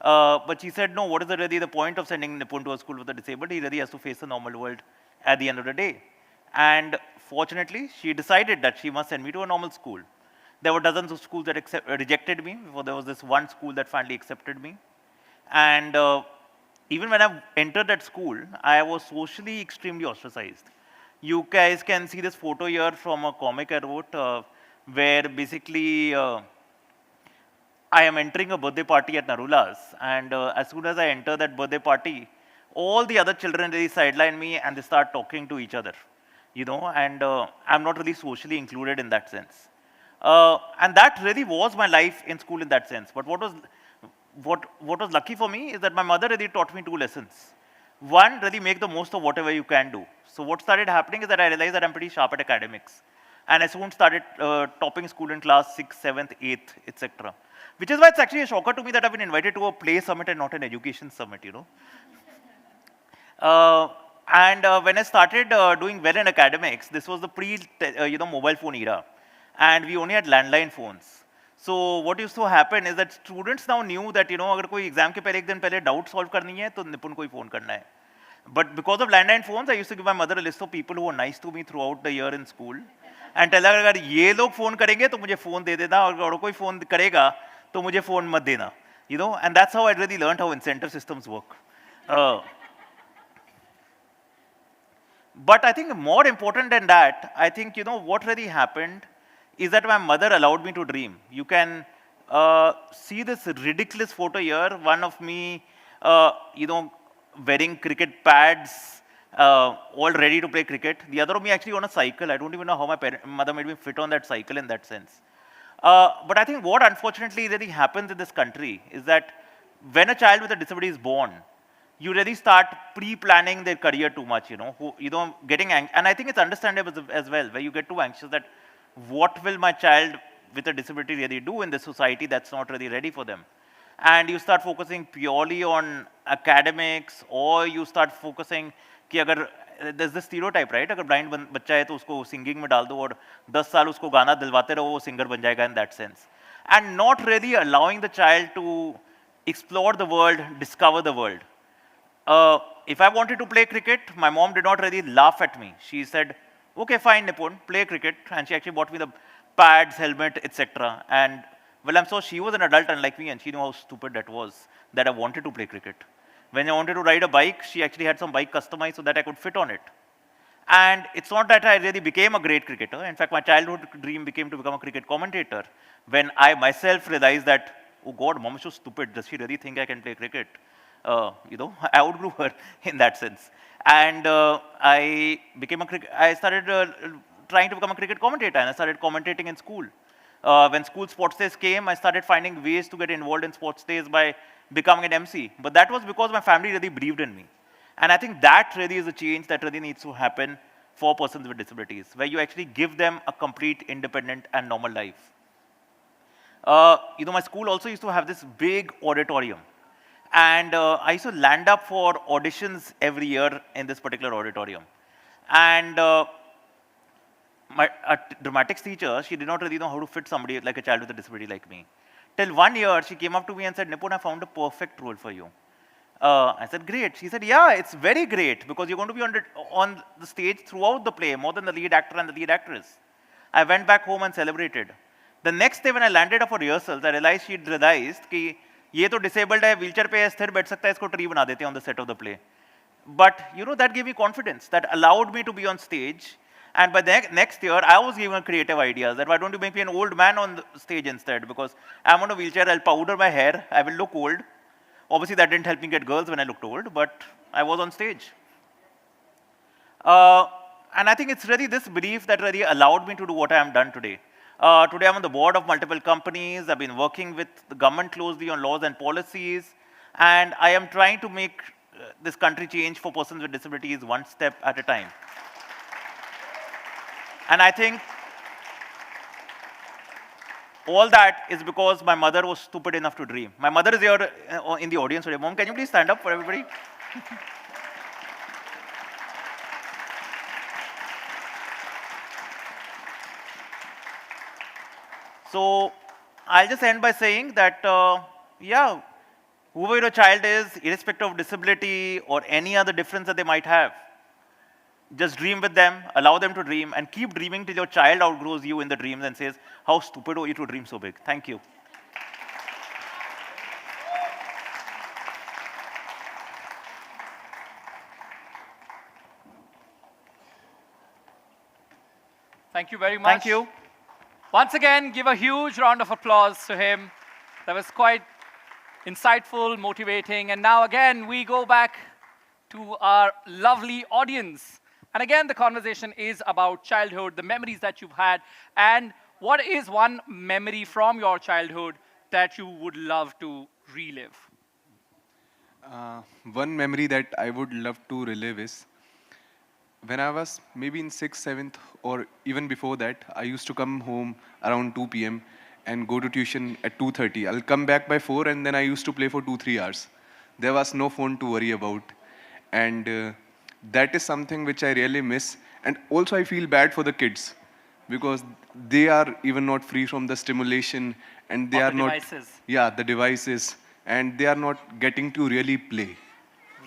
But she said, no, what is really the point of sending Nipun to a school for the disabled? He really has to face the normal world at the end of the day. And fortunately, she decided that she must send me to a normal school. There were dozens of schools that rejected me before there was this one school that finally accepted me. And even when I entered that school, I was socially extremely ostracized. You guys can see this photo here from a comic I wrote where basically I am entering a birthday party at Narula's. And as soon as I enter that birthday party, all the other children really sideline me and they start talking to each other. You know, and I'm not really socially included in that sense. And that really was my life in school in that sense. But what was lucky for me is that my mother really taught me two lessons. One, really make the most of whatever you can do. So what started happening is that I realized that I'm pretty sharp at academics. And I soon started topping school in class 6th, 7th, 8th, etc. Which is why it's actually a shocker to me that I've been invited to a play summit and not an education summit, you know. When I started doing well in academics, this was the mobile phone era. And we only had landline phones. So what used to happen is that students now knew that, अगर कोई exam के पहले एक दिन पहले doubt solve करनी है, तो निपुण को ही phone करना है. But because of landline phones, I used to give my mother a list of people who were nice to me throughout the year in school. And tell her, अगर ये लोग phone करेंगे, तो मुझे phone दे देना, और अगर कोई phone करेगा, तो मुझे phone मत देना. And that's how I really learned how incentive systems work. But I think more important than that, I think, what really happened is that my mother allowed me to dream. You can see this ridiculous photo here, one of me, wearing cricket pads, all ready to play cricket. The other of me actually on a cycle. I don't even know how my mother made me fit on that cycle in that sense. But I think what unfortunately really happens in this country is that when a child with a disability is born, you really start pre-planning their career too much, getting angry. And I think it's understandable as well, where you get too anxious that what will my child with a disability really do in this society that's not really ready for them. And you start focusing purely on academics, or you start focusing कि अगर there's this stereotype, right? अगर blind बच्चा है तो उसको singing में डाल दो और 10 साल उसको गाना दिलवाते रहो, वो singer बन जाएगा in that sense. And not really allowing the child to explore the world, discover the world. If I wanted to play cricket, my mom did not really laugh at me. She said, okay, fine, Nipun, play cricket. And she actually bought me the pads, helmet, etc. And well, I'm sure she was an adult unlike me, and she knew how stupid that was, that I wanted to play cricket. When I wanted to ride a bike, she actually had some bike customized so that I could fit on it. And it's not that I really became a great cricketer. In fact, my childhood dream became to become a cricket commentator when I myself realized that, oh God, mom is so stupid. Does she really think I can play cricket? I outgrew her in that sense. And I started trying to become a cricket commentator, and I started commentating in school. When school sports days came, I started finding ways to get involved in sports days by becoming an MC. But that was because my family really believed in me. And I think that really is a change that really needs to happen for persons with disabilities, where you actually give them a complete, independent, and normal life. My school also used to have this big auditorium. And I used to land up for auditions every year in this particular auditorium. And my dramatics teacher, she did not really know how to fit somebody like a child with a disability like me. Till one year, she came up to me and said, Nipun, I found a perfect role for you. I said, great. She said, yeah, it's very great because you're going to be on the stage throughout the play, more than the lead actor and the lead actress. I went back home and celebrated. The next day when I landed up for rehearsals, I realized she'd realized that ये तो disabled है, wheelchair पे स्थिर बैठ सकता है, इसको tree बना देते हैं on the set of the play. But that gave me confidence, that allowed me to be on stage. And by the next year, I was given creative ideas that why don't you make me an old man on the stage instead? Because I'm on a wheelchair, I'll powder my hair, I will look old. Obviously, that didn't help me get girls when I looked old, but I was on stage. And I think it's really this belief that really allowed me to do what I am done today. Today, I'm on the board of multiple companies. I've been working with the government closely on laws and policies. And I am trying to make this country change for persons with disabilities one step at a time. And I think all that is because my mother was stupid enough to dream. My mother is here in the audience today. Mom, can you please stand up for everybody? So I'll just end by saying that, yeah, whoever your child is, irrespective of disability or any other difference that they might have, just dream with them, allow them to dream, and keep dreaming till your child outgrows you in the dreams and says, how stupid are you to dream so big? Thank you. Thank you very much. Thank you. Once again, give a huge round of applause to him. That was quite insightful, motivating. And now again, we go back to our lovely audience. And again, the conversation is about childhood, the memories that you've had, and what is one memory from your childhood that you would love to relive? One memory that I would love to relive is when I was maybe in 6th, 7th, or even before that, I used to come home around 2 p.m. and go to tuition at 2:30. I'll come back by 4 and then I used to play for 2-3 hours. There was no phone to worry about. And that is something which I really miss. And also I feel bad for the kids because they are even not free from the stimulation and they Of are the not, devices. yeah, the devices, and they are not getting to really play.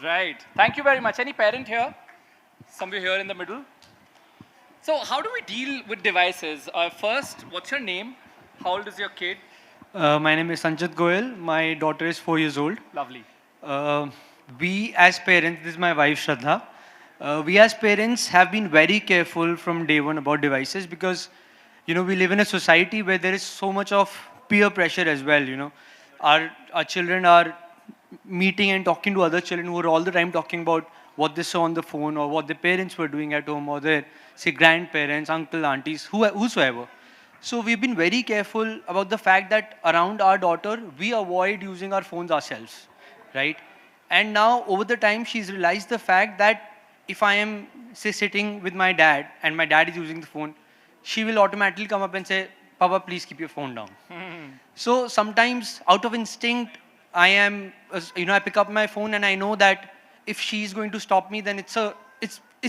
Right. Thank you very much. Any parent here? Somewhere here in the middle. So how do we deal with devices? First, what's your name? How old is your kid? My name is Sanchit Goyal. My daughter is 4 years old. Lovely. We as parents, this is my wife Shraddha, we as parents have been very careful from day one about devices because, we live in a society where there is so much of peer pressure as well, Our children are meeting and talking to other children who are all the time talking about what they saw on the phone or what their parents were doing at home or their, say, grandparents, uncle, aunties, whosoever. So we've been very careful about the fact that around our daughter, we avoid using our phones ourselves, right? And now, over the time, she's realized the fact that if I am, say, sitting with my dad and my dad is using the phone, she will automatically come up and say, Papa, please keep your phone down. So sometimes, out of instinct, I pick up my phone and I know that if she's going to stop me, then it's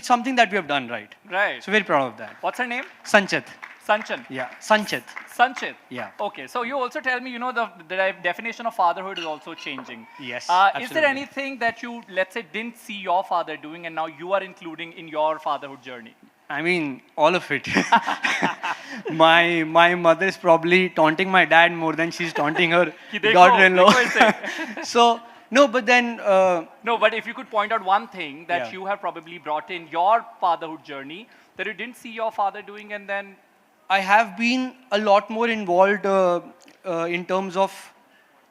something that we have done right. Right. So very proud of that. What's her name? Sanchit. Sanchan. Yeah, Sanchit. Sanchit. Yeah. Okay, so you also tell me, the definition of fatherhood is also changing. Yes, Is absolutely. there anything that you, let's say, didn't see your father doing and now you are including in your fatherhood journey? I mean, all of it. My mother is probably taunting my dad more than she's taunting her daughter-in-law. So, no, but then... No, but if you could point out one thing that Yeah. you have probably brought in your fatherhood journey that you didn't see your father doing and then... I have been a lot more involved in terms of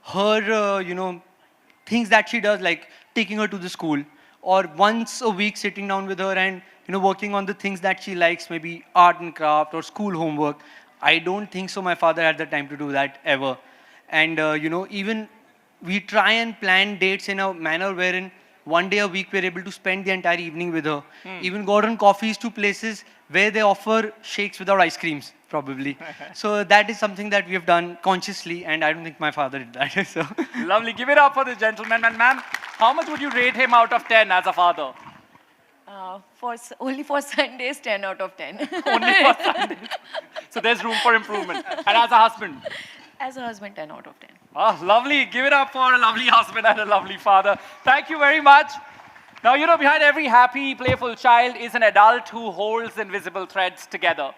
her, things that she does, like taking her to the school, or once a week sitting down with her and, working on the things that she likes, maybe art and craft or school homework. I don't think so my father had the time to do that ever. And, even we try and plan dates in a manner wherein one day a week we're able to spend the entire evening with her. Even go on coffees to places where they offer shakes without ice creams, probably. So that is something that we have done consciously, and I don't think my father did that. So. Lovely. Give it up for this gentleman. And ma'am, how much would you rate him out of 10 as a father? Only for Sundays, 10 out of 10. Only for Sundays. So there's room for improvement. And as a husband? As a husband, 10 out of 10. Oh, lovely. Give it up for a lovely husband and a lovely father. Thank you very much. Now, behind every happy, playful child is an adult who holds invisible threads together.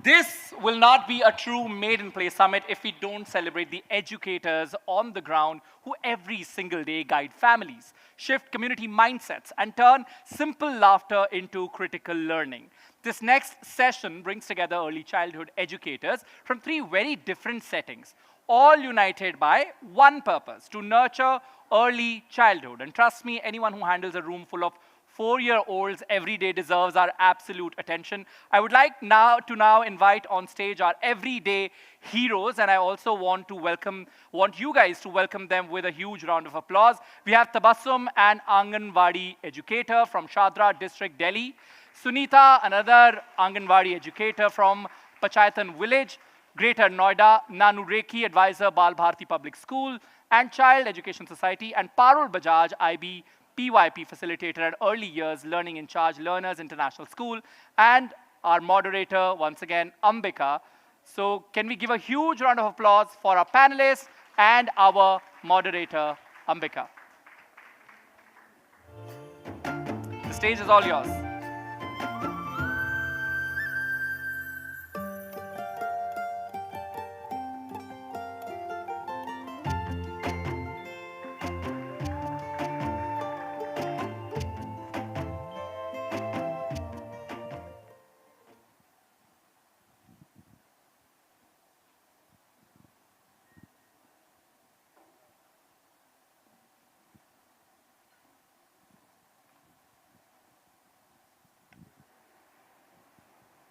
This will not be a true Made in Play Summit if we don't celebrate the educators on the ground who every single day guide families, shift community mindsets, and turn simple laughter into critical learning. This next session brings together early childhood educators from 3 very different settings, all united by one purpose: to nurture early childhood. And trust me, anyone who handles a room full of 4-year-olds every day deserves our absolute attention. I would like to invite on stage our everyday heroes, and I also want you guys to welcome them with a huge round of applause. We have Tabassum, an Anganwadi educator from Shadra District, Delhi. Sunita, another Anganwadi educator from Pachaitan Village, Greater Noida. Nanu Rekhi, advisor, Bal Bharati Public School and Child Education Society. And Parul Bajaj, IB PYP facilitator at Early Years Learning in Charge Learners International School. And our moderator, once again, Ambika. So can we give a huge round of applause for our panelists and our moderator, Ambika. The stage is all yours.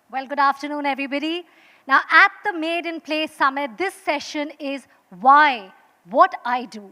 Well, good afternoon, everybody. Now, at the Made in Play Summit, this session is why, what I do.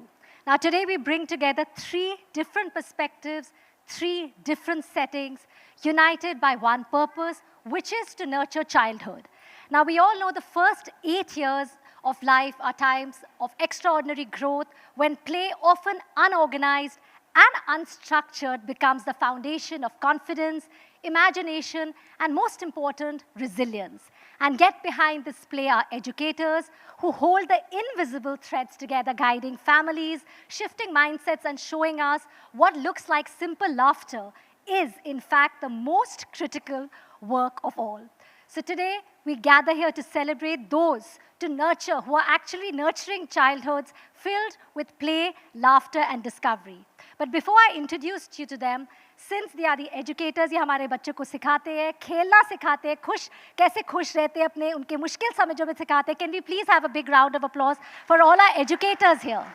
Now, today we bring together 3 different perspectives, 3 different settings, united by one purpose, which is to nurture childhood. Now, we all know the first 8 years of life are times of extraordinary growth when play, often unorganized and unstructured, becomes the foundation of confidence, imagination, and most important, resilience. And yet behind this play are educators who hold the invisible threads together, guiding families, shifting mindsets, and showing us what looks like simple laughter is, in fact, the most critical work of all. So today, we gather here to celebrate those to nurture, who are actually nurturing childhoods filled with play, laughter, and discovery. But before I introduce you to them, since they are the educators, ये हमारे बच्चों को सिखाते हैं, खेलना सिखाते हैं, कैसे खुश रहते हैं अपने उनके मुश्किल समयों में सिखाते हैं. Can we please have a big round of applause for all our educators here?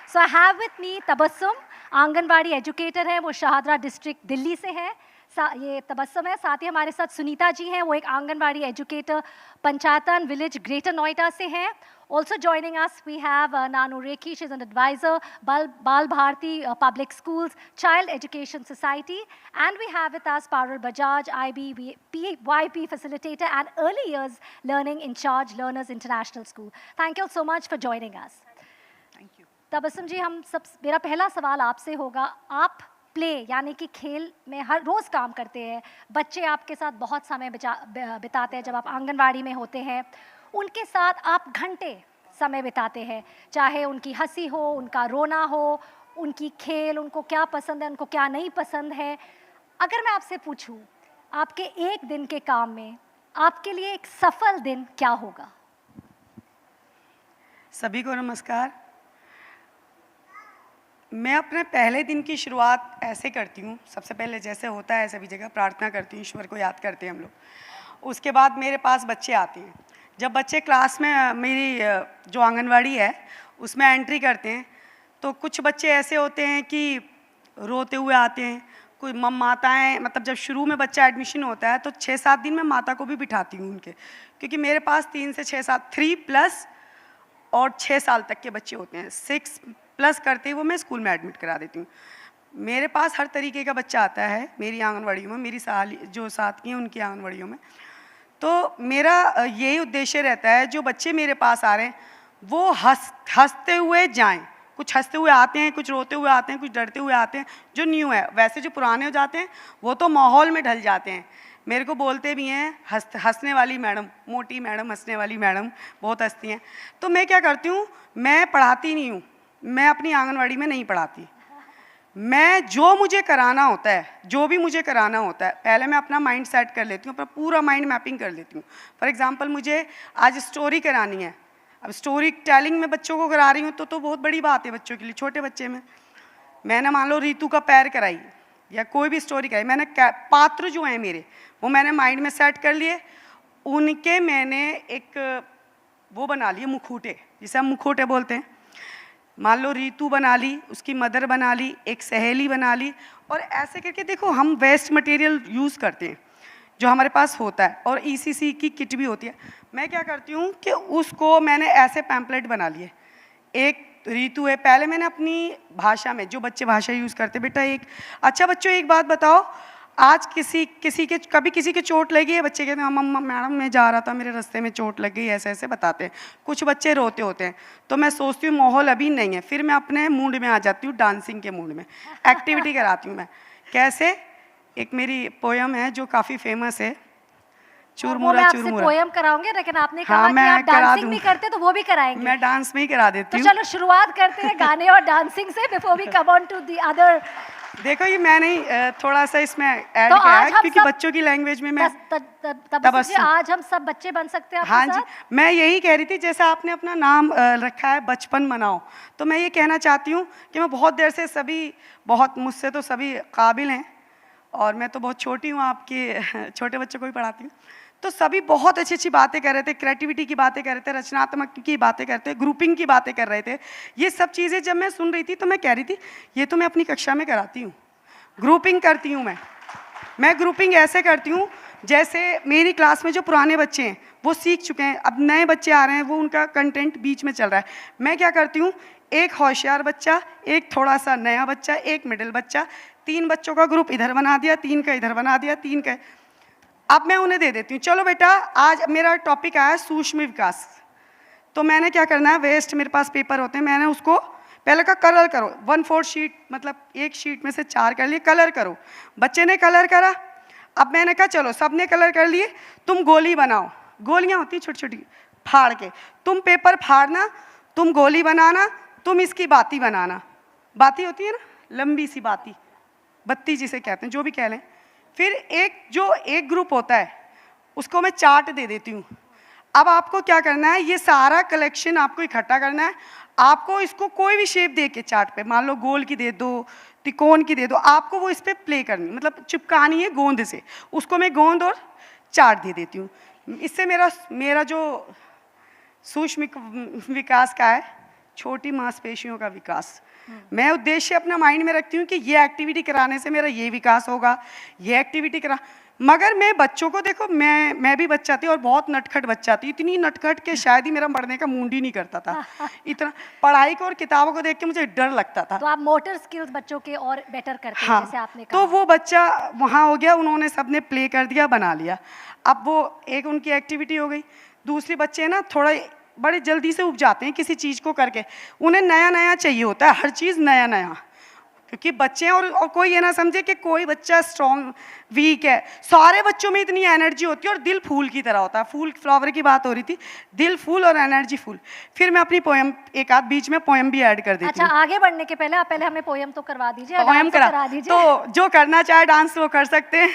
So I have with me Tabassum, anganwadi educator हैं, वो शाहदरा डिस्ट्रिक्ट दिल्ली से हैं. ये तबस्सुम है. साथ ही हमारे साथ सुनीता जी हैं, वो एक आंगनवाड़ी एजुकेटर पंचायतन विलेज ग्रेटर नोएडा से हैं. Also joining us, we have Nanu Rekhi, she's an advisor, Bal Bharti Public Schools, Child Education Society. And we have with us Parul Bajaj, YP Facilitator and Early Years Learning in Charge, Learners International School. Thank you all so much for joining us. Thank you. Tabassum जी, मेरा पहला सवाल आपसे होगा. आप play यानी कि खेल में हर रोज़ काम करते हैं, बच्चे आपके साथ बहुत समय बिताते हैं. जब आप आंगनवाड़ी में होते हैं, उनके साथ आप घंटे समय बिताते हैं, चाहे उनकी हंसी हो, उनका रोना हो, उनकी खेल, उनको क्या पसंद है, उनको क्या नहीं पसंद है. अगर मैं आपसे पूछूं, आपके एक दिन के काम में आपके लिए एक सफल दिन क्या होगा? सभी को नमस्कार. मैं अपने पहले दिन की शुरुआत ऐसे करती हूँ. सबसे पहले जैसे होता है सभी जगह प्रार्थना करती हूँ, ईश्वर को याद करते हैं हम लोग. उसके बाद मेरे पास बच्चे आते हैं. जब बच्चे क्लास में मेरी जो आंगनवाड़ी है उसमें एंट्री करते हैं, तो कुछ बच्चे ऐसे होते हैं कि रोते हुए आते हैं. कोई माताएँ, मतलब जब शुरू में बच्चा एडमिशन होता है तो 6-7 दिन मैं माता को भी बिठाती हूँ उनके, क्योंकि मेरे पास 3 से 6-7 3+ और 6 साल तक के बच्चे होते हैं. 6+ करते ही वो मैं स्कूल में एडमिट करा देती हूँ. मेरे पास हर तरीके का बच्चा आता है मेरी आंगनवाड़ियों में, मेरी जो साथ की हैं उनकी आंगनवाड़ियों में. तो मेरा यही उद्देश्य रहता है, जो बच्चे मेरे पास आ रहे हैं वो हंसते हुए जाएं. कुछ हंसते हुए आते हैं, कुछ रोते हुए आते हैं, कुछ डरते हुए आते हैं. जो न्यू है, वैसे जो पुराने हो जाते हैं वो तो माहौल में ढल जाते हैं. मेरे को बोलते भी हैं हंसने वाली मैडम, मोटी मैडम, हंसने वाली मैडम, बहुत हंसती हैं. तो मैं क्या करती हूँ, मैं पढ़ाती नहीं हूँ, मैं अपनी आंगनवाड़ी में नहीं पढ़ाती. मैं जो मुझे कराना होता है, जो भी मुझे कराना होता है, पहले मैं अपना माइंड सेट कर लेती हूँ, अपना पूरा माइंड मैपिंग कर लेती हूँ. फॉर एग्जांपल, मुझे आज स्टोरी करानी है. अब स्टोरी टेलिंग में बच्चों को करा रही हूँ तो बहुत बड़ी बात है बच्चों के लिए. छोटे बच्चे में मैंने मान लो रीतू का पैर कराई या कोई भी स्टोरी कराई, मैंने पात्र जो हैं मेरे वो मैंने माइंड में सेट कर लिए. उनके मैंने एक वो बना लिए मुखौटे, जिसे हम मुखौटे बोलते हैं. मान लो रीतू बना ली, उसकी मदर बना ली, एक सहेली बना ली, और ऐसे करके देखो हम वेस्ट मटेरियल यूज़ करते हैं जो हमारे पास होता है, और ECC की किट भी होती है. मैं क्या करती हूँ कि उसको मैंने ऐसे पैम्पलेट बना लिए. एक रीतू है, पहले मैंने अपनी भाषा में, जो बच्चे भाषा यूज़ करते, बेटा एक अच्छा बच्चों एक बात बताओ, आज कभी किसी के चोट लगी है? बच्चे कहते हैं मम्मा मैडम मैं जा रहा था, मेरे रास्ते में चोट लग गई, ऐसे ऐसे बताते हैं. कुछ बच्चे रोते होते हैं, तो मैं सोचती हूँ माहौल अभी नहीं है, फिर मैं अपने मूड में आ जाती हूँ, डांसिंग के मूड में एक्टिविटी कराती हूँ मैं. कैसे? एक मेरी पोयम है जो काफ़ी फेमस है, चुरमुरा चुरमुरा. पोयम कराऊंगे, लेकिन आपने कहा कि आप डांसिंग भी करते तो वो भी कराएंगे. मैं डांस में ही करा देती हूँ. तो चलो शुरुआत करते हैं गाने और डांसिंग से, before we come on to the other. देखो ये मैंने थोड़ा सा इसमें ऐड किया है, क्योंकि बच्चों की लैंग्वेज में मैं तबस्सुम, आज हम सब बच्चे बन सकते हैं. हाँ जी, मैं यही कह रही थी, जैसे आपने अपना नाम रखा है बचपन मनाओ, तो मैं ये कहना चाहती हूँ कि मैं बहुत देर से सभी, बहुत मुझसे तो सभी काबिल हैं, और मैं तो बहुत छोटी हूँ, आपके छोटे बच्चों को भी पढ़ाती हूँ. तो सभी बहुत अच्छी अच्छी बातें कर रहे थे, क्रिएटिविटी की बातें कर रहे थे, रचनात्मक की बातें करते, ग्रुपिंग की बातें कर रहे थे. ये सब चीज़ें जब मैं सुन रही थी तो मैं कह रही थी ये तो मैं अपनी कक्षा में कराती हूँ. ग्रुपिंग करती हूँ मैं ग्रुपिंग ऐसे करती हूँ जैसे मेरी क्लास में जो पुराने बच्चे हैं वो सीख चुके हैं। अब नए बच्चे आ रहे हैं, वो उनका कंटेंट बीच में चल रहा है। मैं क्या करती हूँ, एक होशियार बच्चा, एक थोड़ा सा नया बच्चा, एक मिडिल बच्चा, 3 बच्चों का ग्रुप इधर बना दिया, 3 का इधर बना दिया, 3 का। अब मैं उन्हें दे देती हूँ, चलो बेटा आज मेरा टॉपिक आया सूक्ष्म विकास। तो मैंने क्या करना है, वेस्ट मेरे पास पेपर होते हैं, मैंने उसको पहले का कलर करो, 1/4 शीट, मतलब एक शीट में से 4 कर लिए, कलर करो। बच्चे ने कलर करा। अब मैंने कहा चलो सबने कलर कर लिए, तुम गोली बनाओ। गोलियां होती छोटी छोटी, फाड़ के तुम पेपर फाड़ना, तुम गोली बनाना, तुम इसकी बाती बनाना। बाती होती है ना, लंबी सी बाती, बत्ती जिसे कहते हैं, जो भी कह लें। फिर एक ग्रुप होता है, उसको मैं चार्ट दे देती हूँ। अब आपको क्या करना है, ये सारा कलेक्शन आपको इकट्ठा करना है। आपको इसको कोई भी शेप दे के चार्ट पे, मान लो गोल की दे दो, त्रिकोण की दे दो, आपको वो इस पे प्ले करनी, मतलब चिपकानी है गोंद से। उसको मैं गोंद और चार्ट दे देती हूँ। इससे मेरा जो सूक्ष्म विकास का है, छोटी मांसपेशियों का विकास, मैं उद्देश्य अपना माइंड में रखती हूँ कि ये एक्टिविटी कराने से मेरा ये विकास होगा, ये एक्टिविटी करा। मगर मैं बच्चों को देखो, मैं भी बच्चा थी और बहुत नटखट बच्चा थी, इतनी नटखट के शायद ही मेरा पढ़ने का मूड ही नहीं करता था। इतना पढ़ाई को और किताबों को देख के मुझे डर लगता था। तो आप मोटर स्किल्स बच्चों के और बेटर करते हैं, जैसे आपने कहा। तो वो बच्चा वहाँ हो गया, उन्होंने सबने प्ले कर दिया, बना लिया। अब वो एक उनकी एक्टिविटी हो गई। दूसरे बच्चे ना थोड़ा बड़े जल्दी से उब जाते हैं किसी चीज़ को करके, उन्हें नया नया चाहिए होता है, हर चीज़ नया नया, क्योंकि बच्चे हैं। और कोई ये ना समझे कि कोई बच्चा स्ट्रॉन्ग वीक है, सारे बच्चों में इतनी एनर्जी होती है और दिल फूल की तरह होता है। फूल फ्लावर की बात हो रही थी, दिल फूल और एनर्जी फूल। फिर मैं अपनी पोएम, एक आध बीच में पोएम भी ऐड कर देती हूँ। अच्छा, आगे बढ़ने के पहले आप पहले हमें पोएम तो करवा दीजिए, पोएम करा दीजिए। तो जो करना चाहे डांस वो कर सकते हैं,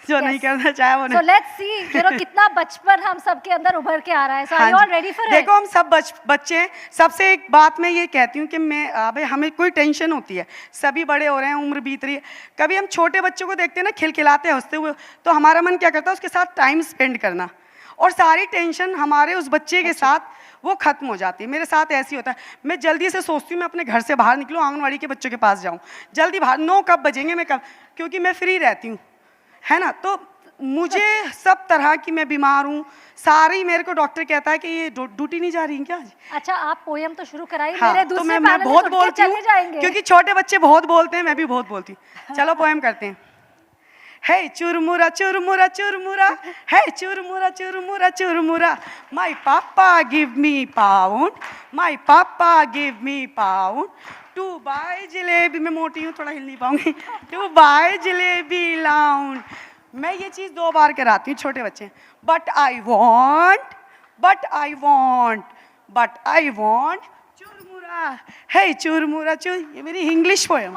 जो नहीं करना चाहे वो नहीं। So let's see, कितना बचपन हम सबके अंदर उभर के आ रहा है। So are you all ready for it? देखो हम सब बच्चे हैं। सबसे एक बात मैं ये कहती हूँ कि हमें कोई टेंशन होती है, सभी बड़े हो रहे हैं, उम्र बीत रही है। कभी हम छोटे बच्चों को देखते हैं ना खिलखिलाते हंसते हुए, तो हमारा मन क्या करता है उसके साथ टाइम स्पेंड करना, और सारी टेंशन हमारे उस बच्चे के साथ वो खत्म हो जाती है। मेरे साथ ऐसी होता है, मैं जल्दी से सोचती हूँ मैं अपने घर से बाहर निकलूँ, आंगनवाड़ी के बच्चों के पास जाऊँ, जल्दी बाहर, 9 कब बजेंगे, मैं कब, क्योंकि मैं फ्री रहती हूँ, है ना। तो मुझे सब तरह की, मैं बीमार हूँ, सारी मेरे को डॉक्टर कहता है कि ये ड्यूटी नहीं जा रही है क्या आज। अच्छा, आप पोएम तो शुरू कराइए। हाँ, मेरे तो दूसरे मैं बहुत बोलती हूँ, क्योंकि छोटे बच्चे बहुत बोलते हैं, मैं भी बहुत बोलती हूँ। चलो पोएम करते हैं। Hey churmura churmura churmura, hey churmura churmura churmura, my papa give me pound, my papa give me pound, to buy jalebi, मैं मोटी हूँ थोड़ा हिल नहीं पाऊंगी, to buy jalebi lounge। मैं ये चीज़ 2 बार कराती हूँ छोटे बच्चे। But I want, but I want, but I want churmura, hey churmura chur, ये मेरी इंग्लिश पोएम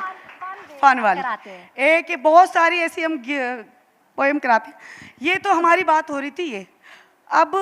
फन वाली। एक बहुत सारी ऐसी हम पोएम कराते हैं। ये तो हमारी बात हो रही थी। ये अब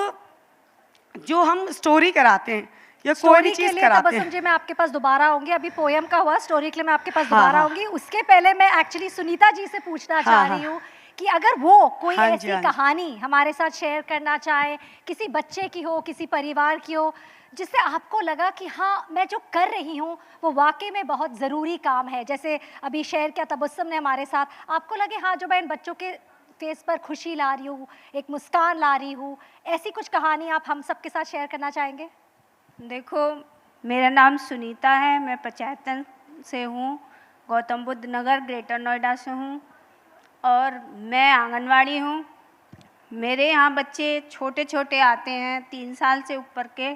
जो हम स्टोरी कराते हैं या कोई भी चीज कराते हैं, समझिए मैं आपके पास दोबारा आऊंगी। अभी पोएम का हुआ, स्टोरी के लिए मैं आपके पास दोबारा आऊंगी। उसके पहले मैं एक्चुअली सुनीता जी से पूछना चाह रही हूँ कि अगर वो कोई ऐसी कहानी हमारे साथ शेयर करना चाहे, किसी बच्चे की हो, किसी परिवार की हो, जिससे आपको लगा कि हाँ मैं जो कर रही हूँ वो वाकई में बहुत ज़रूरी काम है, जैसे अभी शेयर किया तबस्सुम ने हमारे साथ, आपको लगे हाँ जो मैं इन बच्चों के फेस पर खुशी ला रही हूँ, एक मुस्कान ला रही हूँ, ऐसी कुछ कहानी आप हम सब के साथ शेयर करना चाहेंगे? देखो, मेरा नाम सुनीता है, मैं पंचायतन से हूँ, गौतम बुद्ध नगर ग्रेटर नोएडा से हूँ, और मैं आंगनवाड़ी हूँ। मेरे यहाँ बच्चे छोटे छोटे आते हैं, 3 साल से ऊपर के,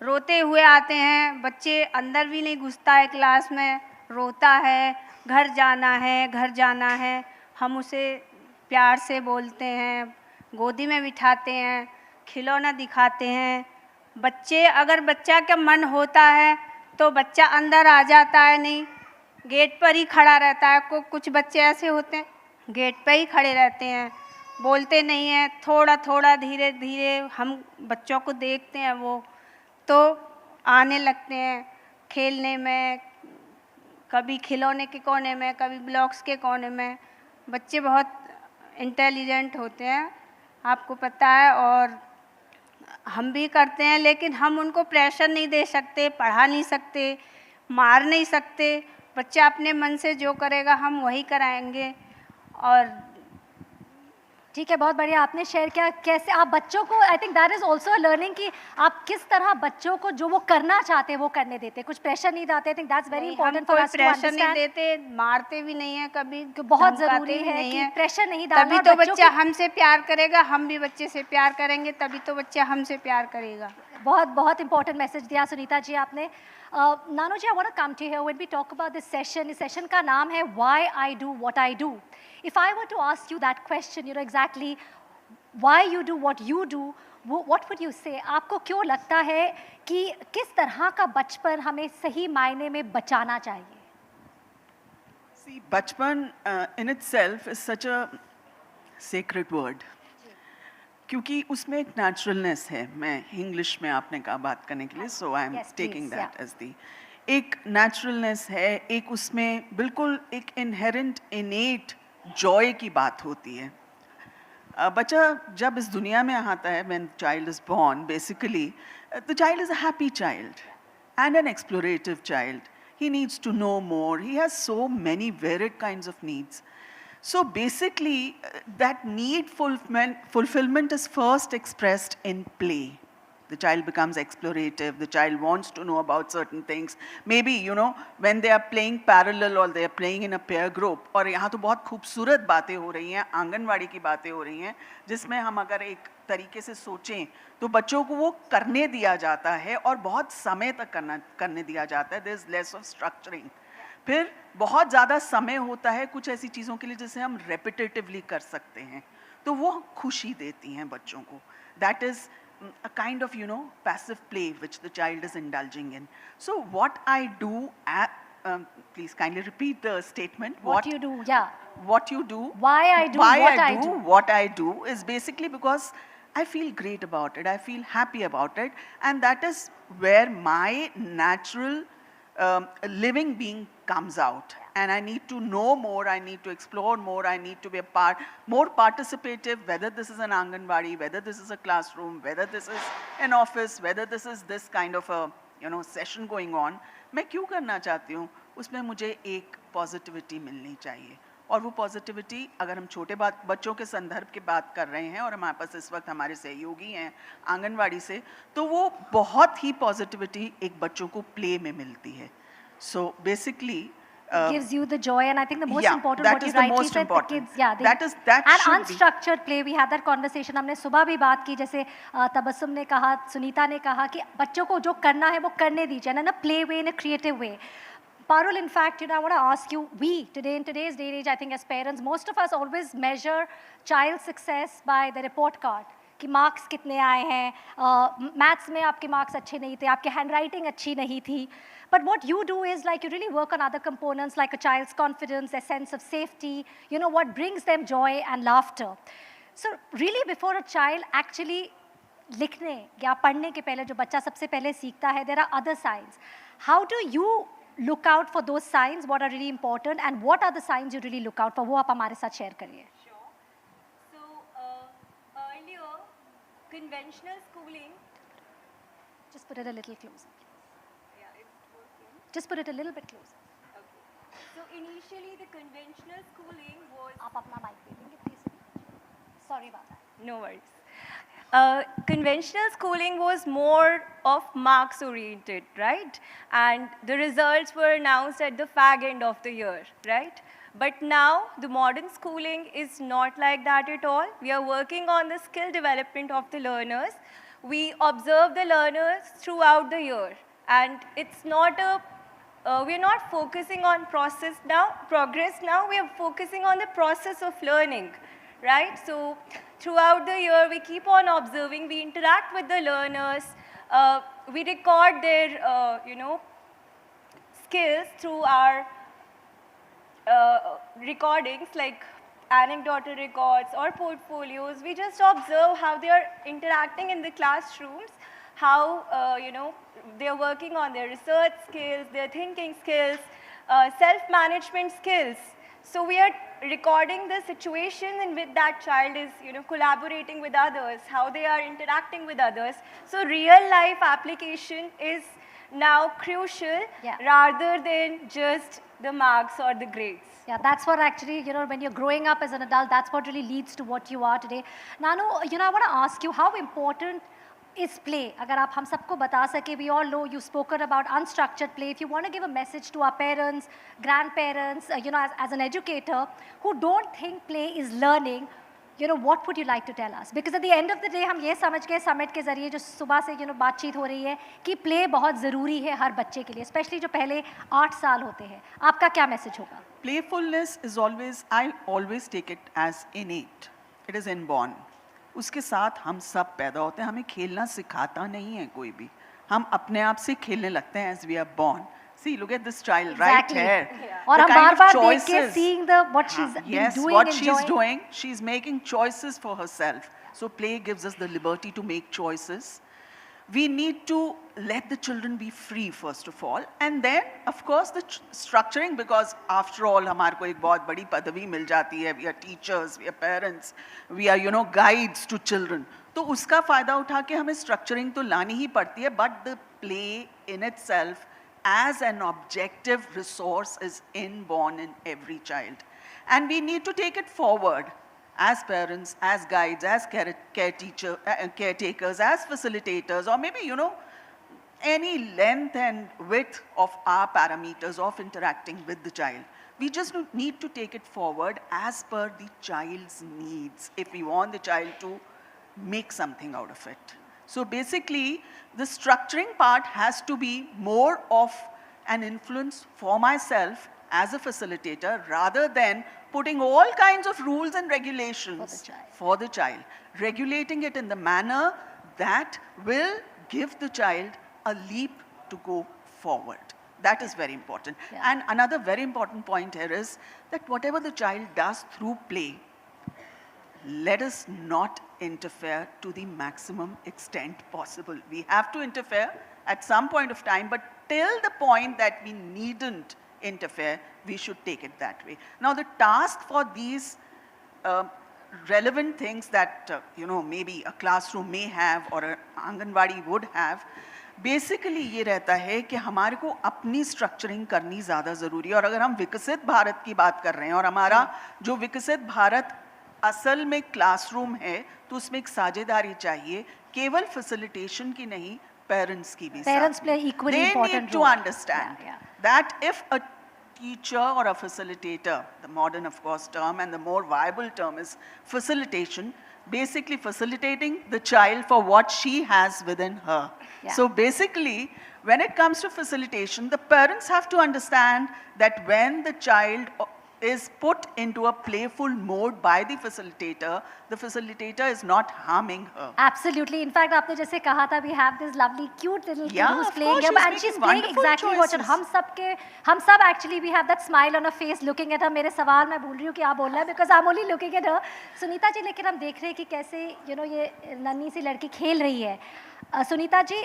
रोते हुए आते हैं। बच्चे अंदर भी नहीं घुसता है क्लास में, रोता है, घर जाना है, घर जाना है। हम उसे प्यार से बोलते हैं, गोदी में बिठाते हैं, खिलौना दिखाते हैं। बच्चे, अगर बच्चा का मन होता है तो बच्चा अंदर आ जाता है, नहीं गेट पर ही खड़ा रहता है। कुछ बच्चे ऐसे होते हैं गेट पर ही खड़े रहते हैं, बोलते नहीं हैं। थोड़ा थोड़ा धीरे धीरे हम बच्चों को देखते हैं, वो तो आने लगते हैं खेलने में, कभी खिलौने के कोने में, कभी ब्लॉक्स के कोने में। बच्चे बहुत इंटेलिजेंट होते हैं, आपको पता है, और हम भी करते हैं, लेकिन हम उनको प्रेशर नहीं दे सकते, पढ़ा नहीं सकते, मार नहीं सकते। बच्चा अपने मन से जो करेगा हम वही कराएंगे। और ठीक है, बहुत बढ़िया आपने शेयर किया कैसे आप बच्चों को, I think that is also a learning कि आप किस तरह बच्चों को जो वो करना चाहते हैं वो करने देते हैं, कुछ प्रेशर नहीं डालते। I think that's very important for us to pressure नहीं अंडरस्टैंड। देते, मारते भी नहीं है कभी, बहुत धमकाते जरूरी भी है नहीं कि प्रेशर नहीं डालना। तभी तो बच्चा हमसे प्यार करेगा, हम भी बच्चे से प्यार करेंगे, तभी तो बच्चा हमसे प्यार करेगा। बहुत बहुत इंपॉर्टेंट मैसेज दिया सुनीता जी आपने। Nano ji, I want to come to here when we talk about this session. इस सेशन का नाम है why I do what I do. If I were to ask you that question, you know exactly why you do what you do, what would you say? आपको क्यों लगता है कि किस तरह का बचपन हमें सही मायने में बचाना चाहिए? See, Bachpan in itself is such a sacred word. क्योंकि उसमें एक नेचुरलनेस है। मैं इंग्लिश में आपने कहा बात करने के लिए, so I am taking that as the. एक नेचुरलनेस है, एक उसमें बिल्कुल एक इनहेरेंट इनेट जॉय की बात होती है। बच्चा जब इस दुनिया में आता है, when child is born, basically the child is a happy child and an explorative child. He needs to know more. He has so many varied kinds of needs. So basically, that need fulfillment is first expressed in play. The child becomes explorative. The child wants to know about certain things. Maybe, you know, when they are playing parallel or they are playing in a pair group. और यहाँ तो बहुत खूबसूरत बातें हो रही हैं, आंगनवाड़ी की बातें हो रही हैं, जिसमें हम अगर एक तरीके से सोचें तो बच्चों को वो करने दिया जाता है और बहुत समय तक करने दिया जाता है। There is less of structuring. फिर बहुत ज़्यादा समय होता है कुछ ऐसी चीज़ों के लिए जिसे हम रेपिटेटिवली कर सकते हैं, तो वो खुशी देती हैं बच्चों को। That is a kind of, you know, passive play which the child is indulging in. So what I do, please kindly repeat the statement. What you do, yeah. What you do. Why I do what I do. What I do is basically because I feel great about it. I feel happy about it. And that is where my natural living being comes out. And I need to know more, I need to explore more, I need to be more participative, whether this is an Anganwadi, whether this is a classroom, whether this is an office, whether this is this kind of a, you know, session going on. मैं क्यों करना चाहती हूँ? उसमें मुझे एक positivity मिलनी चाहिए। और वो पॉजिटिविटी, अगर हम छोटे बच्चों के संदर्भ की बात कर रहे हैं और हमारे पास इस वक्त हमारे सहयोगी हैं आंगनवाड़ी से, तो वो बहुत ही पॉजिटिविटी एक बच्चों को प्ले में मिलती है। So basically, gives you the joy, and I think the most important, that what you is the rightly most said, important. the kids, that and should unstructured play. We had that conversation. हमने सुबह भी बात की, जैसे तबस्सुम ने कहा, सुनीता ने कहा कि बच्चों को जो करना है वो करने दीजिए, in a play way, in a creative way. Parul, in fact, you know, I want to ask you, in today's day and age, I think as parents, most of us always measure child success by the report card. कि marks कितने आए हैं, maths में आपके marks अच्छे नहीं थे, आपकी हैंडराइटिंग अच्छी नहीं थी. But what you do is like you really work on other components like a child's confidence, a sense of safety, you know, what brings them joy and laughter. So really before a child actually लिखने या पढ़ने के पहले जो बच्चा सबसे पहले सीखता है, there are other signs. How do you look out for those signs? What are really important and what are the signs you really look out for? वो आप हमारे साथ शेयर करिए. Conventional schooling. Just put it a little closer. Yeah, it's working. Just put it a little bit closer. Okay. So initially the conventional schooling was. आप अपना mic दे देंगे please. Sorry about that. No worries. Conventional schooling was more of marks oriented, right? And the results were announced at the fag end of the year, right? But now the modern schooling is not like that at all. We are working on the skill development of the learners. We observe the learners throughout the year. And it's not we're not focusing on progress now, we are focusing on the process of learning, right? So throughout the year, we keep on observing, we interact with the learners, we record their, you know, skills through our recordings like anecdotal records or portfolios. We just observe how they are interacting in the classrooms, how you know, they are working on their research skills, their thinking skills, self-management skills. So we are recording the situation in which that child is, you know, collaborating with others, how they are interacting with others. So real life application is now crucial rather than just the marks or the grades. Yeah, that's what actually, when you're growing up as an adult, that's what really leads to what you are today. Nanu, I want to ask you, how important is play? Agar aap hum sabko bata sake, we all know you've spoken about unstructured play. If you want to give a message to our parents, grandparents, as an educator who don't think play is learning, what would you like to tell us? Because at the end of the day, हम ये समझ गए summit के ज़रिए जो सुबह से बातचीत हो रही है कि play बहुत ज़रूरी है हर बच्चे के लिए, especially जो पहले 8 साल होते हैं. आपका क्या message होगा? Playfulness is always, I always take it as innate. It is inborn. उसके साथ हम सब पैदा होते हैं, हमें खेलना सिखाता नहीं है कोई भी. हम अपने आप से खेलने लगते हैं as we are born. See, look at this child right here. और हम बार-बार देख के seeing what she's doing, what she's doing, she's making choices for herself. So play gives us the liberty to make choices. We need to let the children be free first of all, and then of course the structuring, because after all हमारे को एक बहुत बड़ी पदवी मिल जाती है. We are teachers, we are parents, we are guides to children. तो उसका फायदा उठा के हमें structuring तो लानी ही पड़ती है, but the play in itself as an objective resource is inborn in every child. And we need to take it forward as parents, as guides, as caretakers, as facilitators, or maybe, any length and width of our parameters of interacting with the child. We just need to take it forward as per the child's needs if we want the child to make something out of it. So basically, the structuring part has to be more of an influence for myself as a facilitator rather than putting all kinds of rules and regulations for the child. Regulating it in the manner that will give the child a leap to go forward. That is very important. And another very important point here is that whatever the child does through play, let us not interfere to the maximum extent possible. We have to interfere at some point of time, but till the point that we needn't interfere, we should take it that way. Now the task for these relevant things that maybe a classroom may have or an Anganwadi would have, basically ये रहता है कि हमारे को अपनी structuring करनी ज़्यादा ज़रूरी है. और अगर हम विकसित भारत की बात कर रहे हैं और हमारा जो विकसित भारत असल में क्लासरूम है, तो उसमें एक साझेदारी चाहिए, केवल फैसिलिटेशन की नहीं, पेरेंट्स की भी. Parents play equally important role. They need to understand that if a teacher or a facilitator, the modern of course term and the more viable term is facilitation, basically facilitating the child for what she has within her. So basically, when it comes to facilitation, the parents have to understand that when the child is put into a playful mode by the facilitator is not harming her. Absolutely. In fact, आपने जैसे कहा था, we have this lovely, cute little kid who's playing game, and she's playing exactly what हम सब actually we have that smile on her face looking at her. मेरे सवाल मैं भूल रही हूँ कि आप बोल रहा है because I'm only looking at her. Sunita ji, लेकिन हम देख रहे हैं कि कैसे ये नन्ही सी लड़की खेल रही है. सुनीता जी,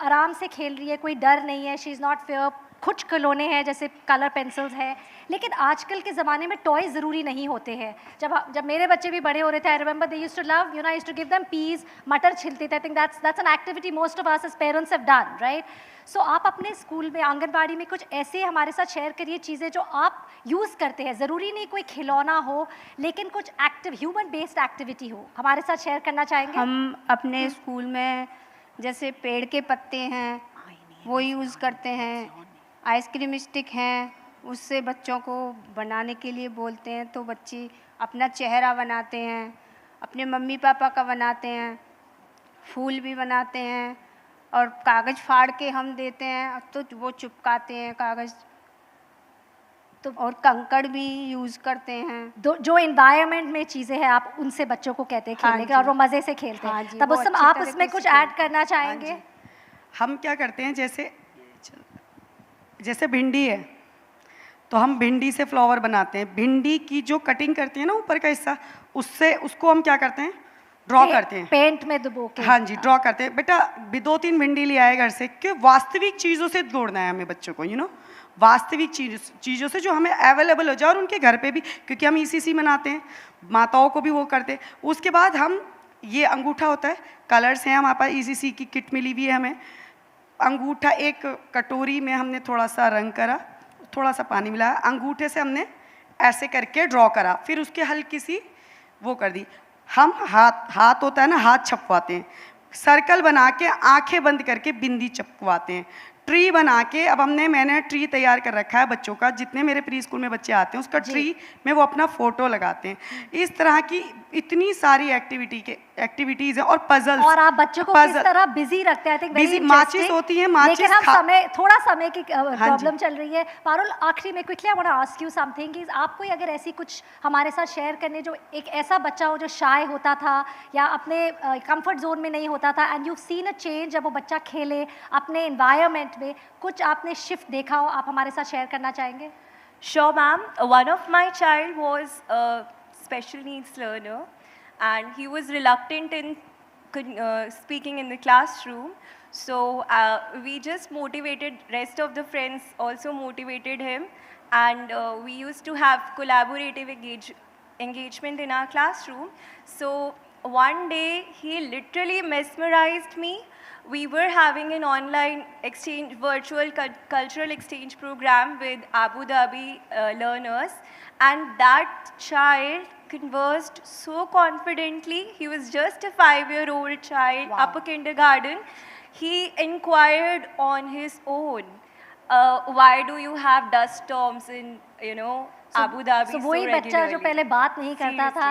आराम से खेल रही है, कोई डर नहीं है, शी इज़ नॉट फेयर. कुछ खिलौने हैं जैसे कलर पेंसिल्स हैं, लेकिन आजकल के ज़माने में टॉय ज़रूरी नहीं होते हैं. जब मेरे बच्चे भी बड़े हो रहे थे, I remember they used to love, I used to give them peas, मटर छिलते थे. I think that's an activity most of us as parents have done, right? So आप अपने स्कूल में, आंगनबाड़ी में कुछ ऐसे हमारे साथ शेयर करिए चीज़ें जो आप यूज़ करते हैं. ज़रूरी नहीं कोई खिलौना हो, लेकिन कुछ ह्यूमन बेस्ड एक्टिविटी हो, हमारे साथ शेयर करना चाहेंगे? हम अपने स्कूल में जैसे पेड़ के पत्ते हैं वो यूज़ करते हैं, आइसक्रीम स्टिक हैं, उससे बच्चों को बनाने के लिए बोलते हैं तो बच्चे अपना चेहरा बनाते हैं, अपने मम्मी पापा का बनाते हैं, फूल भी बनाते हैं, और कागज़ फाड़ के हम देते हैं तो वो चिपकाते हैं कागज़, तो और कंकड़ भी यूज़ करते हैं. जो एनवायरनमेंट में चीज़ें हैं आप उनसे बच्चों को कहते हैं खेलने के, और वो मज़े से खेलते हैं. तब उस आप उसमें कुछ ऐड करना चाहेंगे? हम क्या करते हैं, जैसे भिंडी है तो हम भिंडी से फ्लावर बनाते हैं. भिंडी की जो कटिंग करते हैं ना ऊपर का हिस्सा, उसको हम क्या करते हैं, ड्रॉ करते हैं, पेंट में डुबो के. हाँ जी, ड्रॉ करते हैं. बेटा 2-3 भिंडी ले आए घर से, कि वास्तविक चीज़ों से जोड़ना है हमें बच्चों को, वास्तविक चीज़ों से जो हमें अवेलेबल हो जाए, और उनके घर पे भी, क्योंकि हम ECC मनाते हैं, माताओं को भी वो करते हैं. उसके बाद हम ये अंगूठा होता है, कलर्स हैं हमारे पास, ECC की किट मिली हुई है हमें, अंगूठा एक कटोरी में हमने थोड़ा सा रंग करा, थोड़ा सा पानी मिलाया, अंगूठे से हमने ऐसे करके ड्रॉ करा, फिर उसके हल्की सी वो कर दी। हम हाथ होता है ना, हाथ छपवाते हैं, सर्कल बना के आंखें बंद करके बिंदी छपवाते हैं, ट्री बना के। अब मैंने ट्री तैयार कर रखा है बच्चों का, जितने मेरे प्री स्कूल में बच्चे आते हैं उसका ट्री में वो अपना फोटो लगाते हैं। इस तरह की इतनी सारी एक्टिविटीज है और पजल्स। और आप बच्चों को किस तरह बिजी रखते हैं? आई थिंक बिजी माचिस होती है, माचिस। लेकिन हम थोड़ा समय की प्रॉब्लम चल रही है। पारुल, आखिरी में quickly I want to ask you something कि आपको अगर ऐसी कुछ हमारे साथ शेयर करने, जो एक ऐसा बच्चा हो जो शाय होता था या अपने कंफर्ट जोन में नहीं होता था, and you seen a change जब वो बच्चा खेले अपने एनवायरनमेंट में, कुछ आपने शिफ्ट देखा हो, आप हमारे साथ शेयर करना चाहेंगे? Sure, ma'am. One of my child was a special needs learner, and he was reluctant in speaking in the classroom. So we just motivated, rest of the friends also motivated him, and we used to have collaborative engagement in our classroom. So one day he literally mesmerized me. We were having an online exchange, virtual cultural exchange program with Abu Dhabi learners, and that child conversed so confidently. He was just a 5-year-old child, upper kindergarten. He inquired on his own, why do you have dust storms in, Abu Dhabi so वही बच्चा जो पहले बात नहीं करता था,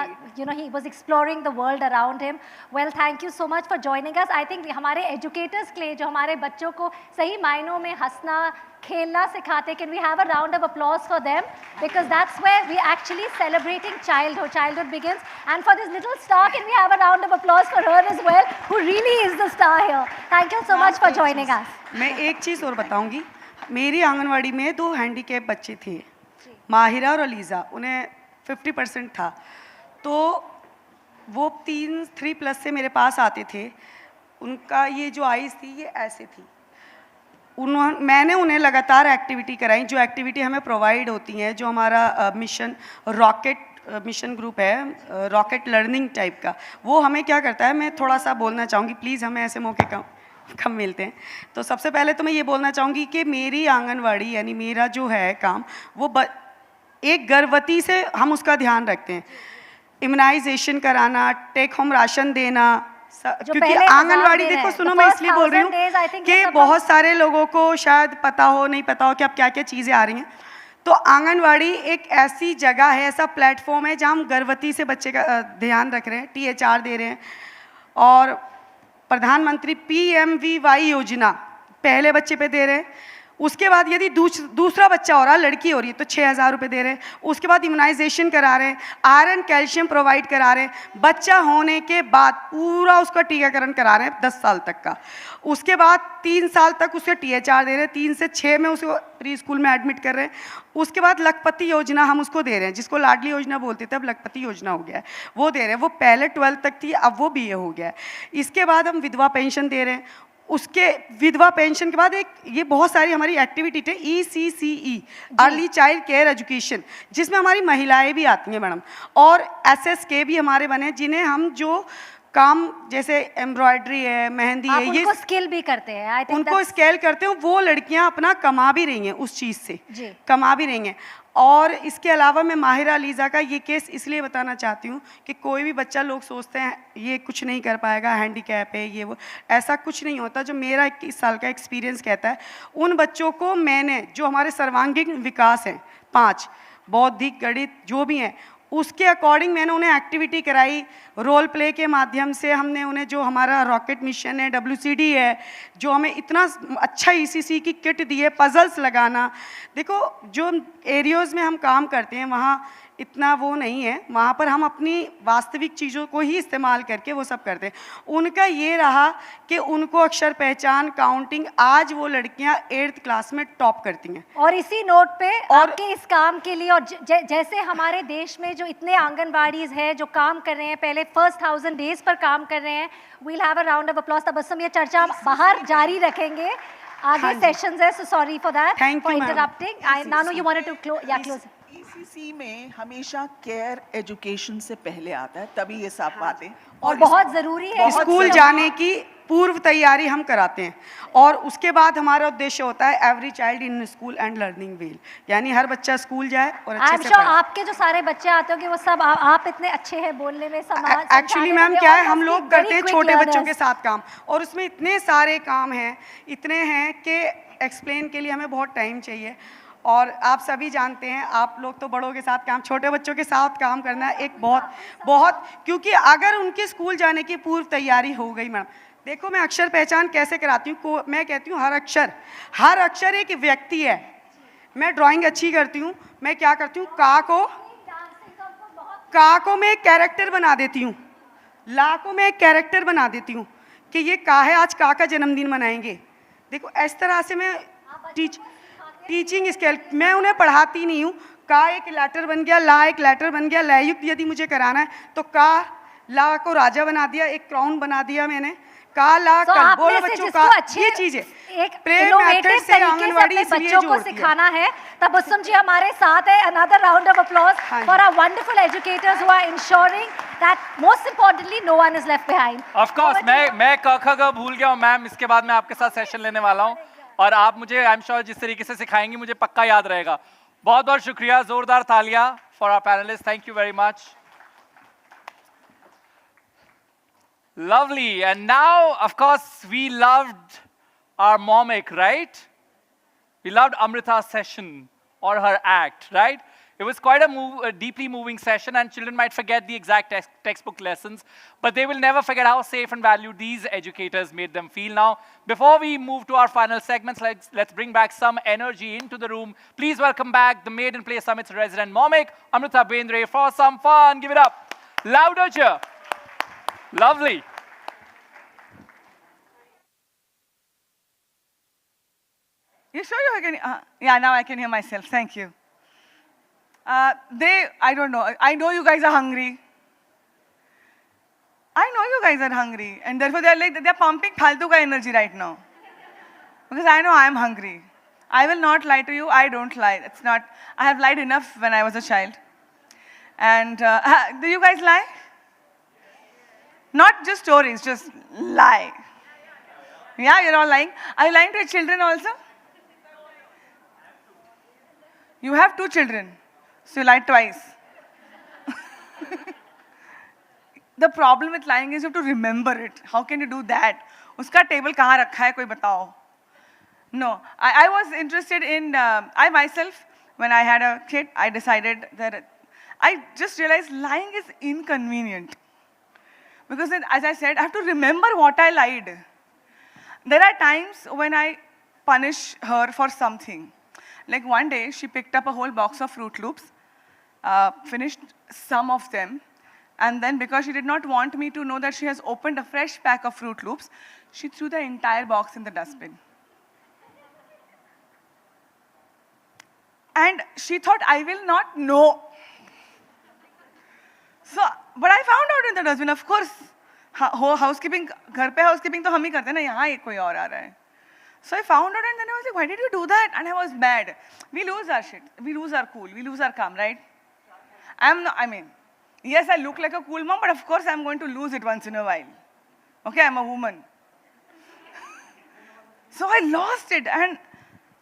he was exploring the world around him. Well, thank you so much for joining us. I think हमारे educators के लिए जो हमारे बच्चों को सही मायनों में हंसना खेलना सिखाते, can we have a round of applause for them, because that's where we actually celebrating childhood begins. And for this little star, can we have a round of applause for her as well, who really is the star here. Thank you so much for joining us. मैं एक चीज़ और बताऊंगी, मेरी आंगनवाड़ी में 2 handicap बच्चे थे, माहिरा और अलीज़ा, उन्हें 50% था, तो वो 3+ से मेरे पास आते थे। उनका ये जो आइज़ थी ये ऐसे थी। मैंने उन्हें लगातार एक्टिविटी कराई, जो एक्टिविटी हमें प्रोवाइड होती हैं, जो हमारा मिशन मिशन ग्रुप है, रॉकेट लर्निंग टाइप का, वो हमें क्या करता है, मैं थोड़ा सा बोलना चाहूँगी, प्लीज़, हमें ऐसे मौके कम मिलते हैं। तो सबसे पहले तो मैं ये बोलना चाहूँगी कि मेरी आंगनवाड़ी यानी मेरा जो है काम, वो एक गर्भवती से हम उसका ध्यान रखते हैं, इम्यूनाइजेशन कराना, टेक होम राशन देना, क्योंकि आंगनवाड़ी, देखो सुनो, मैं इसलिए बोल रही हूँ कि बहुत सारे लोगों को शायद पता हो नहीं पता हो कि अब क्या क्या चीज़ें आ रही हैं। तो आंगनवाड़ी एक ऐसी जगह है, ऐसा प्लेटफॉर्म है जहाँ हम गर्भवती से बच्चे का ध्यान रख रहे हैं, THR दे रहे हैं, और प्रधानमंत्री PMVY योजना पहले बच्चे पे दे रहे हैं। उसके बाद यदि दूसरा बच्चा हो रहा, लड़की हो रही है, तो 6,000 रुपये दे रहे हैं। उसके बाद इम्यूनाइजेशन करा रहे हैं, आयरन कैल्शियम प्रोवाइड करा रहे हैं, बच्चा होने के बाद पूरा उसका टीकाकरण करा रहे हैं 10 साल तक का। उसके बाद 3 साल तक उसके THR दे रहे हैं, 3 से 6 में उसको प्री स्कूल में एडमिट कर रहे हैं। उसके बाद लखपति योजना हम उसको दे रहे हैं, जिसको लाडली योजना बोलते थे, अब लखपति योजना हो गया है, वो दे रहे हैं। वो पहले 12th तक थी, अब वो BA हो गया है। इसके बाद हम विधवा पेंशन दे रहे हैं। उसके विधवा पेंशन के बाद एक ये बहुत सारी हमारी एक्टिविटी है, ECCE, early child care education, जिसमें हमारी महिलाएं भी आती हैं मैडम, और SSK भी हमारे बने, जिन्हें हम जो काम जैसे एम्ब्रॉयडरी है, मेहंदी है, ये स्किल भी करते हैं, उनको स्केल करते हैं, वो लड़कियां अपना कमा भी रही हैं, उस चीज़ से कमा भी रही हैं। और इसके अलावा मैं माहिरा अलीज़ा का ये केस इसलिए बताना चाहती हूँ कि कोई भी बच्चा, लोग सोचते हैं ये कुछ नहीं कर पाएगा, हैंडीकैप है, ये वो, ऐसा कुछ नहीं होता। जो मेरा 21 साल का एक्सपीरियंस कहता है, उन बच्चों को मैंने, जो हमारे सर्वांगीण विकास हैं 5, बौद्धिक, गणित, जो भी हैं, उसके अकॉर्डिंग मैंने उन्हें एक्टिविटी कराई, रोल प्ले के माध्यम से हमने उन्हें, जो हमारा रॉकेट मिशन है, WCD है, जो हमें इतना अच्छा ECC की किट दी है, पजल्स लगाना। देखो, जो एरियाज़ में हम काम करते हैं वहाँ इतना वो नहीं है, वहाँ पर हम अपनी वास्तविक चीज़ों को ही इस्तेमाल करके वो सब करते हैं। उनका ये रहा कि उनको अक्षर पहचान, काउंटिंग, आज वो लड़कियाँ 8th क्लास में टॉप करती हैं। और इसी नोट पे आपके इस काम के लिए, और जैसे हमारे देश में जो इतने आंगनबाड़ीज हैं जो काम कर रहे हैं, पहले फर्स्ट 1000 डेज पर काम कर रहे हैं, we'll have a round of applause. Tabassum, ये चर्चा बाहर जारी रखेंगे, आगे सेशंस है, so sorry for that, for interrupting. Nano, you wanted to close. ECC में हमेशा केयर एजुकेशन से पहले आता है, तभी ये सब बातें, और बहुत ज़रूरी है स्कूल जाने की पूर्व तैयारी हम कराते हैं और उसके बाद हमारा उद्देश्य होता है every child in school and learning well, यानी हर बच्चा स्कूल जाए और अच्छे से पढ़े। आपके जो सारे बच्चे आते हो कि वो सब आप इतने अच्छे हैं बोलने में, समाज एक्चुअली मैम क्या है, हम लोग करते हैं छोटे बच्चों के साथ काम और उसमें इतने सारे काम हैं, इतने हैं कि एक्सप्लेन के लिए हमें बहुत टाइम चाहिए। और आप सभी जानते हैं, आप लोग तो बड़ों के साथ काम, छोटे बच्चों के साथ काम करना एक बहुत क्योंकि अगर उनके स्कूल जाने की पूर्व तैयारी हो गई मैडम, देखो मैं अक्षर पहचान कैसे कराती हूँ, मैं कहती हूँ हर अक्षर एक व्यक्ति है। मैं ड्राइंग अच्छी करती हूँ, मैं क्या करती हूँ, का को मैं एक कैरेक्टर बना देती हूँ, ला को मैं एक कैरेक्टर बना देती हूँ कि ये का है, आज का जन्मदिन मनाएंगे। देखो इस तरह से मैं टीचिंग स्केल, मैं उन्हें पढ़ाती नहीं हूँ। का एक लेटर बन गया, ला एक लेटर बन गया, लययुक्त यदि मुझे कराना है तो का ला को राजा बना दिया, एक क्राउन बना दिया मैंने, का ला कल बोलो बच्चों का, ये चीज है एक इनोवेटिव तरीके से बच्चों को सिखाना है। तब उसम जी हमारे साथ है। Another round of applause for our wonderful educators who are ensuring that most importantly no one is left behind. Of course मैं क ख ग भूल गया हूं मैम, इसके बाद मैं आपके साथ सेशन लेने वाला हूं और आप मुझे आई एम श्योर जिस तरीके से सिखाएंगी मुझे पक्का याद रहेगा। बहुत बहुत शुक्रिया, जोरदार तालियां for our panelist, thank you very much. Lovely. And now, of course, we loved our momic, right? We loved Amrita's session or her act, right? It was quite a deeply moving session, and children might forget the exact textbook lessons, but they will never forget how safe and valued these educators made them feel. Now, before we move to our final segments, let's bring back some energy into the room. Please welcome back the Made in Play Summit's resident momic, Amrita Bendre, for some fun. Give it up. Louder, cheer. Lovely. You sure you can? Yeah, now I can hear myself. Thank you. I don't know. I know you guys are hungry. I know you guys are hungry, and therefore they're pumping phaltu ka energy right now. Because I know I am hungry. I will not lie to you. I don't lie. It's not. I have lied enough when I was a child. And do you guys lie? Not just stories, just lie. Yeah, you're all lying. Are you lying to your children also? You have 2 children, so you lied twice. The problem with lying is you have to remember it. How can you do that? Uska table kahan rakha hai, koi batao. No, I was interested in, I myself, when I had a kid, I decided that I just realized lying is inconvenient. Because as I said, I have to remember what I lied. There are times when I punish her for something. Like one day, she picked up a whole box of Fruit Loops, finished some of them, and then because she did not want me to know that she has opened a fresh pack of Fruit Loops, she threw the entire box in the dustbin. And she thought I will not know. So, but I found out in the dustbin, of course, housekeeping, घर पे housekeeping तो हम ही करते हैं ना, यहाँ एक कोई और आ रहा है. So I found out and then I was like, why did you do that? And I was mad. We lose our shit. We lose our cool. We lose our calm, right? Yes, I look like a cool mom, but of course I'm going to lose it once in a while. Okay, I'm a woman. So I lost it and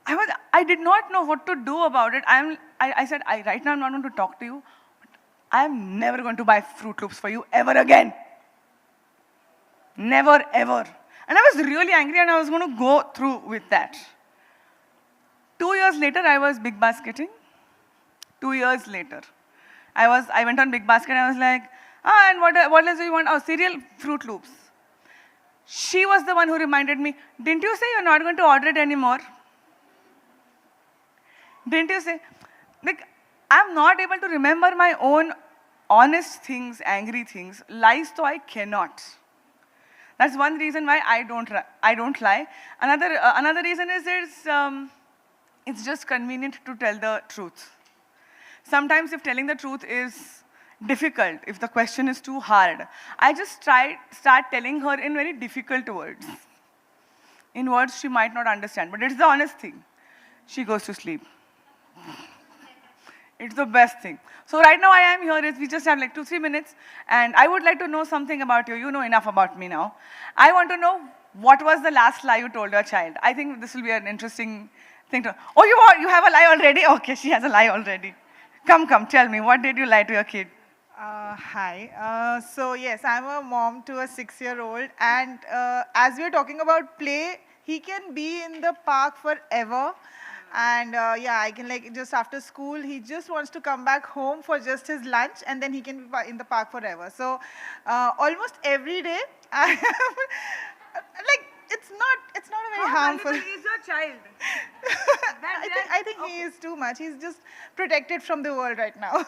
I did not know what to do about it. I said, right now I'm not going to talk to you. I'm never going to buy Fruit Loops for you ever again. Never, ever. And I was really angry and I was going to go through with that. 2 years later, I was big basketing. 2 years later. I went on Big Basket and I was like, and what else do you want? Oh, cereal, Fruit Loops. She was the one who reminded me, didn't you say you're not going to order it anymore? Didn't you say? Like, I'm not able to remember my own honest things, angry things. Lies, so I cannot. That's one reason why I don't lie. Another reason is it's just convenient to tell the truth. Sometimes if telling the truth is difficult, if the question is too hard, I just start telling her in very difficult words. In words she might not understand, but it's the honest thing. She goes to sleep. It's the best thing. So right now I am here, we just have like 2-3 minutes, and I would like to know something about you. You know enough about me now. I want to know, what was the last lie you told your child? I think this will be an interesting thing to, oh, you have a lie already? Okay, she has a lie already. Come, tell me, what did you lie to your kid? Hi. So yes, I'm a mom to a 6-year-old, and as we're talking about play, he can be in the park forever. And yeah, I can like just after school, he just wants to come back home for just his lunch, and then he can be in the park forever. So almost every day, I am like it's not a very harmful. How is your child? I think he is too much. He's just protected from the world right now.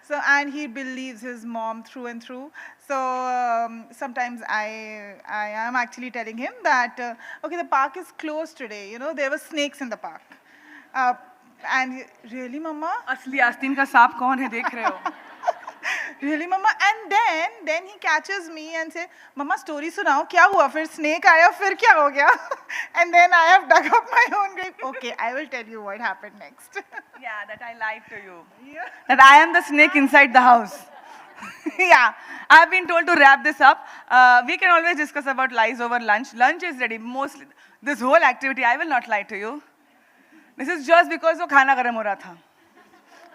So and he believes his mom through and through. So sometimes I am actually telling him that okay, the park is closed today. You know, there were snakes in the park. And really, Mama? असली आस्तीन का सांप कौन है देख रहे हो? Really, Mama? And then he catches me and say, Mama, story sunao, kya hua? Fir snake aaya, fir kya ho gaya? And then I have dug up my own grave. Okay, I will tell you what happened next. Yeah, that I lied to you. Yeah. That I am the snake inside the house. Yeah, I've been told to wrap this up. We can always discuss about lies over lunch. Lunch is ready. Mostly, this whole activity, I will not lie to you. This is just because wo khana garam ho raha tha.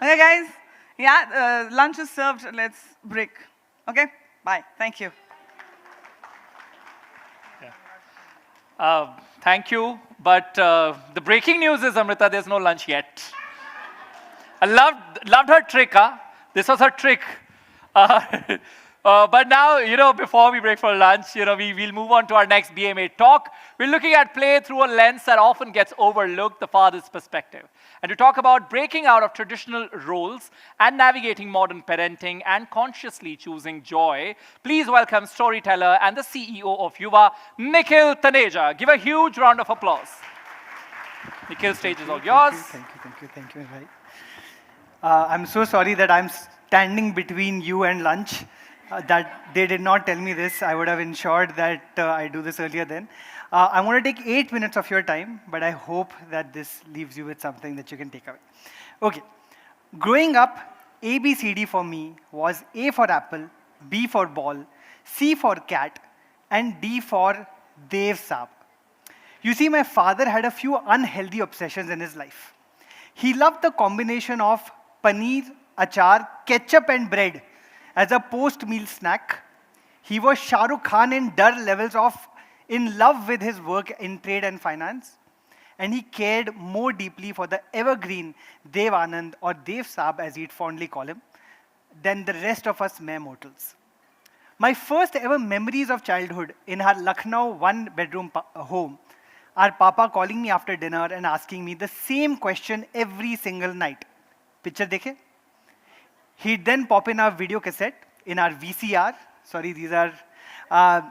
Okay, guys? Yeah, lunch is served. Let's break. Okay? Bye. Thank you. Thank you. But the breaking news is, Amrita, there's no lunch yet. I loved her trick, huh? This was her trick. But now, you know, before we break for lunch, you know, we'll move on to our next BMA talk. We're looking at play through a lens that often gets overlooked, the father's perspective. And to talk about breaking out of traditional roles and navigating modern parenting and consciously choosing joy, please welcome storyteller and the CEO of Yuva, Nikhil Taneja. Give a huge round of applause. Nikhil, stage is all yours. Thank you. I'm so sorry that I'm standing between you and lunch. That they did not tell me this. I would have ensured that I do this earlier then. I'm going to take 8 minutes of your time, but I hope that this leaves you with something that you can take away. Okay. Growing up, ABCD for me was A for apple, B for ball, C for cat, and D for Dev Saab. You see, my father had a few unhealthy obsessions in his life. He loved the combination of paneer, achar, ketchup, and bread as a post-meal snack. He was Shah Rukh Khan in Dar levels of in love with his work in trade and finance. And he cared more deeply for the evergreen Dev Anand, or Dev Saab as he'd fondly call him, than the rest of us mere mortals. My first ever memories of childhood in our Lucknow one-bedroom home are Papa calling me after dinner and asking me the same question every single night. Picture dekhe? He'd then pop in our video cassette, in our VCR, sorry, these are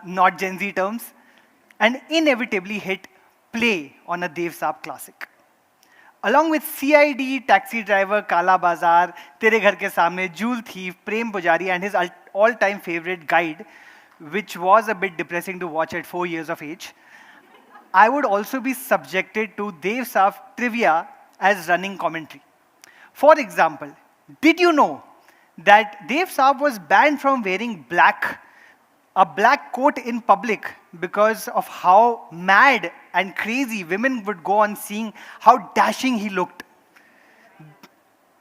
not Gen Z terms, and inevitably hit play on a Dev Saab classic. Along with CID, Taxi Driver, Kala Bazaar, Tere Ghar Ke Samne, Jewel Thief, Prem Pujari, and his all-time favorite Guide, which was a bit depressing to watch at 4 years of age, I would also be subjected to Dev Saab trivia as running commentary. For example, did you know that Dev Saab was banned from wearing a black coat in public because of how mad and crazy women would go on seeing how dashing he looked?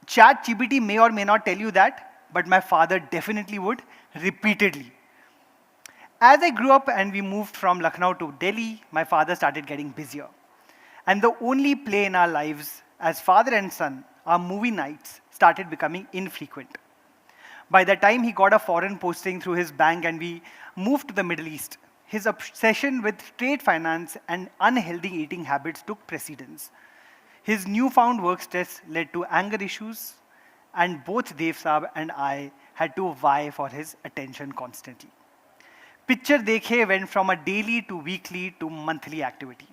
ChatGPT may or may not tell you that, but my father definitely would, repeatedly. As I grew up and we moved from Lucknow to Delhi, my father started getting busier. And the only play in our lives as father and son, our movie nights, started becoming infrequent. By the time he got a foreign posting through his bank and we moved to the Middle East, his obsession with trade finance and unhealthy eating habits took precedence. His newfound work stress led to anger issues, and both Dev Saab and I had to vie for his attention constantly. Picture Dekhe went from a daily to weekly to monthly activity.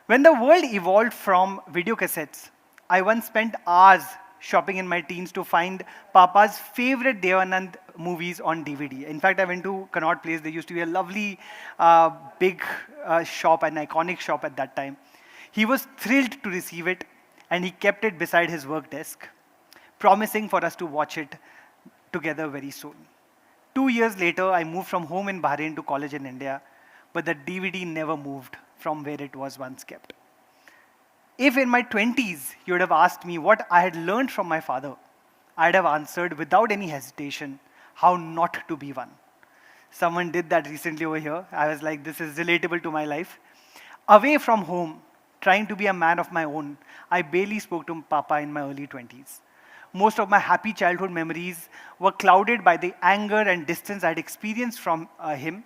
When the world evolved from video cassettes, I once spent hours shopping in my teens to find Papa's favorite Devanand movies on DVD. In fact, I went to Connaught Place. There used to be a lovely big shop, an iconic shop at that time. He was thrilled to receive it, and he kept it beside his work desk. promising for us to watch it together very soon. 2 years later, I moved from home in Bahrain to college in India, but the DVD never moved from where it was once kept. If in my 20s you would have asked me what I had learned from my father, I'd have answered without any hesitation how not to be one. Someone did that recently over here. I was like, this is relatable to my life. Away from home, trying to be a man of my own, I barely spoke to Papa in my early 20s. Most of my happy childhood memories were clouded by the anger and distance I'd experienced from him,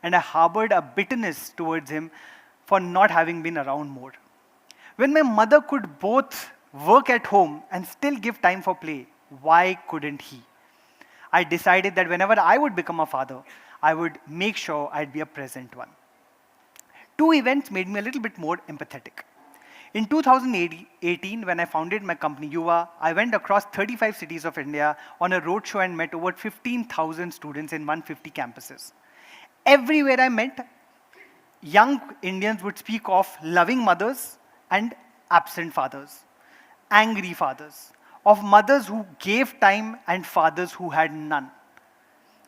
and I harbored a bitterness towards him for not having been around more. When my mother could both work at home and still give time for play, why couldn't he? I decided that whenever I would become a father, I would make sure I'd be a present one. Two events made me a little bit more empathetic. In 2018, when I founded my company Yuva, I went across 35 cities of India on a roadshow and met over 15,000 students in 150 campuses. Everywhere I met, young Indians would speak of loving mothers and absent fathers, angry fathers, of mothers who gave time and fathers who had none.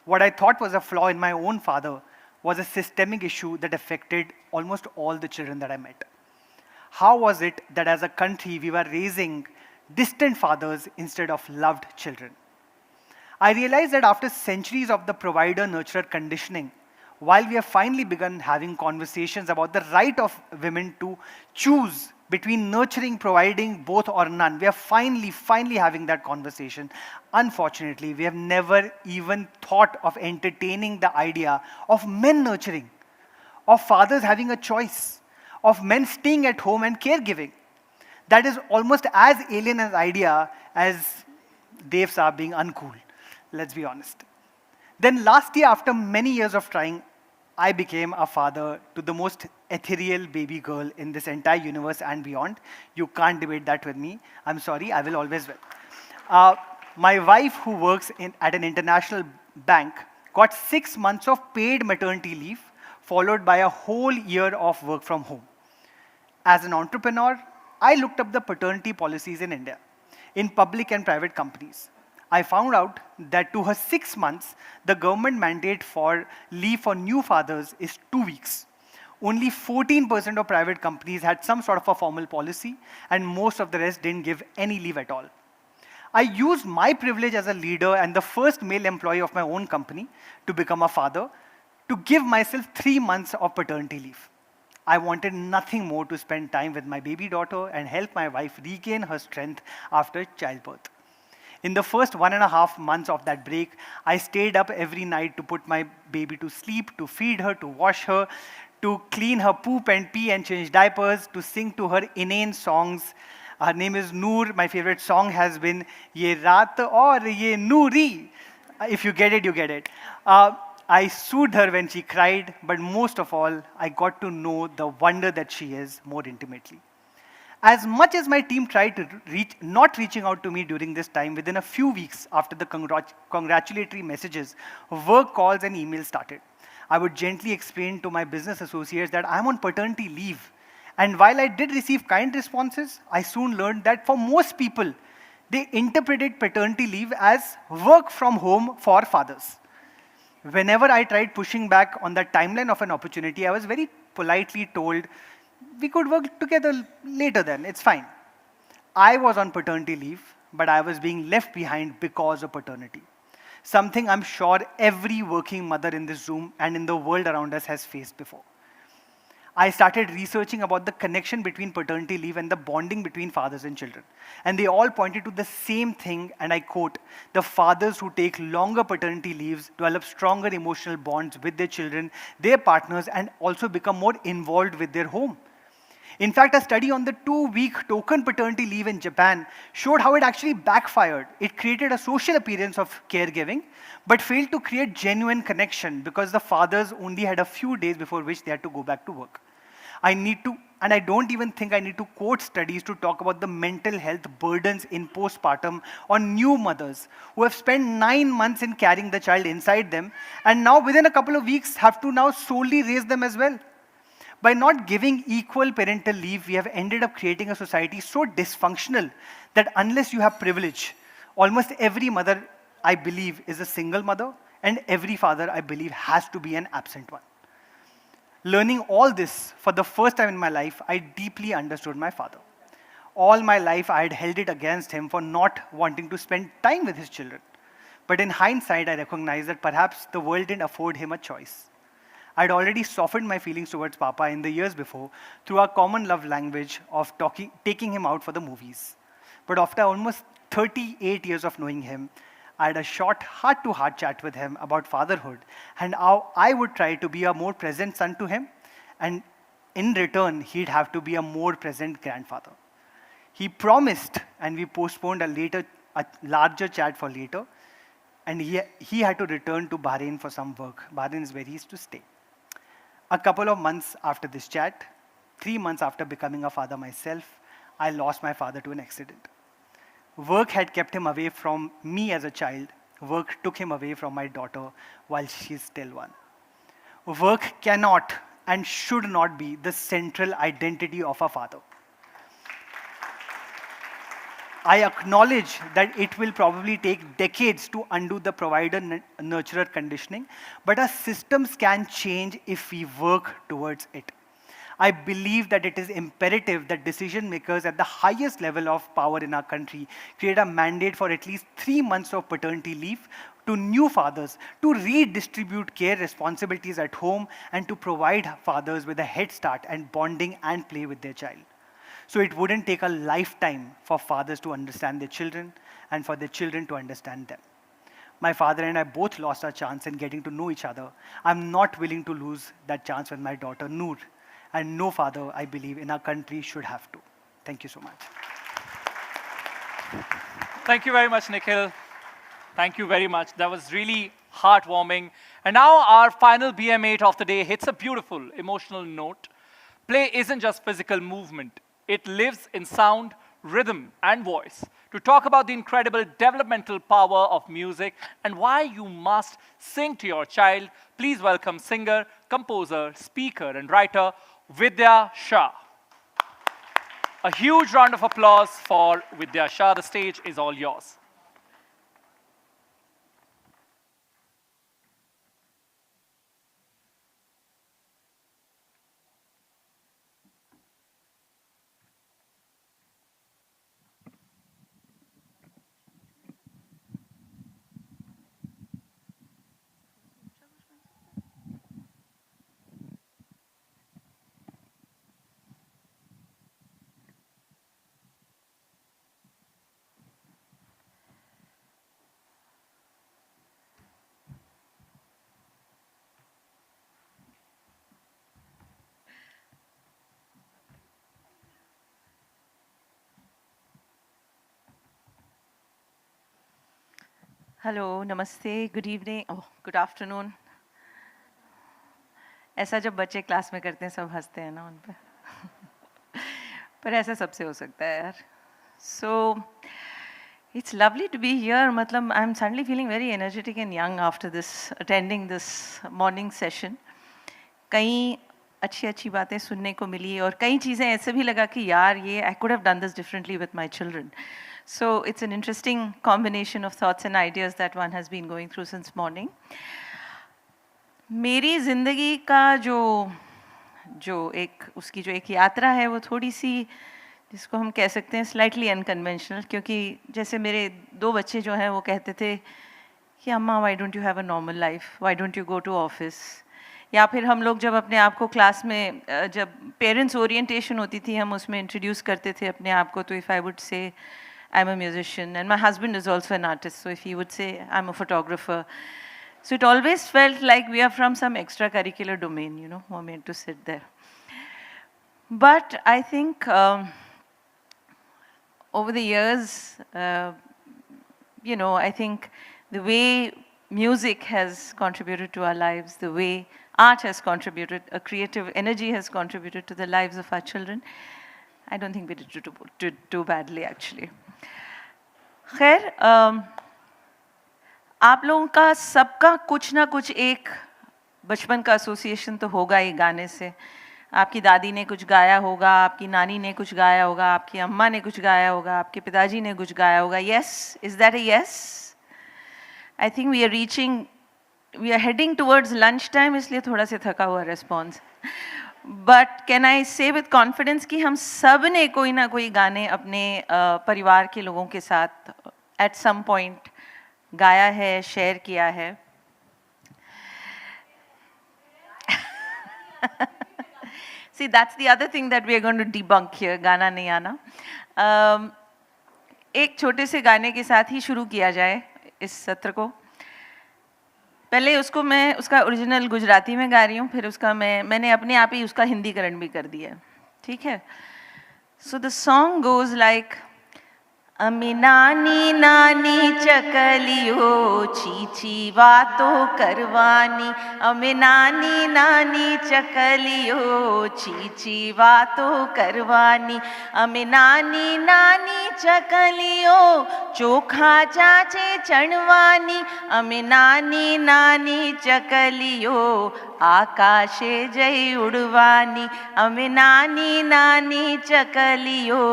What I thought was a flaw in my own father was a systemic issue that affected almost all the children that I met. How was it that as a country we were raising distant fathers instead of loved children? I realized that after centuries of the provider-nurturer conditioning, while we have finally begun having conversations about the right of women to choose between nurturing, providing, both or none, we are finally having that conversation. Unfortunately, we have never even thought of entertaining the idea of men nurturing, of fathers having a choice, of men staying at home and caregiving. That is almost as alien an idea as Dev Saab being uncool, let's be honest. Then last year, after many years of trying, I became a father to the most ethereal baby girl in this entire universe and beyond. You can't debate that with me. I'm sorry, I will always will. My wife, who works at an international bank, got 6 months of paid maternity leave, followed by a whole year of work from home. As an entrepreneur, I looked up the paternity policies in India, in public and private companies. I found out that to her 6 months, the government mandate for leave for new fathers is 2 weeks. Only 14% of private companies had some sort of a formal policy, and most of the rest didn't give any leave at all. I used my privilege as a leader and the first male employee of my own company to become a father, to give myself 3 months of paternity leave. I wanted nothing more to spend time with my baby daughter and help my wife regain her strength after childbirth. In the first 1.5 months of that break, I stayed up every night to put my baby to sleep, to feed her, to wash her, to clean her poop and pee and change diapers, to sing to her inane songs. Her name is Noor. My favorite song has been Ye Raat Aur Ye Noori. If you get it, you get it. I soothed her when she cried, but most of all, I got to know the wonder that she is more intimately. As much as my team tried to not reaching out to me during this time, within a few weeks after the congratulatory messages, work calls and emails started. I would gently explain to my business associates that I'm on paternity leave. And while I did receive kind responses, I soon learned that for most people, they interpreted paternity leave as work from home for fathers. Whenever I tried pushing back on the timeline of an opportunity, I was very politely told, we could work together later then, it's fine. I was on paternity leave, but I was being left behind because of paternity. Something I'm sure every working mother in this room and in the world around us has faced before. I started researching about the connection between paternity leave and the bonding between fathers and children. And they all pointed to the same thing, and I quote, the fathers who take longer paternity leaves develop stronger emotional bonds with their children, their partners, and also become more involved with their home. In fact, a study on the 2-week token paternity leave in Japan showed how it actually backfired. It created a social appearance of caregiving, but failed to create genuine connection because the fathers only had a few days before which they had to go back to work. I don't even think I need to quote studies to talk about the mental health burdens in postpartum on new mothers who have spent 9 months in carrying the child inside them, and now within a couple of weeks have to now solely raise them as well. By not giving equal parental leave, we have ended up creating a society so dysfunctional that unless you have privilege Almost every mother, I believe, is a single mother, and every father, I believe, has to be an absent one. Learning all this for the first time in my life, I deeply understood my father. All my life, I had held it against him for not wanting to spend time with his children. But in hindsight, I recognized that perhaps the world didn't afford him a choice. I'd already softened my feelings towards Papa in the years before through our common love language of taking him out for the movies. But after almost 38 years of knowing him, I had a short heart-to-heart chat with him about fatherhood and how I would try to be a more present son to him, and in return, he'd have to be a more present grandfather. He promised, and we postponed a larger chat for later, and he had to return to Bahrain for some work. Bahrain is where he used to stay. A couple of months after this chat, 3 months after becoming a father myself, I lost my father to an accident. Work had kept him away from me as a child. Work took him away from my daughter while she's still one. Work cannot and should not be the central identity of a father. I acknowledge that it will probably take decades to undo the provider-nurturer conditioning, but our systems can change if we work towards it. I believe that it is imperative that decision makers at the highest level of power in our country create a mandate for at least 3 months of paternity leave to new fathers to redistribute care responsibilities at home and to provide fathers with a head start and bonding and play with their child. So it wouldn't take a lifetime for fathers to understand their children and for their children to understand them. My father and I both lost our chance in getting to know each other. I'm not willing to lose that chance with my daughter, Noor. And no father, I believe, in our country should have to. Thank you so much. Thank you very much, Nikhil. Thank you very much. That was really heartwarming. And now our final BM8 of the day hits a beautiful emotional note. Play isn't just physical movement. It lives in sound, rhythm, and voice. To talk about the incredible developmental power of music and why you must sing to your child, please welcome singer, composer, speaker, and writer, Vidya Shah. A huge round of applause for Vidya Shah. The stage is all yours. Hello नमस्ते good evening good afternoon ऐसा जब बच्चे class में करते हैं सब हंसते हैं ना उन पे पर ऐसा सबसे हो सकता है यार so it's lovely to be here मतलब I am suddenly feeling very energetic and young after this attending this morning session कई अच्छी अच्छी बातें सुनने को मिली और कई चीज़ें ऐसे भी लगा कि यार ये I could have done this differently with my children. So it's an interesting combination of thoughts and ideas that one has been going through since morning. मेरी ज़िंदगी का जो एक यात्रा है वो थोड़ी सी जिसको हम कह सकते हैं स्लाइटली अनकन्वेंशनल क्योंकि जैसे मेरे 2 बच्चे जो हैं वो कहते थे कि अम्मा why don't you have a normal life, why don't you go to office. या फिर हम लोग जब अपने आप को क्लास में जब पेरेंट्स ओरिएंटेशन होती थी हम उसमें इंट्रोड्यूस करते थे अपने आप को तो if I would say I'm a musician and my husband is also an artist, so if he would say I'm a photographer. So it always felt like we are from some extracurricular domain, you know, we're made to sit there. But I think over the years, you know, I think the way music has contributed to our lives, the way art has contributed, a creative energy has contributed to the lives of our children, I don't think we did too badly actually. खैर आप लोगों का सबका कुछ ना कुछ एक बचपन का एसोसिएशन तो होगा ही गाने से. आपकी दादी ने कुछ गाया होगा, आपकी नानी ने कुछ गाया होगा, आपकी अम्मा ने कुछ गाया होगा, आपके पिताजी ने कुछ गाया होगा. Yes, is that a yes? I think we are heading towards lunchtime, इसलिए थोड़ा से थका हुआ response. But can I say with confidence कि हम सब ने कोई ना कोई गाने अपने परिवार के लोगों के साथ at some point गाया है, शेयर किया है. See, that's the other thing that we are going to debunk here, गाना नहीं आना. एक छोटे से गाने के साथ ही शुरू किया जाए इस सत्र को. पहले उसका ओरिजिनल गुजराती में गा रही हूँ, फिर मैंने अपने आप ही उसका हिंदीकरण भी कर दिया. ठीक है? So the song goes like, अमी नानी नानी चकलियो चीची वातो करवानी, अमी नानी नानी चकलियो चीची वातो करवानी, अमी नानी नानी चकलियो चोखा चाचे चणवानी, अमी नानी नानी चकलियो आकाशे जई उड़वानी, अमी नानी नानी चकलियो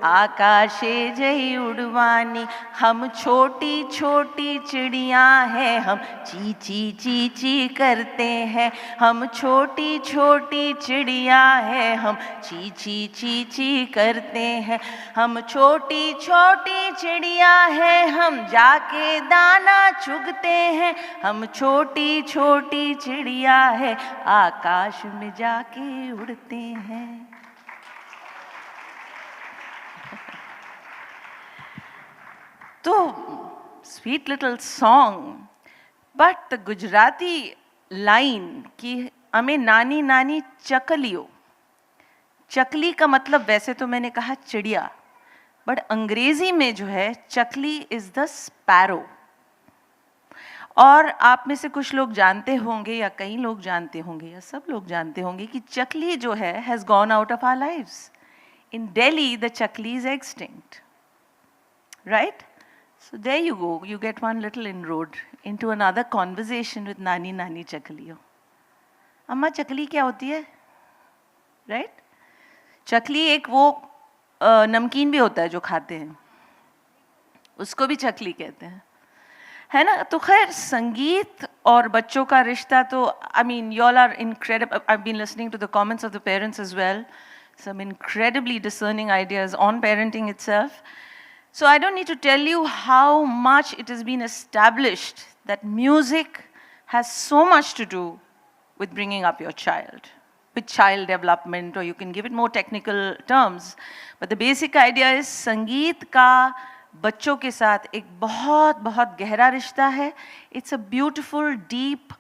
आकाशे जई उड़वानी. हम छोटी छोटी चिड़िया हैं, हम ची ची ची ची करते हैं. हम छोटी छोटी चिड़िया हैं, हम ची ची ची ची करते हैं. हम छोटी छोटी चिड़िया हैं, हम जाके दाना चुगते हैं. हम छोटी छोटी चिड़िया है, आकाश में जाके उड़ते हैं. तो sweet little song, but the Gujarati line कि हमें नानी नानी चकलियो, चकली का मतलब वैसे तो मैंने कहा चिड़िया, बट अंग्रेजी में जो है चकली इज द स्पैरो. और आप में से कुछ लोग जानते होंगे या कई लोग जानते होंगे या सब लोग जानते होंगे कि चकली जो है has gone out of our lives. In Delhi the chakli is extinct, right? So there you go, you get one little inroad into another conversation with नानी नानी चकलियों. अम्मा चकली क्या होती है? Right? चकली एक वो नमकीन भी होता है जो खाते हैं, उसको भी चकली कहते हैं, है ना? तो खैर संगीत और बच्चों का रिश्ता तो I mean you all are incredible. I've been listening to the comments of the parents as well. Some incredibly discerning ideas on parenting itself. So I don't need to tell you how much it has been established that music has so much to do with bringing up your child, with child development, or you can give it more technical terms. But the basic idea is संगीत का बच्चों के साथ एक बहुत बहुत गहरा रिश्ता है. It's a beautiful, deep,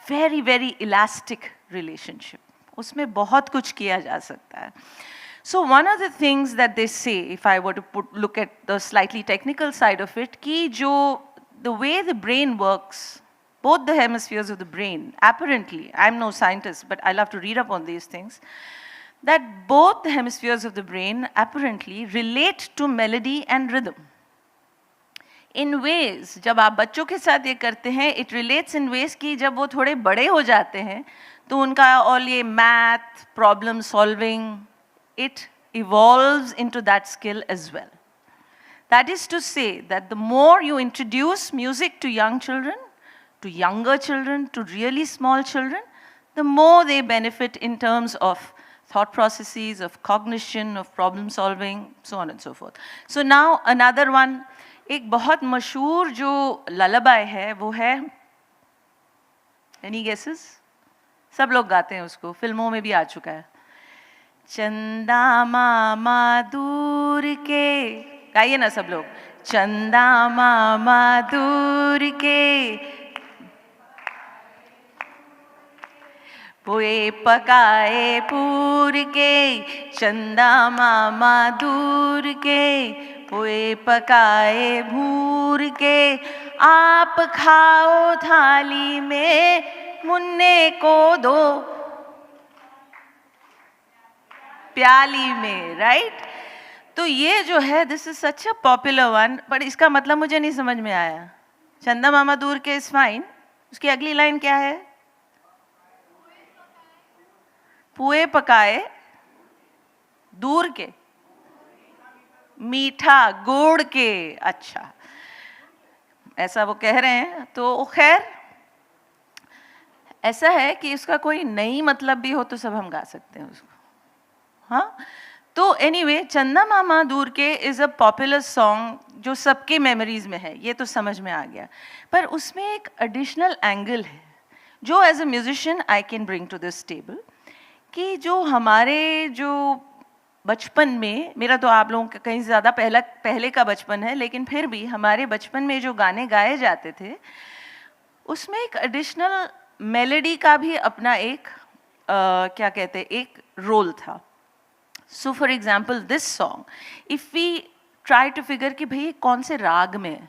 very very elastic relationship. उसमें बहुत कुछ किया जा सकता है. So one of the things that they say, if I were to look at the slightly technical side of it, कि जो the way the brain works, both the hemispheres of the brain, apparently, I'm no scientist, but I love to read up on these things, that both the hemispheres of the brain apparently relate to melody and rhythm. In ways, जब आप बच्चों के साथ ये करते हैं, it relates in ways कि जब वो थोड़े बड़े हो जाते हैं, तो उनका all ये math, problem solving, it evolves into that skill as well. That is to say that the more you introduce music to young children, to younger children, to really small children, the more they benefit in terms of thought processes, of cognition, of problem solving, so on and so forth. So now another one, एक बहुत मशहूर जो lullaby है, वो है, any guesses? सब लोग गाते हैं उसको, फिल्मों में भी आ चुका है. चंदा मामा दूर के, गाइए ना सब लोग. चंदा मामा दूर के पोए पकाए पूर के, चंदा मामा दूर के पोए पकाए भूर के, आप खाओ थाली में मुन्ने को दो प्याली में, राइट? तो ये जो है this is such a popular one, but इसका मतलब मुझे नहीं समझ में आया. चंदा मामा दूर के इज फाइन, उसकी अगली लाइन क्या है? पुए पकाए दूर के, मीठा गुड़ के। अच्छा, ऐसा वो कह रहे हैं। तो खैर ऐसा है कि उसका कोई नई मतलब भी हो तो सब हम गा सकते हैं उसको। हाँ, तो एनीवे, चंदा मामा दूर के इज़ अ पॉपुलर सॉन्ग जो सबके मेमोरीज में है, ये तो समझ में आ गया। पर उसमें एक एडिशनल एंगल है जो as a musician I can bring to this table, कि जो हमारे जो बचपन में, मेरा तो आप लोगों का कहीं ज़्यादा पहले का बचपन है, लेकिन फिर भी हमारे बचपन में जो गाने गाए जाते थे उसमें एक एडिशनल मेलोडी का भी अपना एक क्या कहते हैं, एक रोल था। So for example this song, if we try to figure कि भाई कौन से राग में है,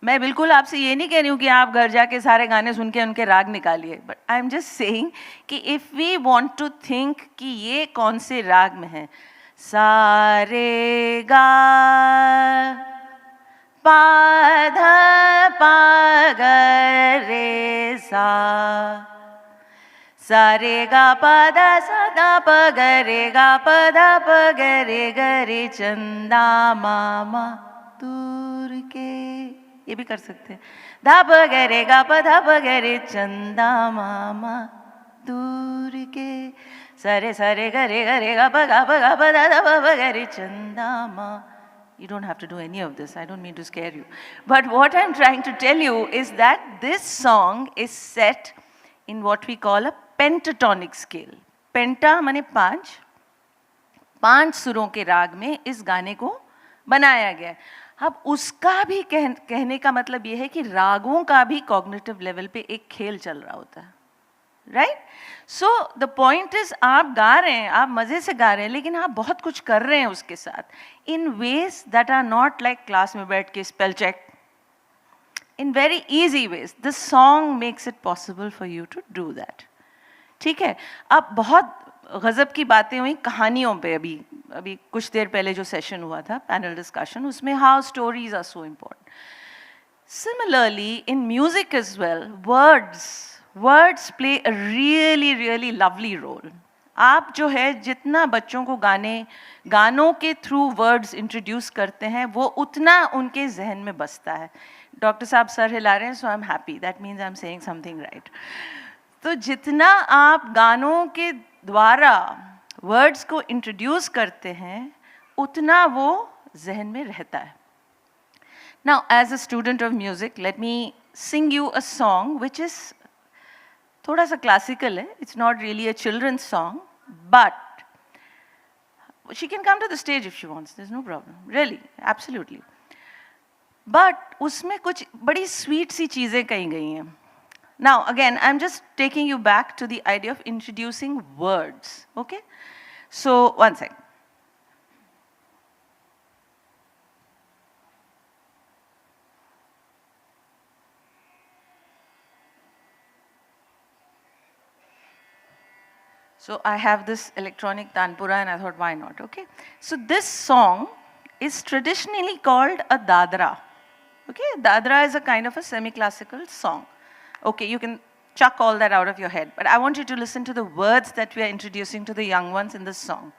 मैं बिल्कुल आपसे ये नहीं कह रही हूँ कि आप घर जाके सारे गाने सुन के उनके राग निकालिए, but I am just saying कि if we want to think कि ये कौन से राग में है, सा रे गा पा धा पा ग रे सा, सा रे गा पा धा सा गा प ग रे गा प धा प ग रे चंदा मामा दूर के, ये भी कर सकते हैं। धा प ग रे गा प धा प ग रे चंदा मामा दूर के, सरे सरे ग रे गा प गा प गा प धा धा प ग रे चंदा मा। You don't have to do any of this. I don't mean to scare you. But what I'm trying to tell you is that this song is set in what we call a pentatonic scale. Penta माने पांच, पांच सुरों के राग में इस गाने को बनाया गया है। अब उसका भी कहने का मतलब ये है कि रागों का भी कॉग्निटिव लेवल पे एक खेल चल रहा होता है, right? So the point is, आप गा रहे हैं, आप मजे से गा रहे हैं, लेकिन आप बहुत कुछ कर रहे हैं उसके साथ, in ways that are not like class में बैठ के spell check, in very easy ways. This song makes it possible for you to do that. ठीक है, अब बहुत गजब की बातें हुई कहानियों पे। अभी कुछ देर पहले जो सेशन हुआ था, पैनल डिस्कशन, उसमें how stories are so important. Similarly in music as well, words play a really lovely role. आप जो है जितना बच्चों को गानों के थ्रू वर्ड्स इंट्रोड्यूस करते हैं, वो उतना उनके जहन में बसता है। डॉक्टर साहब सर हिला रहे हैं, so I am happy, that means I am saying something right. तो जितना आप गानों के द्वारा वर्ड्स को इंट्रोड्यूस करते हैं, उतना वो जहन में रहता है। Now as a student of music, let me sing you a song which is थोड़ा सा क्लासिकल है। It's not really a children's song, but she can come to the stage if she wants, there is no problem, really, absolutely. But उसमें कुछ बड़ी sweet सी चीज़ें कही गई हैं। Now, again, I'm just taking you back to the idea of introducing words, okay? So, one second. So, I have this electronic tanpura and I thought, why not, okay? So, this song is traditionally called a dadra, okay? Dadra is a kind of a semi-classical song. Okay, you can chuck all that out of your head, but I want you to listen to the words that we are introducing to the young ones in this song.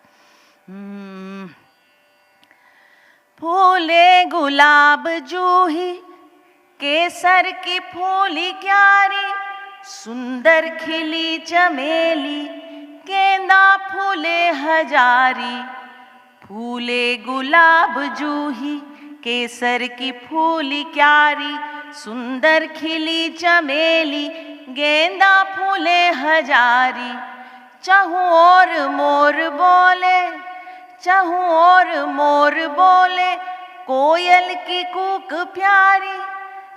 फूले गुलाब जूही केसर की फूली क्यारी, सुंदर खिली चमेली गेंदा फूले हजारी। फूले गुलाब जूही केसर की फूली क्यारी, सुंदर खिली चमेली गेंदा फूले हजारी। चाहूं और मोर बोले, चाहूं और मोर बोले कोयल की कूक प्यारी।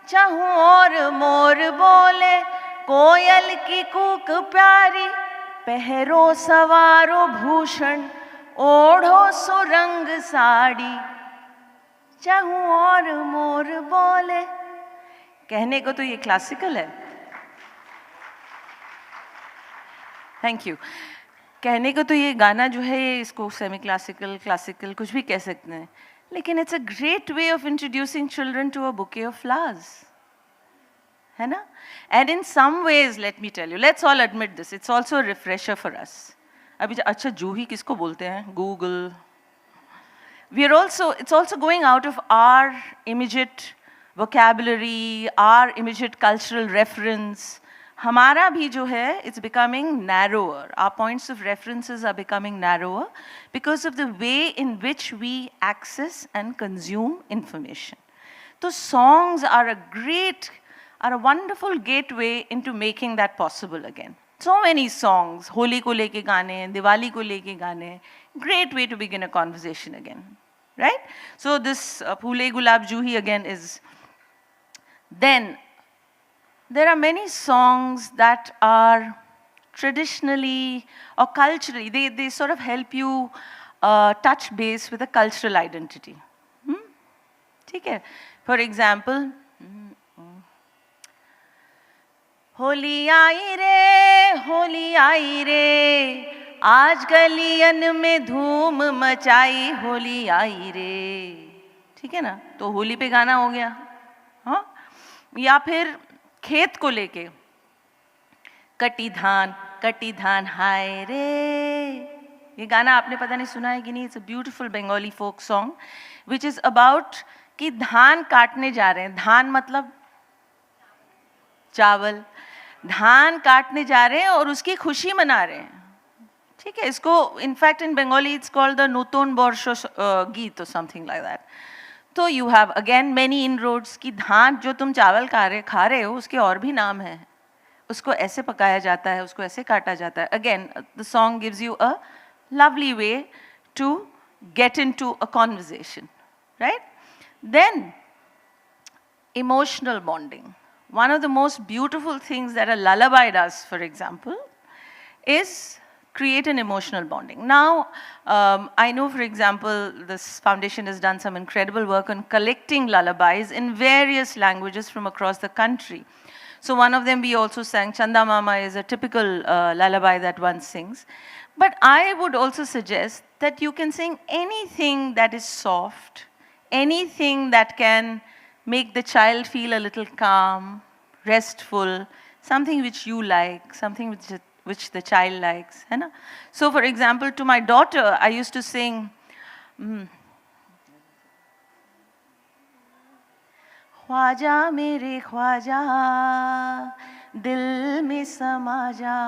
चाहूं और मोर बोले कोयल की कूक प्यारी। पहरो सवारो भूषण ओढ़ो सुरंग साड़ी। चाहूं और मोर बोले, कहने को तो ये क्लासिकल है, थैंक यू। कहने को तो ये गाना जो है, इसको सेमी क्लासिकल, क्लासिकल कुछ भी कह सकते हैं, लेकिन it's a great way of introducing children to a bouquet of flowers. है ना? And in some ways, let me tell you, let's all admit this, it's also a refresher for us. अभी अच्छा जूही किसको बोलते हैं? Google. It's also going out of our immediate vocabulary, our immediate cultural reference. हमारा भी जो है, it's becoming narrower. Our points of references are becoming narrower because of the way in which we access and consume information. So songs are a wonderful gateway into making that possible again. So many songs, Holi ko leke gaane, Diwali ko leke gaane, great way to begin a conversation again, right? So this Phule Gulab Juhi again is. Then there are many songs that are traditionally or culturally, they sort of help you touch base with a cultural identity. ठीक है? For example, Holi आई रे, आज गलियन में धूम मचाई, होली आई रे, ठीक है ना? तो होली पे गाना हो गया, हाँ? या फिर खेत को लेके, कटी धान हाय रे, ये गाना आपने पता नहीं सुना है कि नहीं? It's a beautiful Bengali folk song, which is about कि धान काटने जा रहे हैं, धान मतलब चावल, धान काटने जा रहे हैं और उसकी खुशी मना रहे हैं, ठीक है? इसको infact in Bengali it's called the नूतन वर्ष गीत और समथिंग लाइक दैट. तो you have again many inroads कि धान जो तुम चावल खा रहे हो उसके और भी नाम है, उसको ऐसे पकाया जाता है, उसको ऐसे काटा जाता है. Again the song gives you a lovely way to get into a conversation, right? Then emotional bonding. One of the most beautiful things that a lullaby does, for example, is create an emotional bonding. Now, I know, for example, this foundation has done some incredible work on collecting lullabies in various languages from across the country. So one of them we also sang, Chanda Mama is a typical lullaby that one sings. But I would also suggest that you can sing anything that is soft, anything that can make the child feel a little calm, restful, something which you like, something which the child likes. है ना? So for example, to my daughter, I used to sing, Khwaja मेरे ख्वाजा दिल में समा जा,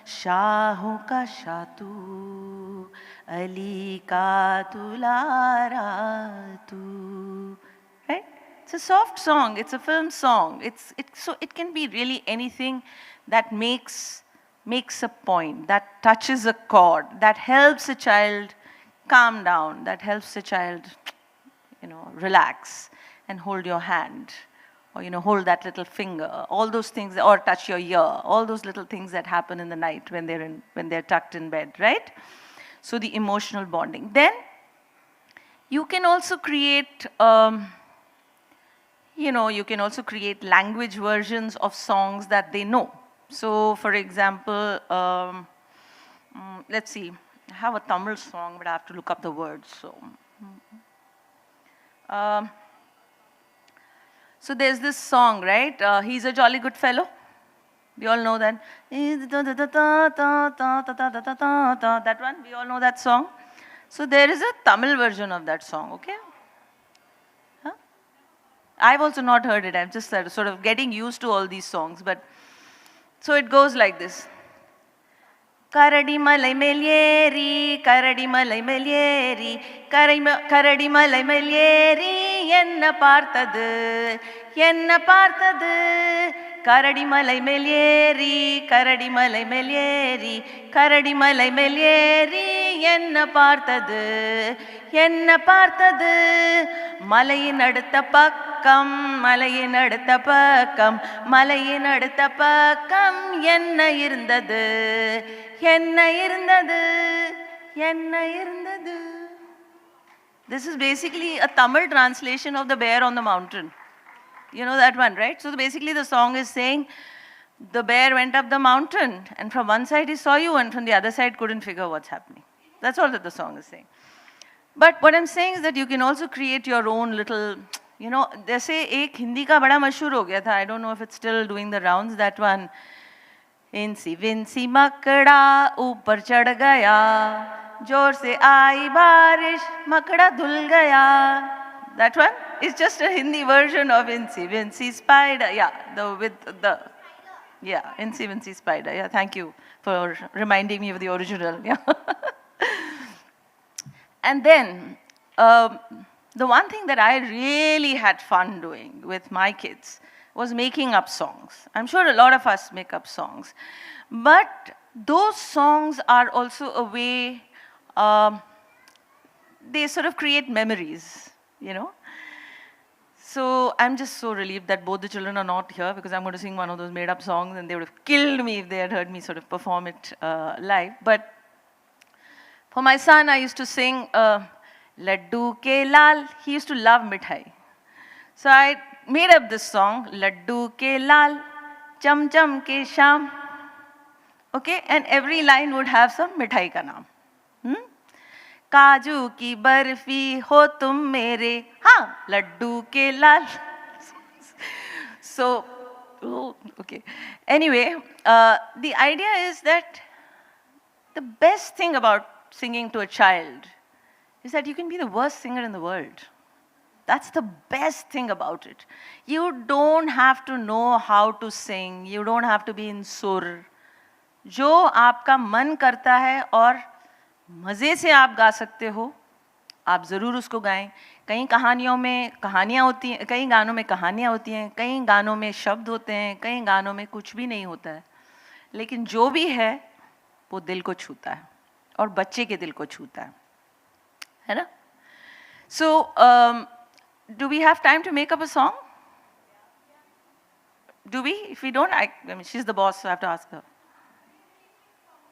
शाहों का शाह तू, अली का दुलारा तू. Right? It's a soft song, it's a film song. So it can be really anything that makes a point, that touches a chord, that helps a child calm down, that helps a child, relax and hold your hand, or hold that little finger, all those things, or touch your ear, all those little things that happen in the night when they're tucked in bed, right? So the emotional bonding. Then you can also create, you can also create language versions of songs that they know. So for example, let's see, I have a Tamil song, but I have to look up the words. So there's this song, right? He's a jolly good fellow. We all know that. That one, we all know that song. So there is a Tamil version of that song, okay? Huh? I've also not heard it. I'm just sort of getting used to all these songs. But so it goes like this. Karadi malai melyeri, karadi malai melyeri, karadi malai melyeri, enna partadu, karadi malai melyeri, karadi malai melyeri, karadi malai melyeri, enna partadu, malayin adutha pakkam, malayin adutha pakkam, malayin adutha pakkam, enna irundadu, enna irundadu, enna irundadu. This is basically a Tamil translation of The Bear on the Mountain. You know that one, right? So basically the song is saying, the bear went up the mountain, and from one side he saw you, and from the other side couldn't figure what's happening. That's all that the song is saying. But what I'm saying is that you can also create your own little, You know, जैसे एक हिंदी का बड़ा मशहूर हो गया था, I don't know if it's still doing the rounds, that one. Incy wincy मकड़ा ऊपर चढ़ गया, जोर से आई बारिश मकड़ा धुल गया. That one is just a Hindi version of Incy Wincy Spider. Yeah, Incy Wincy Spider. Yeah, thank you for reminding me of the original. Yeah. And then, the one thing that I really had fun doing with my kids was making up songs. I'm sure a lot of us make up songs. But those songs are also a way, they sort of create memories, you know. So I'm just so relieved that both the children are not here, because I'm going to sing one of those made up songs and they would have killed me if they had heard me sort of perform it live. But for my son, I used to sing Laddu ke lal. He used to love mithai. So I made up this song, Laddu ke lal, cham cham ke sham. Okay, and every line would have some mithai ka naam. काजू की बर्फी हो तुम मेरे, हाँ लड्डू के लाल. So, okay. Anyway, the idea is that the best thing about singing to a child is that you can be the worst singer in the world. That's the best thing about it. You don't have to know how to sing. You don't have to be in sur. जो आपका मन करता है और मज़े से आप गा सकते हो, आप ज़रूर उसको गाएं. कई कहानियों में कहानियाँ होती हैं, कई गानों में कहानियाँ होती हैं, कई गानों में शब्द होते हैं, कई गानों में कुछ भी नहीं होता है. लेकिन जो भी है वो दिल को छूता है और बच्चे के दिल को छूता है ना? So, do we have time to make up a song? Do we? If we don't, I mean, she's the boss, so I have to ask her.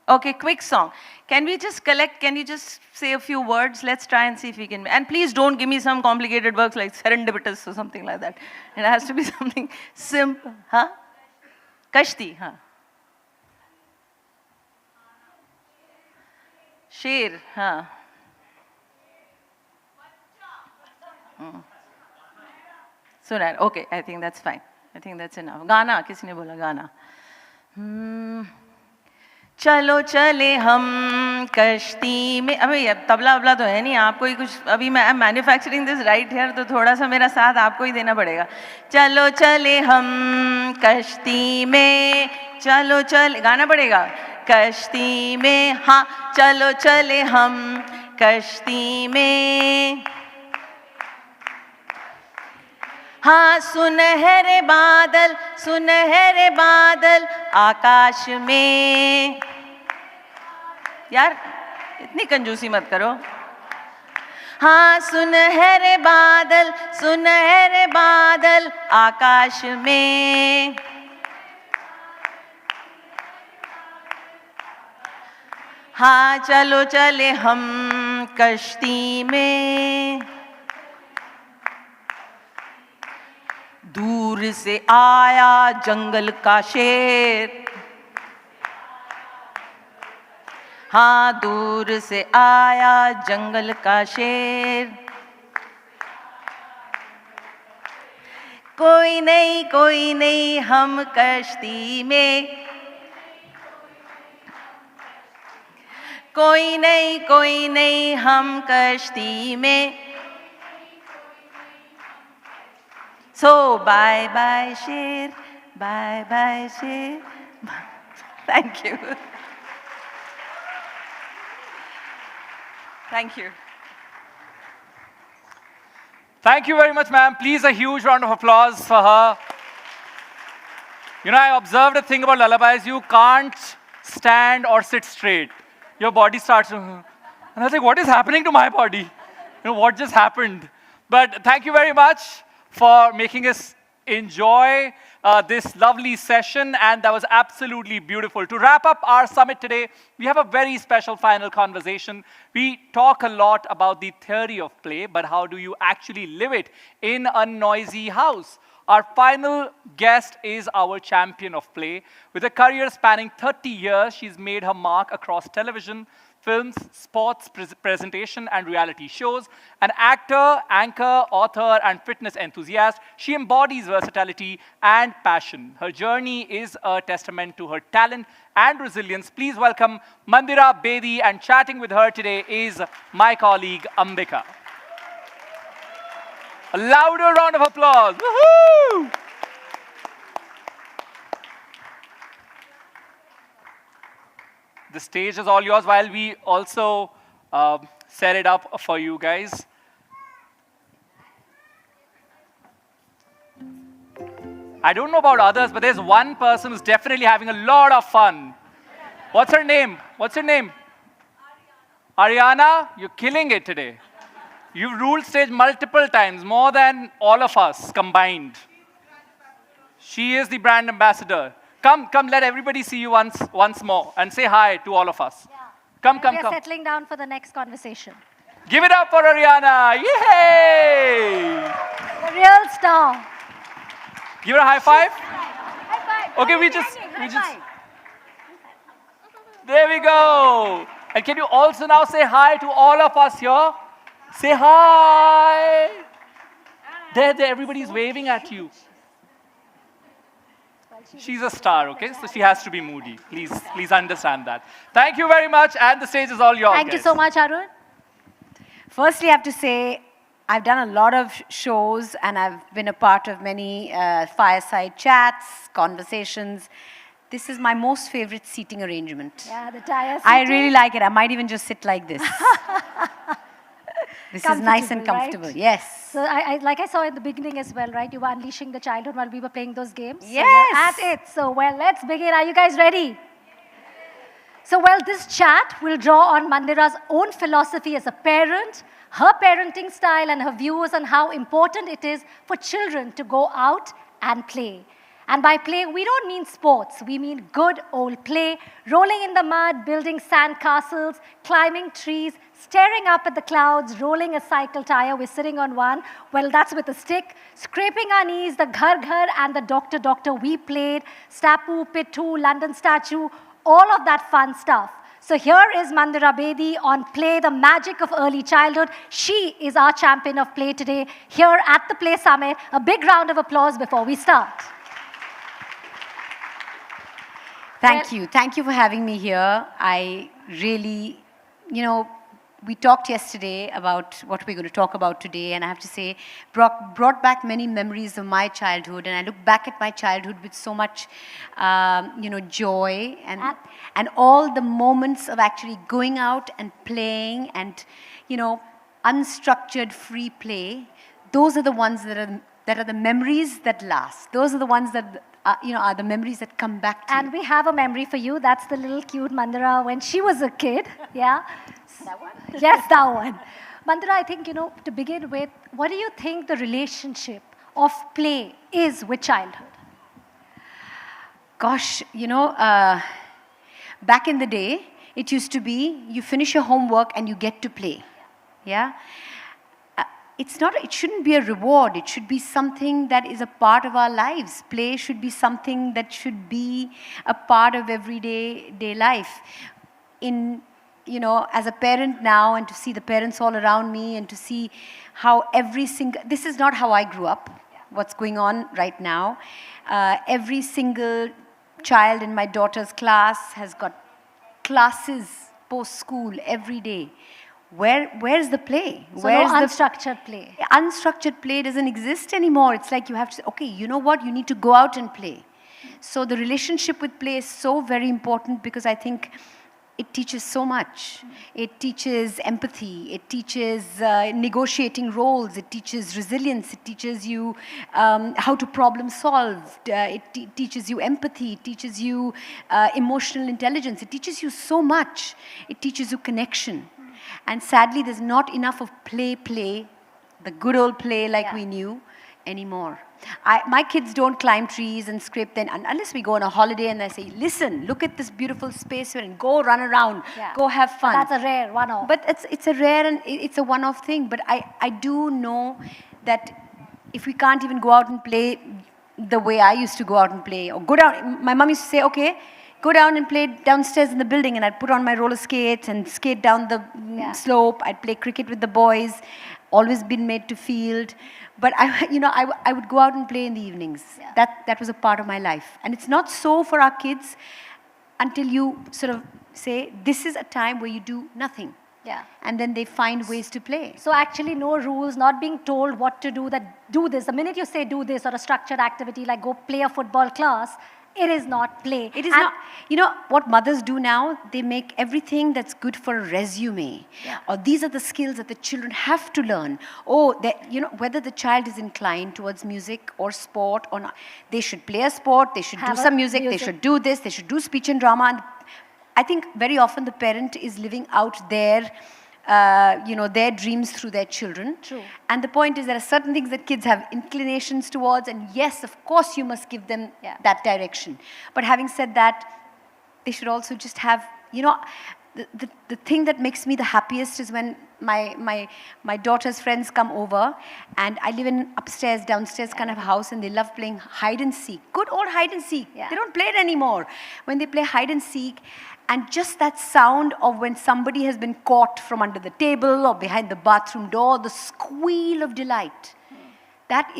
Okay, quick song. Can we just collect, can you just say a few words? Let's try and see if we can. And please don't give me some complicated words like serendipitous or something like that. It has to be something simple. Huh? Kashti, huh? Sher, huh? Sunar, okay, I think that's fine. I think that's enough. Gana, किसने बोला गाना? चलो चले हम कश्ती में. अबे तबला वबला तो है नहीं, आपको ही कुछ, अभी मैं मैन्युफैक्चरिंग दिस राइट हियर, तो थोड़ा सा मेरा साथ आपको ही देना पड़ेगा. चलो चले हम कश्ती में, चलो चले, गाना पड़ेगा. कश्ती में, हाँ चलो चले हम कश्ती में, हाँ सुनहरे बादल आकाश में. यार इतनी कंजूसी मत करो. हाँ सुनहरे बादल आकाश में, हाँ चलो चले हम कश्ती में. दूर से आया जंगल का शेर, हाँ दूर से आया जंगल का शेर. कोई नहीं हम कश्ती में, कोई नहीं हम कश्ती में. So bye bye Sher, bye bye Sher. Thank you. Thank you. Thank you very much, ma'am. Please, a huge round of applause for her. You know, I observed a thing about lullabies. You can't stand or sit straight. Your body starts to... And I was like, what is happening to my body? You know, what just happened? But thank you very much for making us enjoy this lovely session, and that was absolutely beautiful. To wrap up our summit today, we have a very special final conversation. We talk a lot about the theory of play, but how do you actually live it in a noisy house? Our final guest is our champion of play. With a career spanning 30 years, she's made her mark across television, films, sports presentation, and reality shows. An actor, anchor, author, and fitness enthusiast, she embodies versatility and passion. Her journey is a testament to her talent and resilience. Please welcome Mandira Bedi, and chatting with her today is my colleague Ambika. A louder round of applause. Woohoo! The stage is all yours while we also set it up for you guys. I don't know about others, but there's one person who's definitely having a lot of fun. What's her name? What's her name? Ariana, you're killing it today. You've ruled stage multiple times, more than all of us combined. She is the brand ambassador. Come, let everybody see you once more and say hi to all of us. Yeah. Come. We're settling down for the next conversation. Give it up for Ariana. Yay! The real star. Give her a high five. High five. Okay, we just. There we go. And can you also now say hi to all of us here? Say hi. There, everybody's waving at you. She's a star, okay? So she has to be moody. Please understand that. Thank you very much, and the stage is all yours. Thank you so much, Arun. Firstly, I have to say, I've done a lot of shows, and I've been a part of many fireside chats, conversations. This is my most favorite seating arrangement. Yeah, the tire I really like it. I might even just sit like this. This is nice and comfortable, right? Yes. So like I saw in the beginning as well, right? You were unleashing the childhood while we were playing those games. Yes. So you're at it. So, well, let's begin. Are you guys ready? So, well, this chat will draw on Mandira's own philosophy as a parent, her parenting style, and her views on how important it is for children to go out and play. And by play, we don't mean sports. We mean good old play, rolling in the mud, building sand castles, climbing trees, staring up at the clouds, rolling a cycle tire. We're sitting on one. Well, that's with a stick. Scraping our knees, the ghar and the doctor. We played Stapu, Pittu, London Statue, all of that fun stuff. So here is Mandira Bedi on Play, the magic of early childhood. She is our champion of play today here at the Play Summit. A big round of applause before we start. Thank you. Thank you for having me here. I really, we talked yesterday about what we're going to talk about today, and I have to say, brought back many memories of my childhood, and I look back at my childhood with so much, joy, and all the moments of actually going out and playing and, unstructured free play. Those are the ones that are the memories that last. Those are the ones that are the memories that come back to you. And we have a memory for you. That's the little cute Mandira when she was a kid. Yeah. That one? Yes, that one. Mandira, I think, to begin with, what do you think the relationship of play is with childhood? Gosh, back in the day, it used to be you finish your homework and you get to play. Yeah. It shouldn't be a reward. It should be something that is a part of our lives. Play should be something that should be a part of everyday life. As a parent now, and to see the parents all around me, and to see how this is not how I grew up, what's going on right now. Every single child in my daughter's class has got classes post-school every day. Where's the play? So where's no unstructured play? Unstructured play doesn't exist anymore. It's like you have to say, okay, you know what? You need to go out and play. So the relationship with play is so very important, because I think it teaches so much. It teaches empathy. It teaches negotiating roles. It teaches resilience. It teaches you how to problem solve. It teaches you empathy. It teaches you emotional intelligence. It teaches you so much. It teaches you connection. And sadly, there's not enough of play, the good old play like we knew anymore. My kids don't climb trees and scrape them unless we go on a holiday and I say, listen, look at this beautiful space and go run around, go have fun. But that's a rare one-off. But it's a rare and it's a one-off thing. But I do know that if we can't even go out and play the way I used to go out and play, or go down, my mom used to say, okay, go down and play downstairs in the building, and I'd put on my roller skates and skate down the slope. I'd play cricket with the boys, always been made to field. But I would go out and play in the evenings. That was a part of my life. And it's not so for our kids until you sort of say, this is a time where you do nothing. Yeah. And then they find ways to play. So actually no rules, not being told what to do, that do this. The minute you say do this or a structured activity like go play a football class, it is not play. It is not. You know what mothers do now? They make everything that's good for a resume. Yeah. Or these are the skills that the children have to learn. Oh, whether the child is inclined towards music or sport or not. They should play a sport, they should do some music, they should do this, they should do speech and drama. And I think very often the parent is living out their dreams through their children. True. And the point is there are certain things that kids have inclinations towards, and yes, of course you must give them that direction. But having said that, they should also just have, the thing that makes me the happiest is when my daughter's friends come over, and I live in upstairs, downstairs kind of house, and they love playing hide and seek. Good old hide and seek. They don't play it anymore. When they play hide and seek, and just that sound of when somebody has been caught from under the table or behind the bathroom door, the squeal of delight. That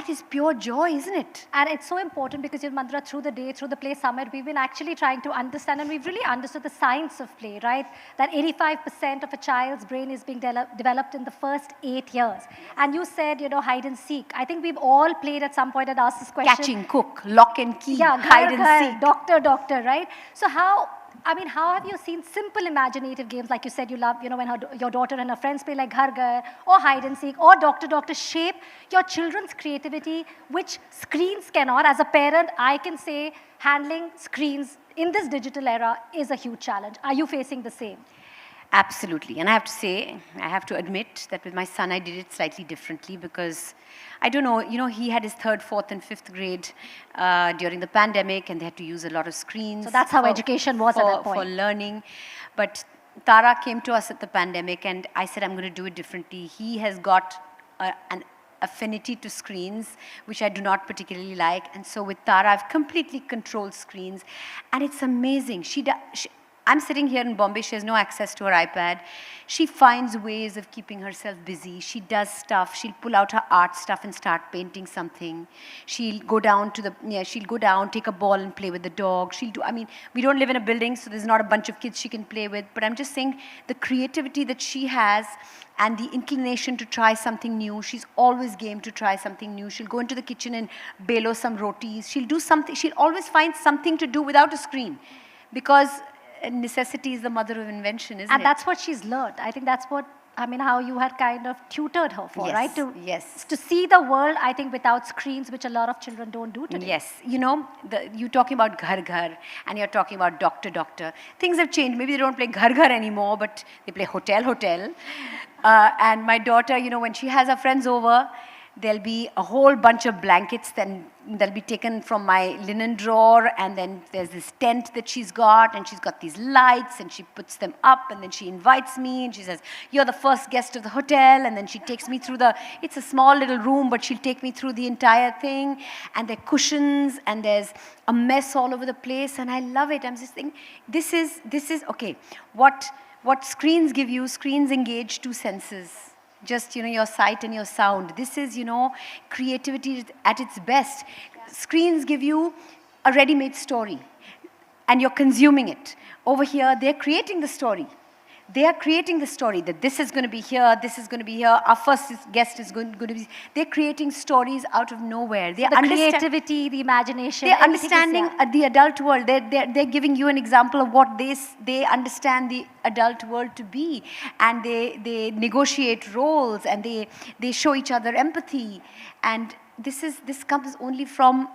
is pure joy, isn't it? And it's so important because, Mandra, through the day, through the Play Summit, we've been actually trying to understand, and we've really understood the science of play, right? That 85% of a child's brain is being developed in the first 8 years. And you said, hide and seek. I think we've all played at some point and asked this question. Catching, cook, lock and key, hide and seek. Doctor, right? So how have you seen simple imaginative games like you said you love, when your daughter and her friends play like Ghar Ghar or hide and seek or Doctor shape your children's creativity, which screens cannot? As a parent, I can say handling screens in this digital era is a huge challenge. Are you facing the same? Absolutely. And I have to admit that with my son, I did it slightly differently because, I don't know, he had his 3rd, 4th, and 5th grade during the pandemic, and they had to use a lot of screens. So that's how education was at that point. For learning. But Tara came to us at the pandemic, and I said, I'm going to do it differently. He has got an affinity to screens, which I do not particularly like. And so with Tara, I've completely controlled screens. And it's amazing. I'm sitting here in Bombay, she has no access to her iPad. She finds ways of keeping herself busy. She does stuff, she'll pull out her art stuff and start painting something. She'll go down, take a ball and play with the dog. We don't live in a building, so there's not a bunch of kids she can play with, but I'm just saying the creativity that she has and the inclination to try something new. She's always game to try something new. She'll go into the kitchen and belo some rotis. She'll do something, she'll always find something to do without a screen, because necessity is the mother of invention, isn't it? And that's what she's learned. I think that's what, how you had kind of tutored her for, right? To see the world, I think, without screens, which a lot of children don't do today. Yes. You're talking about Ghar Ghar, and you're talking about Doctor. Things have changed. Maybe they don't play Ghar Ghar anymore, but they play Hotel. And my daughter, when she has her friends over, there'll be a whole bunch of blankets, then they'll be taken from my linen drawer, and then there's this tent that she's got, and she's got these lights, and she puts them up, and then she invites me, and she says, you're the first guest of the hotel, and then she takes me through it's a small little room, but she'll take me through the entire thing, and there are cushions, and there's a mess all over the place, and I love it. I'm just thinking, this is okay, what screens give you, screens engage 2 senses. Just, your sight and your sound. This is, creativity at its best. Screens give you a ready-made story, and you're consuming it. Over here, they're creating the story. They are creating the story that this is going to be here, this is going to be here, our first guest is going to be... They're creating stories out of nowhere. The creativity, the imagination. They're understanding the adult world. They're giving you an example of what they understand the adult world to be. And they negotiate roles, and they show each other empathy. And this comes only from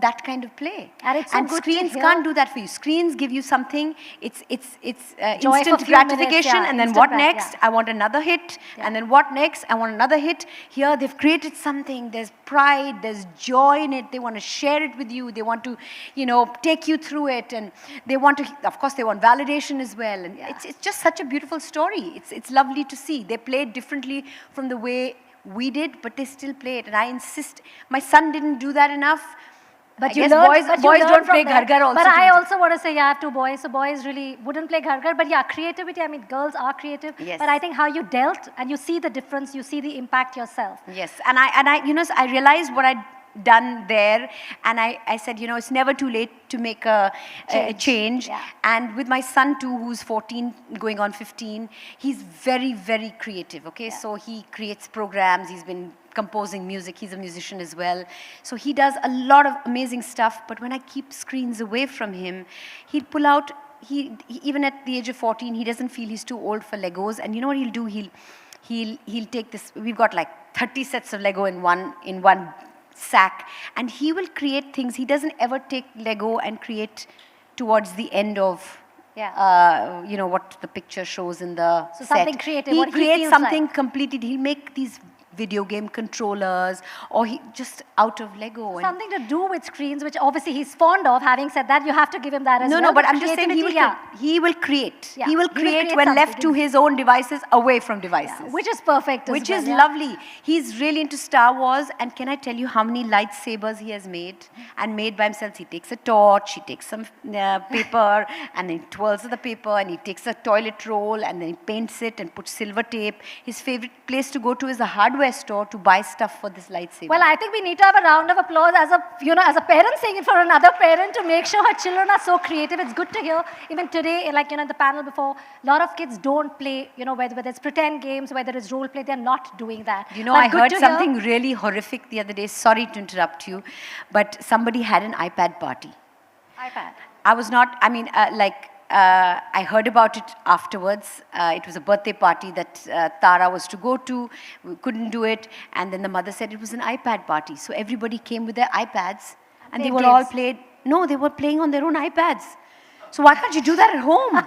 that kind of play. And it's so good screens to hear. Can't do that for you. Screens give you something, it's instant gratification, and then what next? I want another hit, and then what next? I want another hit. Here they've created something, there's pride, there's joy in it, they want to share it with you, they want to, take you through it, and they want to, of course they want validation as well, and it's just such a beautiful story. It's lovely to see. They play it differently from the way we did, but they still play it, and I insist. My son didn't do that enough. But I you guess learned, boys, but you boys learned don't from play there. ghar-ghar also. But I to- also want to say, I have two boys, so boys really wouldn't play ghar-ghar. But yeah, creativity, I mean, girls are creative. Yes. But I think how you dealt, and you see the difference, you see the impact yourself. Yes, and I, you know, I realized what I'd done there, and I said, you know, it's never too late to make a change. Yeah. And with my son too, who's 14, going on 15, he's very, very creative, okay? So he creates programs, he's been composing music, he's a musician as well. So he does a lot of amazing stuff, but when I keep screens away from him, he'd pull out, even at the age of 14, he doesn't feel he's too old for Legos, and you know what he'll do? He'll take this, we've got like 30 sets of Lego in one sack, and he will create things. He doesn't ever take Lego and create towards the end of you know, what the picture shows in the So set. something creative, He what he creates feels something like. completely, he'll make these video game controllers, or he just out of Lego. And Something to do with screens, which obviously he's fond of. Having said that, you have to give him that as well. no, but I'm just saying he creativity, will create. Yeah, He will create when left to his own devices, away from devices. which is perfect as Which well, is yeah. lovely. He's really into Star Wars, and can I tell you how many lightsabers he has made? And made by himself. He takes a torch, he takes some paper, and then he twirls the paper, and he takes a toilet roll, and then he paints it and puts silver tape. His favorite place to go to is the hardware store to buy stuff for this lightsaber. Well, I think we need to have a round of applause as a, you know, as a parent saying it for another parent to make sure her children are so creative. It's good to hear. Even today, like, you know, in the panel before, a lot of kids don't play, you know, whether it's pretend games, whether it's role play, they're not doing that. You know, But I good heard to hear. something really horrific the other day. Sorry to interrupt you, but somebody had an iPad party. iPad. I was not, I mean, I heard about it afterwards. It was a birthday party that Tara was to go to. We couldn't do it. And then the mother said it was an iPad party. So everybody came with their iPads, and they Played were all games. played. No, they were playing on their own iPads. So why can't you do that at home?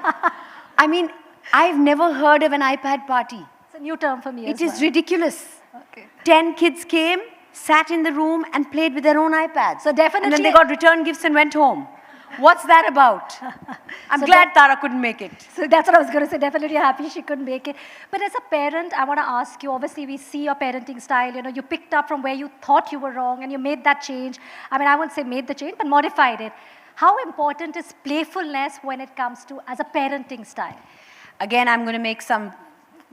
I mean, I've never heard of an iPad party. It's a new term for me It as is well. ridiculous. Okay. 10 kids came, sat in the room, and played with their own iPads. So definitely- And then they got return gifts and went home. What's that about? I'm So glad Tara couldn't make it. So that's what I was going to say. Definitely happy she couldn't make it. But as a parent, I want to ask you, obviously we see your parenting style, you know, you picked up from where you thought you were wrong and you made that change. I mean, I won't say made the change, but modified it. How important is playfulness when it comes to as a parenting style? Again, I'm going to make some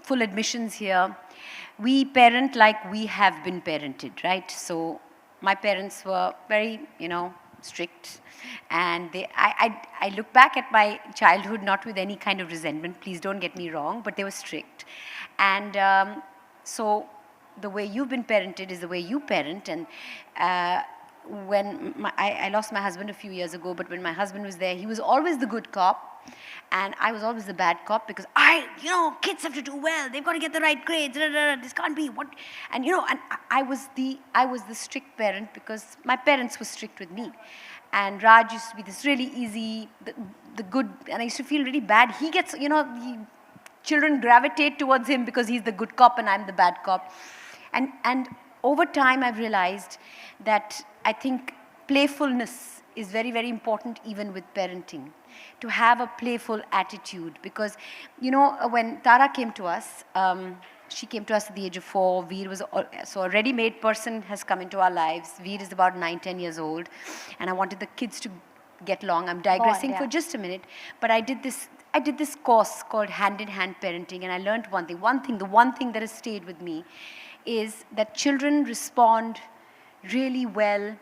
full admissions here. We parent like we have been parented, right? So my parents were very, you know, strict. And I look back at my childhood not with any kind of resentment, please don't get me wrong, but they were strict. And so the way you've been parented is the way you parent. And when I lost my husband a few years ago, but when my husband was there, he was always the good cop. And I was always the bad cop because you know, kids have to do well. They've got to get the right grades. This can't be what. And you know, and I was the strict parent because my parents were strict with me. And Raj used to be this really easy, the good, and I used to feel really bad. He gets, you know, children gravitate towards him because he's the good cop and I'm the bad cop. And over time, I've realized that I think playfulness is very, very important even with parenting. To have a playful attitude because, you know, when Tara came to us, she came to us at the age of 4. Veer was, so a ready-made person has come into our lives. Veer is about 9, 10 years old. And I wanted the kids to get along. I'm digressing for just a minute. But I did this course called Hand-in-Hand Parenting. And I learned one thing. The one thing that has stayed with me is that children respond really well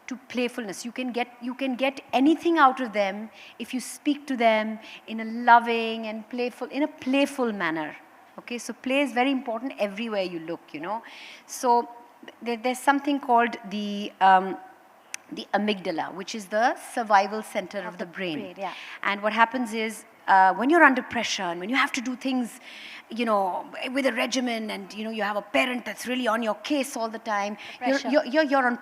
to playfulness. You can get anything out of them if you speak to them in a loving and playful manner. Okay, so play is very important everywhere you look, you know. So there's something called the amygdala, which is the survival center of the brain. Yeah. And what happens is when you're under pressure and when you have to do things, you know, with a regimen, and you know you have a parent that's really on your case all the time.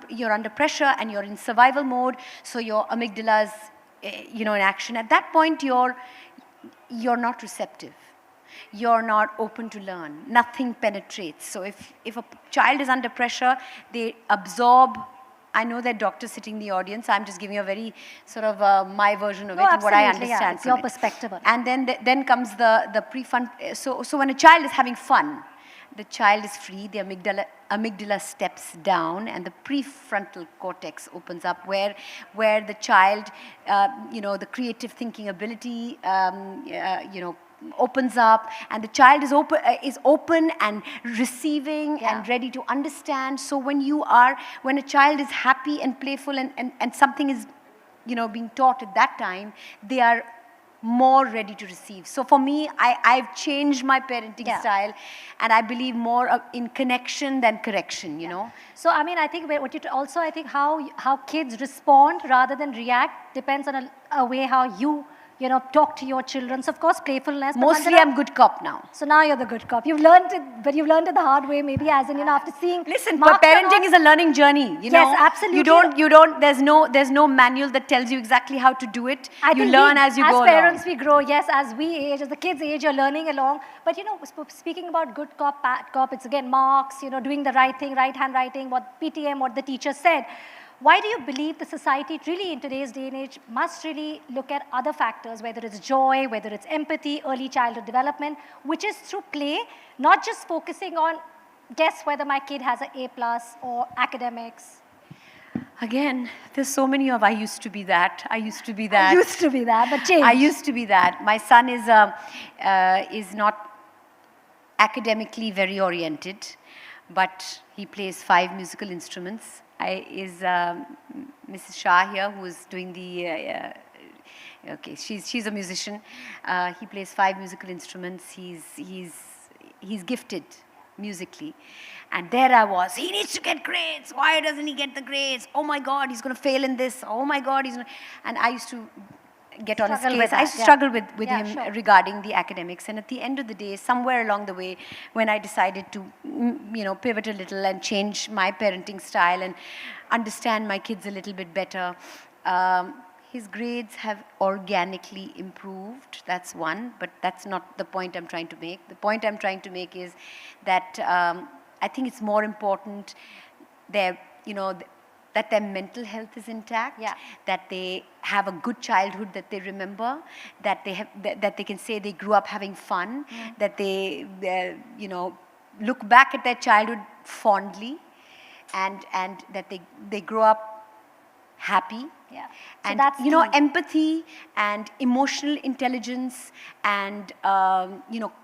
You're under pressure and you're in survival mode. So your amygdala's, you know, in action. At that point, you're not receptive. You're not open to learn. Nothing penetrates. So if a child is under pressure, they absorb. I know that doctors sitting in the audience. I'm just giving a very sort of my version of it and what I understand. It's your perspective. And then comes the pre-fun. So when a child is having fun, the child is free, the amygdala steps down, and the prefrontal cortex opens up, where the child, the creative thinking ability, opens up, and the child is open and receiving and ready to understand. So when a child is happy and playful and something is, being taught at that time, they are more ready to receive. So for me, I've changed my parenting style, and I believe more in connection than correction, you know. So I mean, I think I think how kids respond rather than react depends on a way how you talk to your children. So of course, playfulness. Mostly I'm good cop now. So now you're the good cop. You've learned it, but you've learned it the hard way, maybe as in, after seeing. Listen, but parenting is a learning journey, you know. Yes, absolutely. You don't, there's no manual that tells you exactly how to do it. You learn as you go along. As parents, we grow. Yes, as we age, as the kids age, you're learning along. But speaking about good cop, bad cop, it's again marks, doing the right thing, right handwriting, what PTM, what the teacher said. Why do you believe the society really in today's day and age must really look at other factors, whether it's joy, whether it's empathy, early childhood development, which is through play, not just focusing on guess whether my kid has an A+ or academics? Again, there's so many of I used to be that, I used to be that. I used to be that, but change. I used to be that. My son is not academically very oriented, but he plays 5 musical instruments. Mrs. Shah here, who is doing the, okay, she's a musician. He plays 5 musical instruments. He's gifted musically. And there I was, he needs to get grades. Why doesn't he get the grades? Oh my God, he's going to fail in this. Oh my God, and I used to get on his case. I struggled with him regarding the academics. And at the end of the day, somewhere along the way, when I decided to, pivot a little and change my parenting style and understand my kids a little bit better, his grades have organically improved. That's one, but that's not the point I'm trying to make. The point I'm trying to make is that I think it's more important that their mental health is intact, that they have a good childhood that they remember, that they can say they grew up having fun, that they look back at their childhood fondly, and that they grow up happy. Yeah. And empathy and emotional intelligence and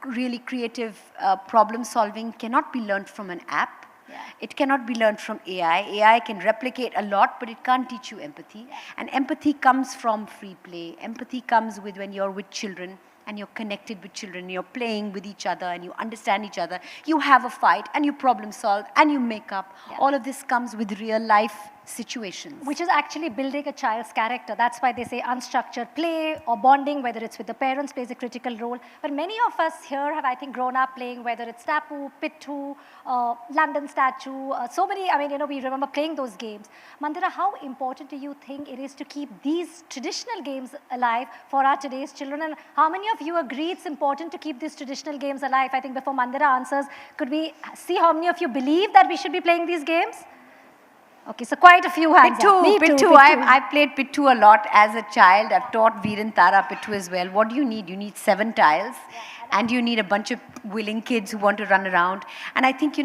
really creative problem solving cannot be learned from an app. Yeah. It cannot be learned from AI. AI can replicate a lot, but it can't teach you empathy. Yeah. And empathy comes from free play. Empathy comes when you're with children and you're connected with children, you're playing with each other and you understand each other. You have a fight and you problem solve and you make up. Yeah. All of this comes with real life situations. Which is actually building a child's character. That's why they say unstructured play or bonding, whether it's with the parents, plays a critical role. But many of us here have, I think, grown up playing, whether it's Tapu, Pittu, London Statue, so many, we remember playing those games. Mandira, how important do you think it is to keep these traditional games alive for our today's children? And how many of you agree it's important to keep these traditional games alive? I think before Mandira answers, could we see how many of you believe that we should be playing these games? Okay, so quite a few hands up. Pittu. I played Pittu a lot as a child. I've taught Veer and Tara Pittu as well. What do you need? You need 7 tiles and you need a bunch of willing kids who want to run around. And I think,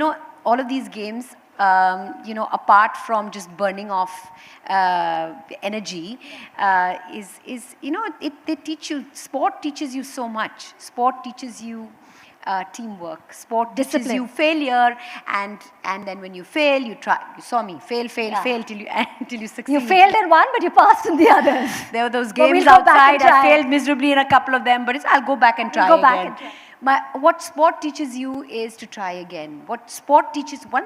all of these games, apart from just burning off energy, they teach you, sport teaches you so much. Sport teaches you teamwork. Sport teaches you failure, and then when you fail, you try. You saw me fail till you succeed. You failed in one, but you passed in the others. There were those games outside. I failed miserably in a couple of them, but I'll go back and try again. What sport teaches you is to try again. One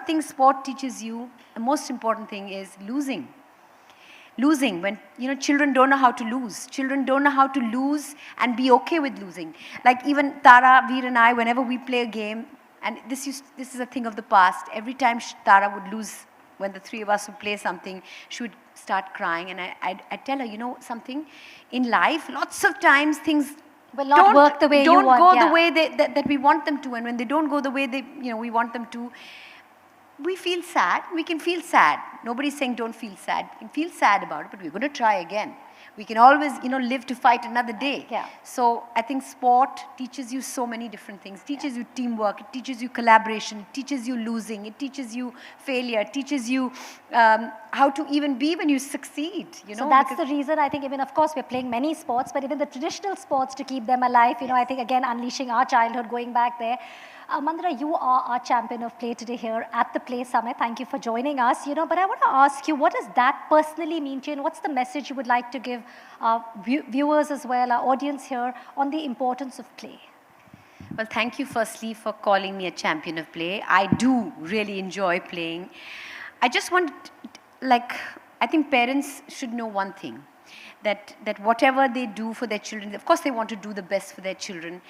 thing sport teaches you, the most important thing is losing. Losing, when children don't know how to lose. Children don't know how to lose and be okay with losing. Like even Tara, Veer and I, whenever we play a game, and this is a thing of the past, every time Tara would lose, when the 3 of us would play something, she would start crying, and I'd tell her, something, in life, lots of times things will not work the way you want. Don't go the way that we want them to, and when they don't go the way we want them to, we feel sad. We can feel sad. Nobody's saying don't feel sad. You can feel sad about it, but we're going to try again. We can always, live to fight another day. Yeah. So I think sport teaches you so many different things. It teaches you teamwork, it teaches you collaboration, it teaches you losing, it teaches you failure, it teaches you how to even be when you succeed, So that's the reason I think, even of course we're playing many sports, but even the traditional sports to keep them alive, I think again unleashing our childhood, going back there. Mandira, you are our champion of play today here at the Play Summit. Thank you for joining us. But I want to ask you, what does that personally mean to you? And what's the message you would like to give our viewers as well, our audience here, on the importance of play? Well, thank you firstly for calling me a champion of play. I do really enjoy playing. I just want, I think parents should know one thing, that whatever they do for their children, of course they want to do the best for their children,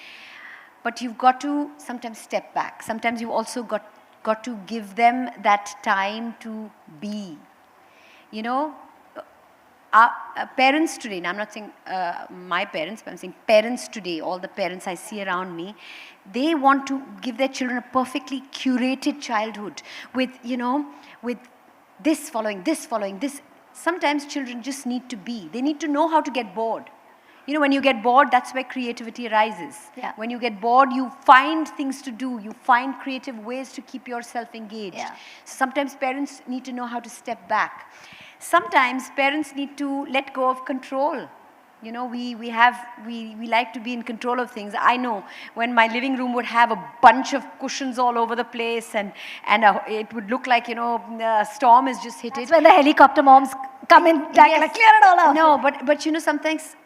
but you've got to sometimes step back. Sometimes you also got to give them that time to be. Our parents today, and I'm not saying my parents, but I'm saying parents today, all the parents I see around me, they want to give their children a perfectly curated childhood with, with this following this. Sometimes children just need to be. They need to know how to get bored. When you get bored, that's where creativity arises. Yeah. When you get bored, you find things to do. You find creative ways to keep yourself engaged. Yeah. So sometimes parents need to know how to step back. Sometimes parents need to let go of control. We like to be in control of things. I know when my living room would have a bunch of cushions all over the place and it would look like, a storm has just hit it. That's when the helicopter moms come in, like clear it all out. No, but sometimes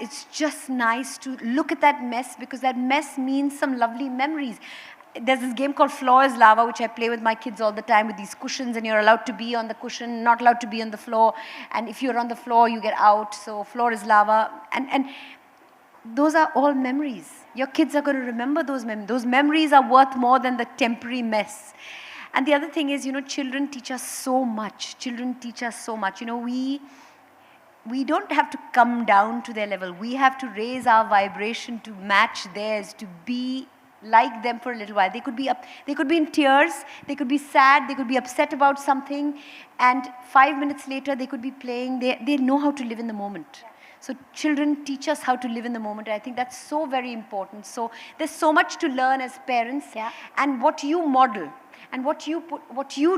it's just nice to look at that mess, because that mess means some lovely memories. There's this game called Floor is Lava, which I play with my kids all the time, with these cushions, and you're allowed to be on the cushion, not allowed to be on the floor. And if you're on the floor, you get out. So Floor is Lava. And those are all memories. Your kids are going to remember those memories. Those memories are worth more than the temporary mess. And the other thing is, children teach us so much. Children teach us so much. We don't have to come down to their level. We have to raise our vibration to match theirs, to be like them for a little while. They could be in tears, they could be sad, they could be upset about something, and 5 minutes later they could be playing. They know how to live in the moment. So children teach us how to live in the moment. I think that's so very important. So there's so much to learn as parents, and what you model and what you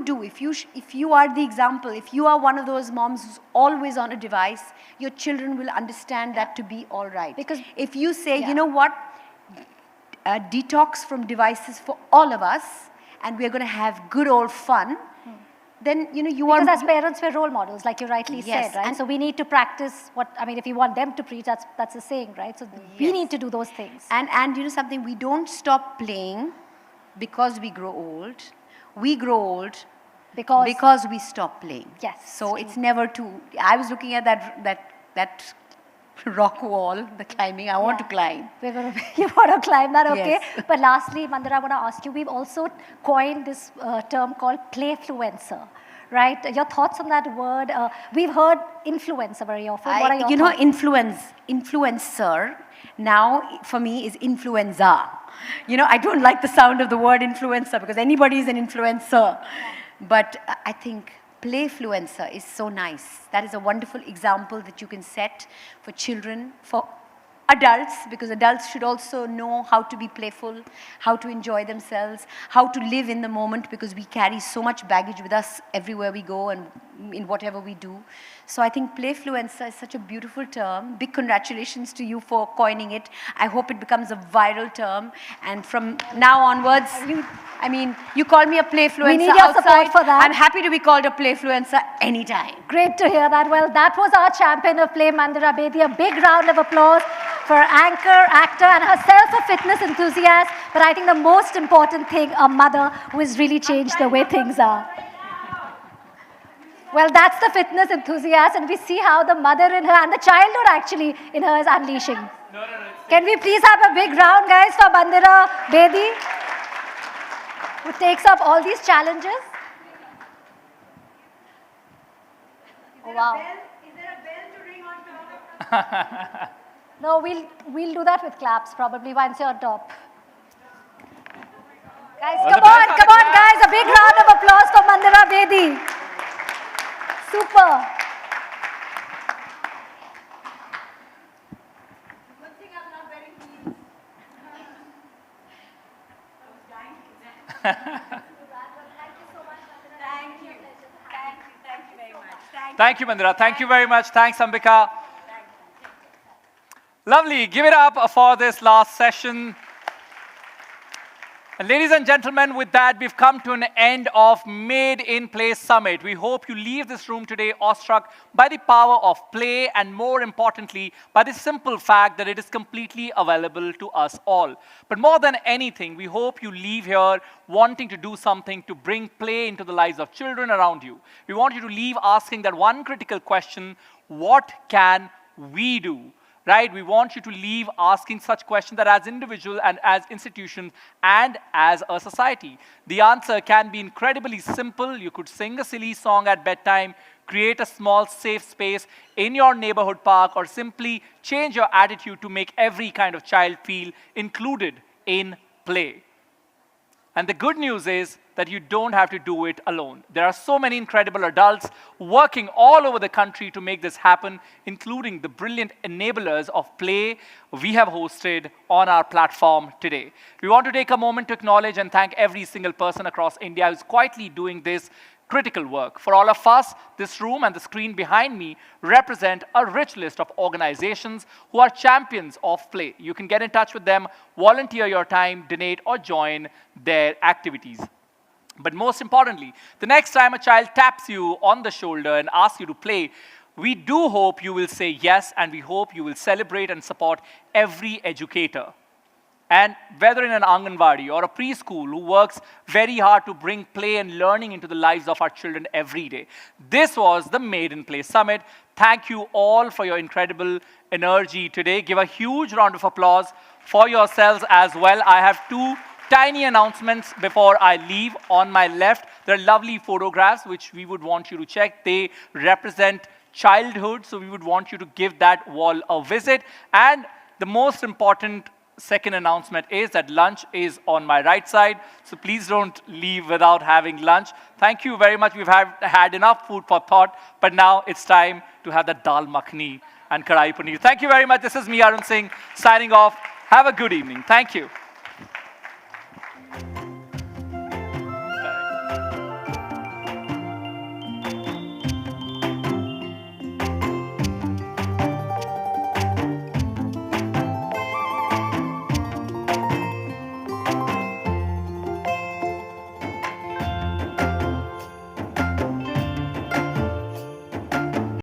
do. If you are the example, if you are one of those moms who's always on a device, your children will understand that to be all right. Because if you say, you know what, detox from devices for all of us, and we're going to have good old fun, then because as parents we're role models, like you rightly said, right? And so we need to practice if you want them to preach, that's a saying, right? So we need to do those things. And something, we don't stop playing because we grow old. We grow old because we stop playing. Yes. So it's never too. I was looking at that rock wall, the climbing. I want to climb. You want to climb that, okay? Yes. But lastly, Mandira, I want to ask you, we've also coined this term called playfluencer, right? Your thoughts on that word? We've heard influencer very often. What are your thoughts? Influencer now for me is influenza. I don't like the sound of the word influencer, because anybody is an influencer. But I think playfluencer is so nice. That is a wonderful example that you can set for children, for adults, because adults should also know how to be playful, how to enjoy themselves, how to live in the moment, because we carry so much baggage with us everywhere we go and in whatever we do. So I think playfluencer is such a beautiful term. Big congratulations to you for coining it. I hope it becomes a viral term, and from now onwards, you call me a playfluencer. We need your outside. support for that. I'm happy to be called a playfluencer anytime. Great to hear that. Well, that was our champion of play, Mandira Bedi. A big round of applause for anchor, actor, and herself a fitness enthusiast. But I think the most important thing, a mother who has really changed the way things are. Well, that's the fitness enthusiast, and we see how the mother in her and the childhood actually in her is unleashing. Can we please have a big round, guys, for Mandira Bedi, who takes up all these challenges? Oh, wow. Is there a bell to ring on top? No, we'll do that with claps probably once you're on top. Guys, come on, guys. A big round of applause for Mandira Bedi. Super. Thank you, Mandira. Thank you very much. Thanks, Ambika. Lovely. Give it up for this last session. And ladies and gentlemen, with that, we've come to an end of Made in Play Summit. We hope you leave this room today awestruck by the power of play and, more importantly, by the simple fact that it is completely available to us all. But more than anything, we hope you leave here wanting to do something to bring play into the lives of children around you. We want you to leave asking that one critical question: what can we do? Right? We want you to leave asking such questions that as individuals and as institutions and as a society. The answer can be incredibly simple. You could sing a silly song at bedtime, create a small safe space in your neighborhood park, or simply change your attitude to make every kind of child feel included in play. And the good news is that you don't have to do it alone. There are so many incredible adults working all over the country to make this happen, including the brilliant enablers of play we have hosted on our platform today. We want to take a moment to acknowledge and thank every single person across India who's quietly doing this critical work. For all of us, this room and the screen behind me represent a rich list of organizations who are champions of play. You can get in touch with them, volunteer your time, donate, or join their activities. But most importantly, the next time a child taps you on the shoulder and asks you to play, we do hope you will say yes, and we hope you will celebrate and support every educator. And whether in an Anganwadi or a preschool who works very hard to bring play and learning into the lives of our children every day. This was the Made in Play Summit. Thank you all for your incredible energy today. Give a huge round of applause for yourselves as well. I have two tiny announcements before I leave. On my left, there are lovely photographs which we would want you to check. They represent childhood, so we would want you to give that wall a visit. And the most important second announcement is that lunch is on my right side, so please don't leave without having lunch. Thank you very much. We've had enough food for thought, but now it's time to have the dal makhni and kadai paneer. Thank you very much. This is me, Arun Singh, signing off. Have a good evening. Thank you.